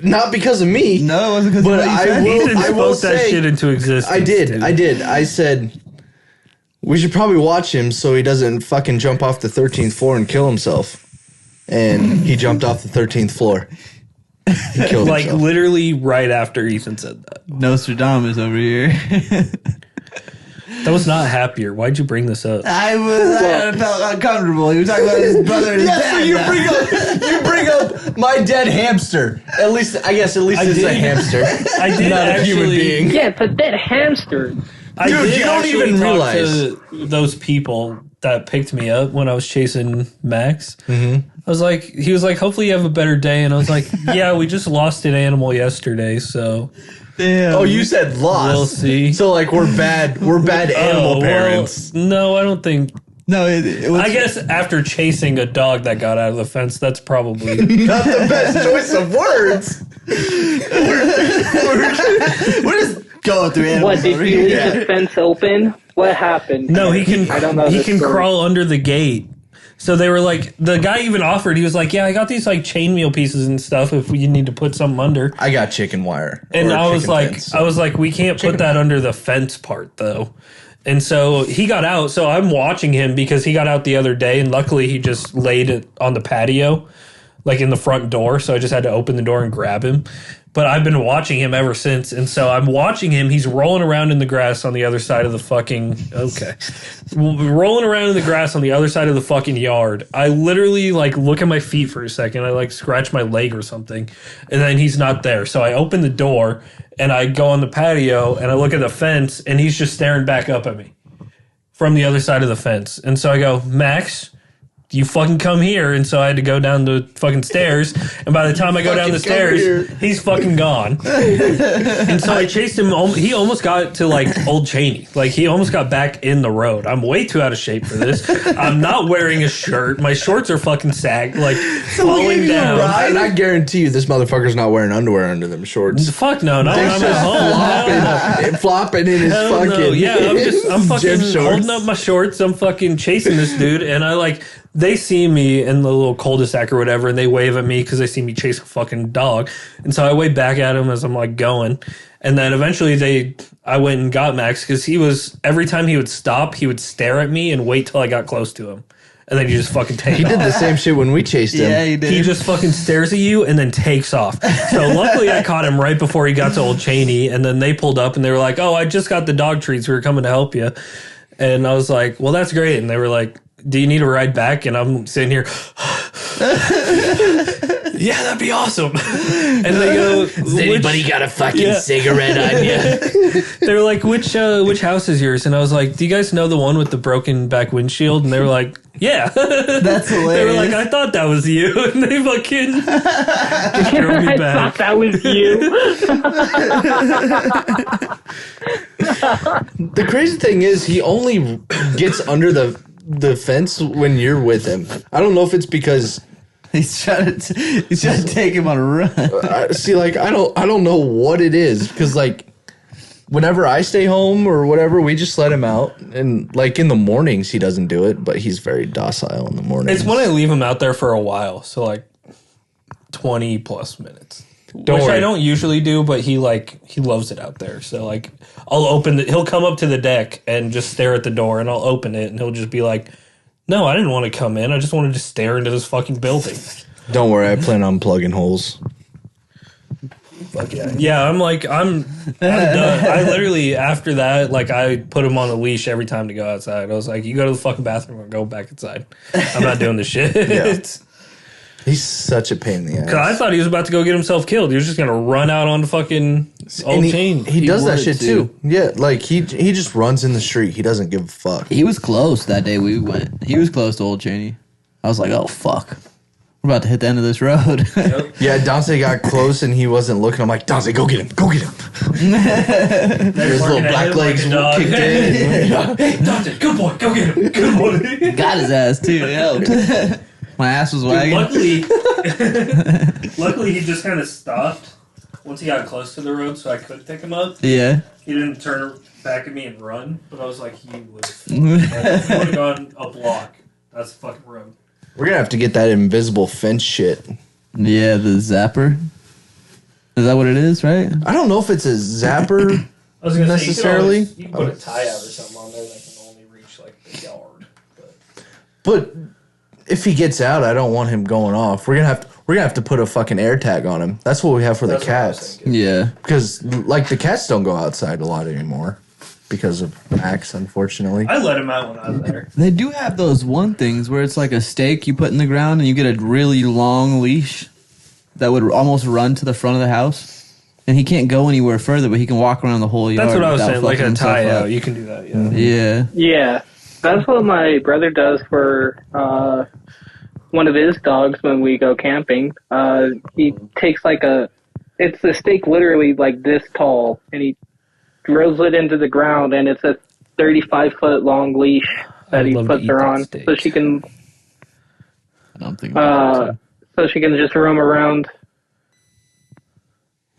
Not because of me. No, it wasn't because But of what you I said. will- Ethan I spoke that say- shit into existence. I did. dude. I did. I said, We should probably watch him so he doesn't fucking jump off the 13th floor and kill himself. And he jumped off the 13th floor. He killed Like himself. literally right after Ethan said that. Nostradamus over here. That was not happier. Why'd you bring this up? I felt uncomfortable. He was talking about his brother and his Yeah, so dad. you bring up my dead hamster. At least it's did. a hamster. I did not a human actually. being. Yeah, it's a dead hamster. I Dude, did you don't actually even talk realize. to those people that picked me up when I was chasing Max. Mm-hmm. I was like, he was like, hopefully you have a better day, and I was like, yeah, we just lost an animal yesterday, so Damn. Oh, you said lost. we'll see. So like we're bad animal well, parents. no, I don't think. No, it was. I guess after chasing a dog that got out of the fence, that's probably. Not the best choice of words. We're just going through animals. What, did over you here. leave the fence open? What happened? No, he can. I don't know He this can story. crawl under the gate. So they were like, the guy even offered. He was like, "Yeah, I got these like chainmail pieces and stuff. If you need to put something under." I got chicken wire. And or I was chicken like, fence. we can't put that under the fence part though. And so he got out. So I'm watching him because he got out the other day, and luckily he just laid it on the patio, like in the front door. So I just had to open the door and grab him. But I've been watching him ever since, and so I'm watching him. He's rolling around in the grass on the other side of the fucking rolling around in the grass on the other side of the fucking yard. I literally like look at my feet for a second. I like scratch my leg or something, and then he's not there. So I open the door and I go on the patio and I look at the fence, and he's just staring back up at me from the other side of the fence. And so I go, Max, you fucking come here. And so I had to go down the fucking stairs. And by the time I go down the stairs, he's fucking gone. And so I chased him. He almost got to like Old Cheney. Like he almost got back in the road. I'm way too out of shape for this. I'm not wearing a shirt. My shorts are fucking sagged, like falling down. And I guarantee you, this motherfucker's not wearing underwear under them shorts. Fuck no, no. I'm at home. Hell no. Flopping in his Hell fucking no. Yeah, I'm fucking gym shorts. holding up my shorts. I'm fucking chasing this dude, and I like they see me in the little cul-de-sac or whatever, and they wave at me because they see me chase a fucking dog, and so I wave back at him as I'm like going, and then eventually I went and got Max because he was every time he would stop, he would stare at me and wait till I got close to him, and then you just fucking take. He off. did the same shit when we chased him. Yeah, he did. He just fucking stares at you and then takes off. So luckily I caught him right before he got to Old Cheney, and then they pulled up and they were like, "Oh, I just got the dog treats. We were coming to help you." And I was like, "Well, that's great." And they were like, "Do you need a ride back?" And I'm sitting here, yeah, that'd be awesome. And they go, Has anybody got a fucking cigarette on you? they were like, which house is yours? And I was like, do you guys know the one with the broken back windshield? And they were like, yeah. That's hilarious. They were like, I thought that was you. And they fucking just drove me I back. thought that was you. The crazy thing is, he only gets under the fence when you're with him. I don't know if it's because He's trying to take him on a run. I don't know what it is, because like whenever I stay home or whatever, we just let him out, and like in the mornings he doesn't do it, but he's very docile in the mornings. It's when I leave him out there for a while. So like 20 plus minutes. Which worry. I don't usually do, but he loves it out there. So like he'll come up to the deck and just stare at the door, and I'll open it and he'll just be like, "No, I didn't want to come in. I just wanted to stare into this fucking building." Don't worry, I plan on plugging holes. Fuck yeah. Yeah, I'm done. I literally, after that, like, I put him on a leash every time to go outside. I was like, you go to the fucking bathroom or go back inside. I'm not doing this shit. Yeah. He's such a pain in the ass. Cause I thought he was about to go get himself killed. He was just gonna run out on the fucking Old Chain. He does that would, shit too. Yeah, like he just runs in the street. He doesn't give a fuck. He was close that day we went. He was close to Old Cheney. I was like, oh, fuck. We're about to hit the end of this road. Yeah, Dante got close and he wasn't looking. I'm like, Dante, go get him. Go get him. His little black legs kicked in. Hey, Dante, good boy, go get him. Good boy. Got his ass, too. It helped. My ass was wagging. Luckily, he just kind of stopped once he got close to the road, so I could pick him up. Yeah. He didn't turn back at me and run, but I was like, he would have gone a block. That's the fucking road. We're gonna have to get that invisible fence shit. Yeah, the zapper. Is that what it is, right? I don't know if it's a zapper. I was gonna Necessarily? say, you can put a tie out or something on there that can only reach like the yard. But if he gets out, I don't want him going off. We're gonna have to put a fucking air tag on him. That's what we have for the cats. Yeah. Because like the cats don't go outside a lot anymore because of Max, unfortunately. I let him out when I was there. They do have those one things where it's like a stake you put in the ground and you get a really long leash that would almost run to the front of the house. And he can't go anywhere further, but he can walk around the whole yard. That's what I was without saying, like fucking a himself tie up. out. You can do that, yeah. Yeah. Yeah, that's what my brother does for one of his dogs when we go camping. He takes it's a stake literally like this tall, and he drills it into the ground, and it's a 35-foot long leash that he puts her on, so she can I don't think about so she can just roam around.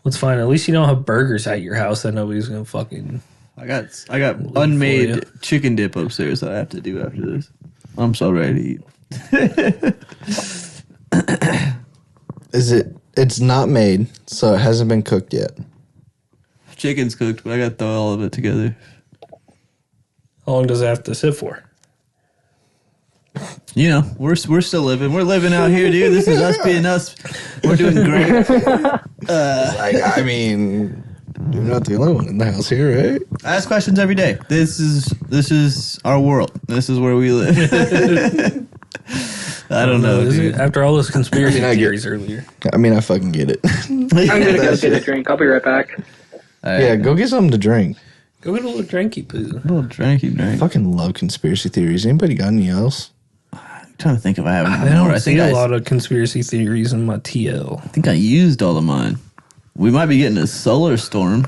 It's fine. At least you don't have burgers at your house that nobody's gonna fucking. I got for unmade you. chicken dip upstairs that I have to do after this. I'm so ready to eat. It's not made, so it hasn't been cooked yet. Chicken's cooked, but I got to throw all of it together. How long does it have to sit for? You know, we're still living. We're living out here, dude. This is us being us. We're doing great. I mean, you're not the only one in the house here, right? I ask questions every day. This is our world. This is where we live. I don't know, Is dude. it? After all those conspiracy I mean, I get- theories earlier. I mean, I fucking get it. I'm gonna go get a drink. I'll be right back. Yeah, go get something to drink. Go get a little drinky poo. A little drinky drink. Fucking love conspiracy theories. Anybody got any else? I'm trying to think if I have I any more. don't I see think a lot of conspiracy theories in my TL. I think I used all of mine. We might be getting a solar storm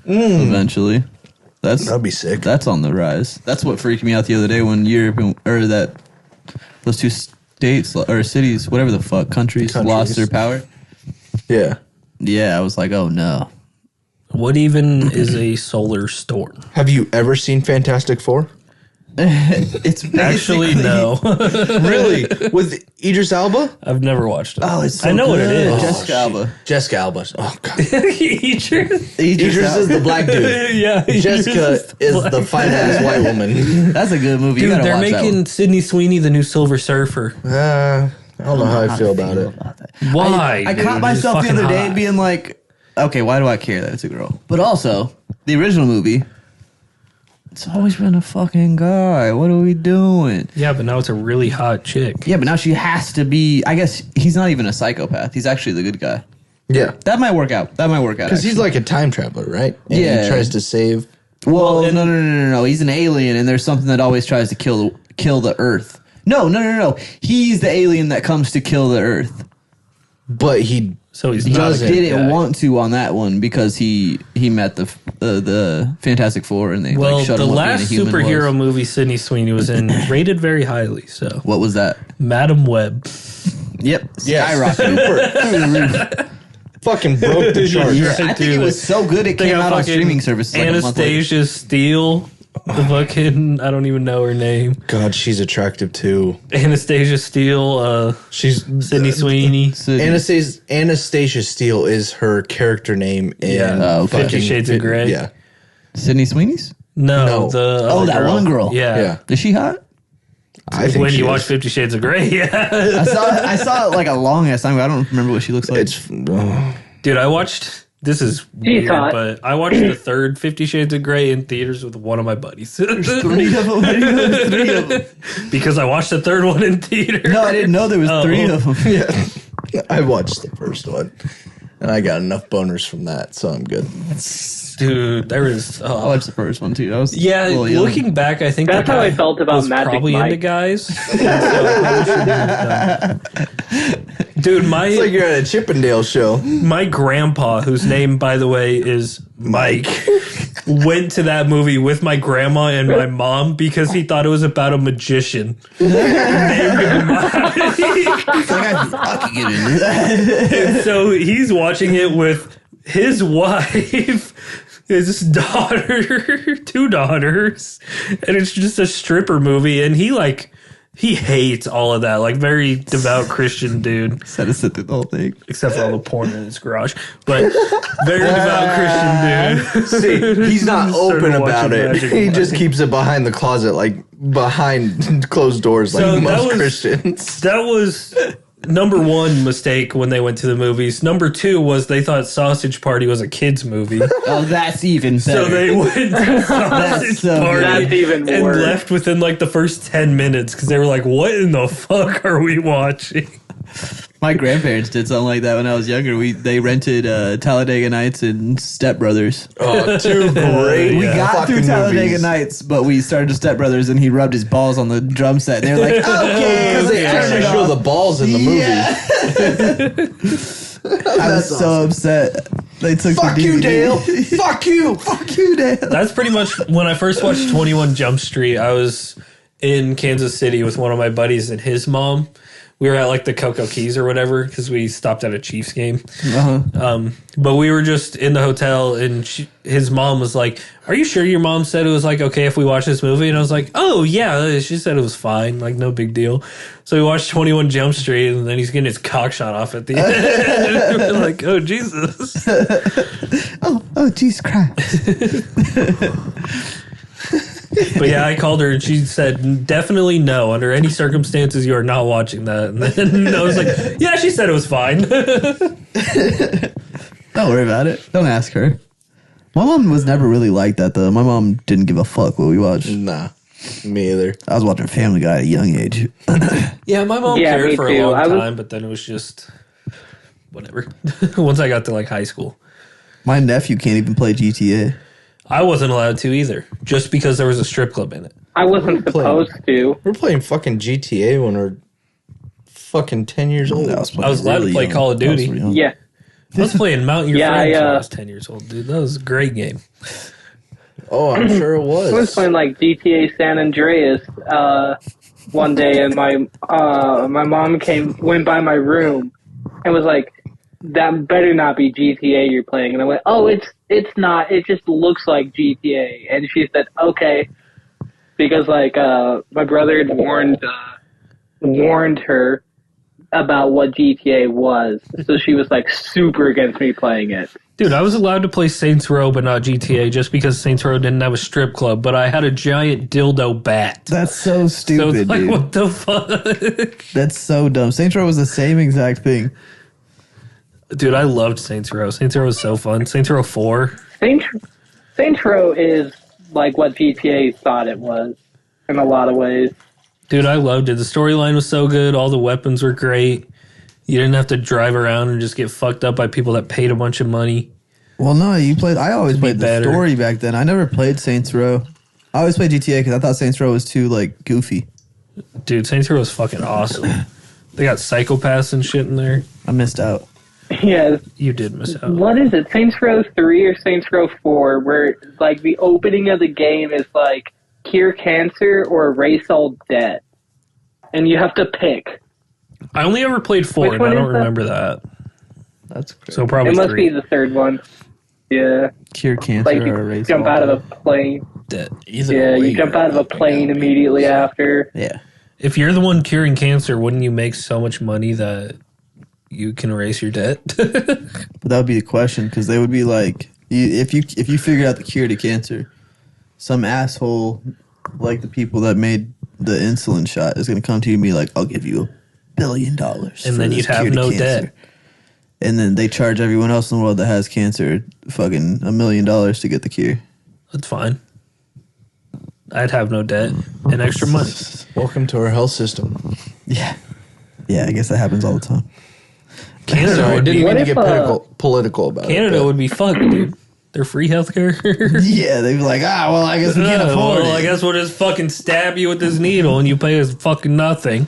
eventually. That'd be sick. That's on the rise. That's what freaked me out the other day when those two states or cities, whatever the fuck, countries lost their power. Yeah. Yeah, I was like, oh no. What even is a solar storm? Have you ever seen Fantastic Four? It's Actually, no. Really? With Idris Elba? I've never watched it. Oh, it's so I know what it good. is. Jessica Alba. Jessica Alba. Oh, God. Idris? Idris is the black dude. Yeah. Jessica is the fine-ass white woman. That's a good movie. You Dude, gotta they're watch that making one. Sydney Sweeney the new Silver Surfer. I don't know how I feel about it. Why? I dude? caught It's myself the fucking other day hot. being like, okay, why do I care that it's a girl? But also, the original movie, it's always been a fucking guy. What are we doing? Yeah, but now it's a really hot chick. Yeah, but now she has to be. I guess he's not even a psychopath. He's actually the good guy. Yeah. That might work out. Because he's like a time traveler, right? And Yeah. he tries to save... Well, no. He's an alien, and there's something that always tries to kill the Earth. No. He's the alien that comes to kill the Earth. But he So he's He not just a good didn't guy. want to on that one because he met the Fantastic Four and they Well, showed the him what last being a human superhero was. movie Sydney Sweeney was in rated very highly. So, What was that? Madam Web. Yep, Yeah, skyrocketed. fucking broke the chart. Yeah, I think it was so good it They came got out on fucking streaming services. Like a month later. Anastasia Steele, the fucking I don't even know her name. God, she's attractive too. Anastasia Steele, She's Sydney Sweeney. Anastasia Steele is her character name in Yeah. okay. 50 Shades of Grey. Yeah. Sydney Sweeney's. No, No. the Oh, other that one girl. Yeah. Yeah. Is she hot? I think When she you is. watch 50 Shades of Grey, yeah. I saw it like a long ass time ago. I don't remember what she looks like. It's Dude, I watched. This is weird, hot. but I watched the third 50 Shades of Grey in theaters with one of my buddies. 3 of them. I didn't know there was 3 of them. Because I watched the third one in theater. No, I didn't know there was 3 of them. yeah. I watched the first one, and I got enough boners from that, so I'm good. Dude, there was. I watched the first one too. I was Yeah, a little young. looking back, I think That's that how I guy felt about was Magic probably Mike. into guys. So I probably shouldn't have done. Dude, It's like you're at a Chippendale show. my grandpa, whose name, by the way, is Mike, went to that movie with my grandma and my mom because he thought it was about a magician. Named him Mike. It's like, I could get into that. So he's watching it with his wife, his daughter, 2 daughters, and it's just a stripper movie. And he He hates all of that. Like, very devout Christian dude. Just had to sit through the whole thing. Except for all the porn in his garage. But very devout Christian dude. See, he's not open Started about watching it. Magic He Mike. just keeps it behind the closet, like behind closed doors, like So that most was- Christians. That was number one mistake when they went to the movies. Number two was they thought Sausage Party was a kid's movie. Oh, that's even better. So they went to Sausage so Party good. That's even and worse. left within like the first 10 minutes because they were like, what in the fuck are we watching? My grandparents did something like that when I was younger. They rented Talladega Nights and Step Brothers. Oh, two great. We got through fucking Talladega movies. Nights, but we started to Step Brothers, and he rubbed his balls on the drum set. They were like, okay, Because they turn actually it show off. the balls in the movie. I was so upset. They took Fuck the you, DVD. Dale. Fuck you. Fuck you, Dale. That's pretty much when I first watched 21 Jump Street. I was in Kansas City with one of my buddies and his mom. We were at like the Cocoa Keys or whatever because we stopped at a Chiefs game. Uh-huh. But we were just in the hotel and his mom was like, "Are you sure your mom said it was like okay if we watch this movie?" And I was like, "Oh yeah, she said it was fine, like no big deal." So we watched 21 Jump Street and then he's getting his cock shot off at the end. We're like, "Oh Jesus!" Oh, Jesus Christ. But yeah, I called her and she said, definitely no. Under any circumstances, you are not watching that. And then I was like, yeah, she said it was fine. Don't worry about it. Don't ask her. My mom was never really like that, though. My mom didn't give a fuck what we watched. Nah, me either. I was watching Family Guy at a young age. Yeah, my mom Yeah, cared me for too. a long I was- time, but then it was just whatever. Once I got to like high school, My nephew can't even play GTA. I wasn't allowed to either, just because there was a strip club in it. I wasn't supposed to. We're playing fucking GTA when we're fucking 10 years old. I was allowed to play Call of Duty. Yeah. I was playing Mount Your Yeah, Friends when I, I was 10 years old, dude. That was a great game. Oh, I'm sure it I was was. playing like GTA San Andreas one day, and my mom went by my room and was like, "That better not be GTA you're playing." And I went, "Oh, it's not. It just looks like GTA." And she said, "Okay," because like my brother had warned her about what GTA was, so she was like super against me playing it. Dude, I was allowed to play Saints Row but not GTA just because Saints Row didn't have a strip club, but I had a giant dildo bat. That's so So stupid, it's like, dude. what the fuck? That's so dumb. Saints Row was the same exact thing. Dude, I loved Saints Row. Saints Row was so fun. Saints Row 4. Saints Row is like what GTA thought it was in a lot of ways. Dude, I loved it. The storyline was so good. All the weapons were great. You didn't have to drive around and just get fucked up by people that paid a bunch of money. Well, no, you played. I always played the better. story back then. I never played Saints Row. I always played GTA because I thought Saints Row was too like goofy. Dude, Saints Row was fucking awesome. They got psychopaths and shit in there. I missed out. Yeah, You did miss out. what is it? Saints Row 3 or Saints Row 4, where like the opening of the game is like cure cancer or erase all debt, and you have to pick. I only ever played 4, Which and I one don't is that? remember that. That's crazy. So probably It must 3. be the third one. Yeah, Cure cancer like or you erase jump all out of that. a plane. Dead. Either Yeah, way, you jump you're out of a up and plane down. immediately after. Yeah. If you're the one curing cancer, wouldn't you make so much money that you can erase your debt? But that would be the question because they would be like, if you figured out the cure to cancer, some asshole like the people that made the insulin shot is going to come to you and be like, "I'll give you $1 billion," And for then this you'd have cure to no cancer." debt. And then they charge everyone else in the world that has cancer fucking $1 million to get the cure. That's fine. I'd have no debt and extra money. Welcome to our health system. Yeah, yeah. I guess that happens all the time. Canada Sorry, I would didn't be, mean to if, get political about it. Canada but- would be fucked, dude. They're free healthcare. Yeah, they'd be like, well, I guess we can't afford well, it. I guess we'll just fucking stab you with this needle and you pay us fucking nothing.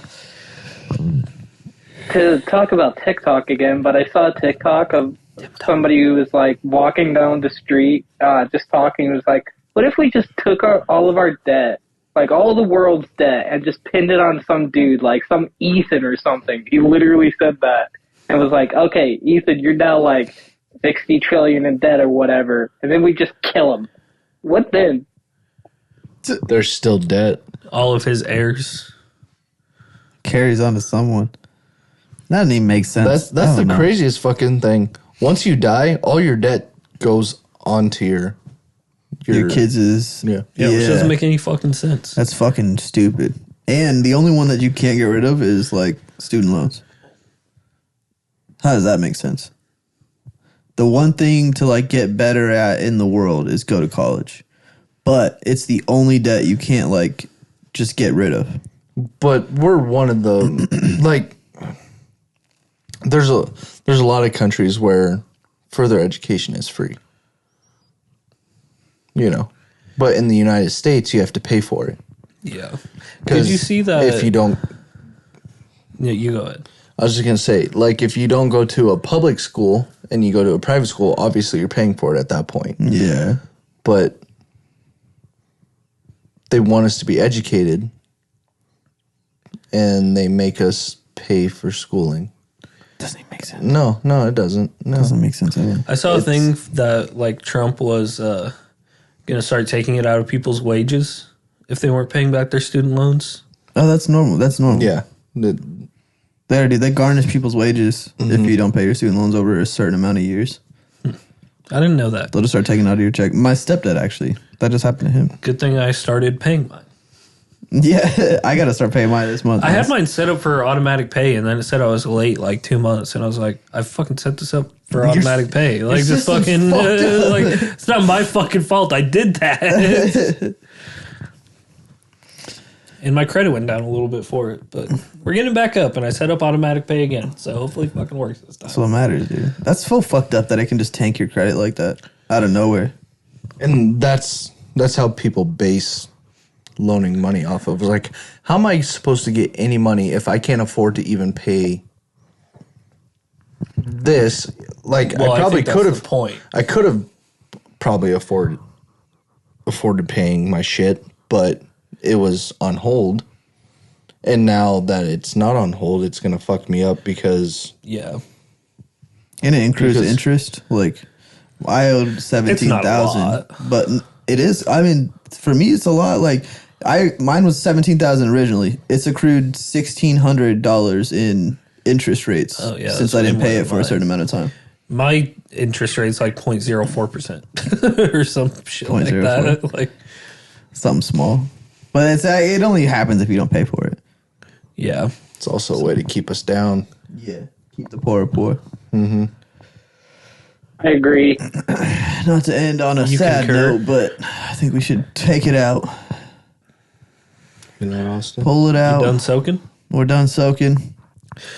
To talk about TikTok again, but I saw a TikTok of somebody who was like walking down the street, just talking. It was like, what if we just took all of our debt, like all the world's debt, and just pinned it on some dude, like some Ethan or something? He literally said that. And was like, okay, Ethan, you're now like 60 trillion in debt or whatever. And then we just kill him. What then? There's still debt. All of his heirs. carries on to someone. That doesn't even make sense. That's the craziest fucking thing. Once you die, all your debt goes onto your kids is yeah. Which doesn't make any fucking sense. That's fucking stupid. And the only one that you can't get rid of is like student loans. How does that make sense? The one thing to like get better at in the world is go to college. But it's the only debt you can't like just get rid of. But we're one of the like there's a lot of countries where further education is free. You know. But in the United States you have to pay for it. Yeah. Did you see that? If you don't Yeah, you go ahead. I was just going to say, like, if you don't go to a public school and you go to a private school, obviously you're paying for it at that point. Yeah. But they want us to be educated and they make us pay for schooling. Doesn't even make sense. No, it doesn't. No. Doesn't make sense at all. I saw a thing that, like, Trump was going to start taking it out of people's wages if they weren't paying back their student loans. Oh, that's normal. That's normal. Yeah. They garnish people's wages if you don't pay your student loans over a certain amount of years. I didn't know that. They'll just start taking out of your check. My stepdad, actually. That just happened to him. Good thing I started paying mine. Yeah, I got to start paying mine this month. I had mine set up for automatic pay, and then it said I was late like 2 months, and I was like, I fucking set this up for automatic pay. Like, just system's fucking, fucked up. like, it's not my fucking fault. I did that. And my credit went down a little bit for it, but we're getting back up, and I set up automatic pay again, so hopefully it fucking works this time. That's what matters, dude. That's so fucked up that it can just tank your credit like that out of nowhere. And that's how people base loaning money off of. Like, how am I supposed to get any money if I can't afford to even pay this? Like, Well, I probably think that's could the have. point. I could have probably afforded paying my shit, but it was on hold. And now that it's not on hold, it's gonna fuck me up because Yeah. And it increases Because- interest. Like, I owed 17,000, lot. but it is. I mean, for me, it's a lot. Like, mine was 17,000 originally. It's accrued $1,600 in interest rates Oh, yeah, since that's I way didn't more pay than it for a mine. certain amount of time. My interest rate's like 0.04% or some shit like 0.04. that. Like, Something small, but it only happens if you don't pay for it. yeah. it's also a way to keep us down. Yeah, keep the poor poor. I agree. Not to end on a You sad concur? note, but I think we should take it out. You know, Austin? Pull it out. Done soaking? We're done soaking.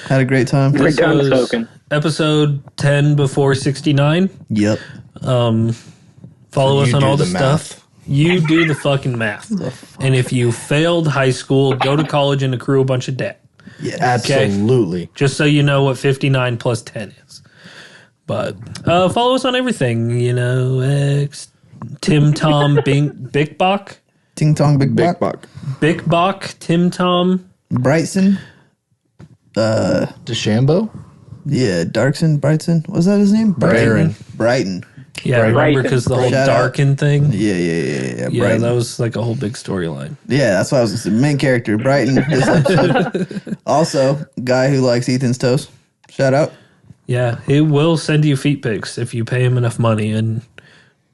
Had a great time. We're This done was soaking. Episode 10 before 69. Yep. Follow So us you on do all the the stuff. You do the fucking math. And if you failed high school, go to college and accrue a bunch of debt. Yeah. Absolutely. Just so you know what 59 plus 10 is. But follow us on everything. You know, Tim Tom Big Bach. Ting Tong Big Bok. Buck. Big Bach, Tim Tom. Brightson. DeChambeau? Yeah, Darkson, Brightson. Was that his name? Brighton. Brighton. Yeah, Right. remember because the whole Shout out. Darken thing? Yeah. Yeah, Brighton. that was like a whole big storyline. Yeah, that's what I was gonna say. Main character, Brighton. This episode. Also, guy who likes Ethan's toast. Shout out. Yeah, he will send you feet pics if you pay him enough money, and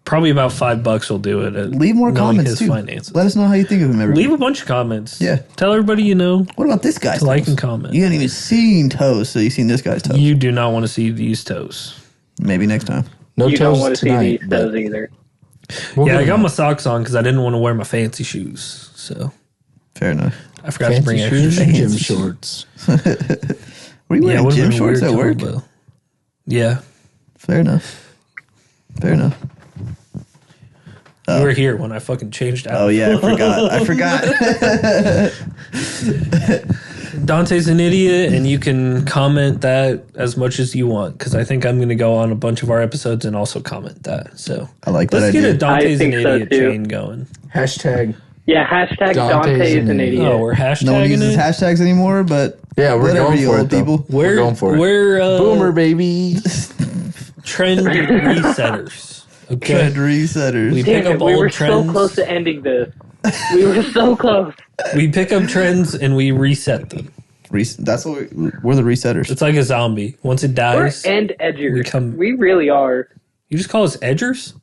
probably about $5 will do it. At Leave more knowing comments his too. finances. Let us know how you think of him. Everybody. Leave a bunch of comments. Yeah. Tell everybody you know. What about this guy's To like toast? and comment. You haven't even seen toast, so you've seen this guy's toast. You do not want to see these toes. Maybe next time. No You don't toes want to see tonight. these but toes either. we'll Yeah, give I got them my socks on because I didn't want to wear my fancy shoes. So Fair enough. I forgot to bring fancy extra shoes and gym shoes. shorts. Were you Yeah, it wearing would've gym been a shorts weird at work? combo. Yeah, Fair enough. Fair enough. you were here when I fucking changed out. Oh yeah, I forgot. Dante's an idiot, and you can comment that as much as you want because I think I'm going to go on a bunch of our episodes and also comment that. So I like that let's get idea. a Dante's I an think so, idiot too. chain going. Hashtag. Yeah, hashtag Dante's Dante's an an idiot. idiot. Oh, we're hashtagging No one uses it. hashtags anymore, but Yeah, we're whatever, going you for old it, though. people. We're going for it. We're Boomer, baby. trend resetters. Okay, Trend resetters. We Damn pick it, up we old were trends. so close to ending this. We were so close. We pick up trends and we reset them. That's what we're the resetters. It's like a zombie. Once it We're dies, end edgers. we We really are. you just call us edgers?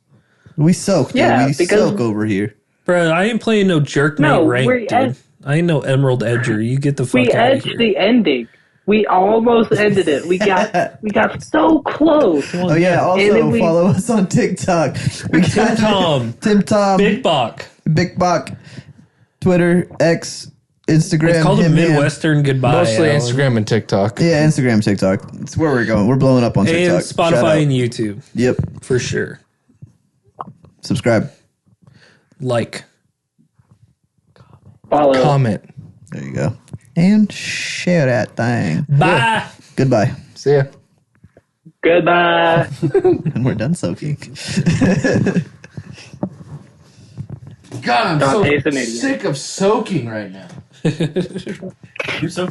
We soak, dude. Yeah, We because- soak over here. Bro, I ain't playing no jerk No, mate rank, we're dude. I ain't no Emerald Edger. You get the fuck We out of edged here. the ending. We almost ended it. We got so close. Oh yeah. Also then we- follow us on TikTok. We Tim Tom, Tim Tom, Big Bach. Big Bach, Twitter, X, Instagram. It's called a him. Midwestern goodbye. Mostly Alan. Instagram and TikTok. Yeah, Instagram, TikTok. It's where we're going. We're blowing up on And TikTok. Shout out. Spotify and YouTube, Yep. for sure. Subscribe. Like. Follow. Comment. There you go. And share that thing. Bye. Goodbye. See ya. Goodbye. And we're done soaking. God, I'm Dante's an idiot. sick of soaking right now. You're so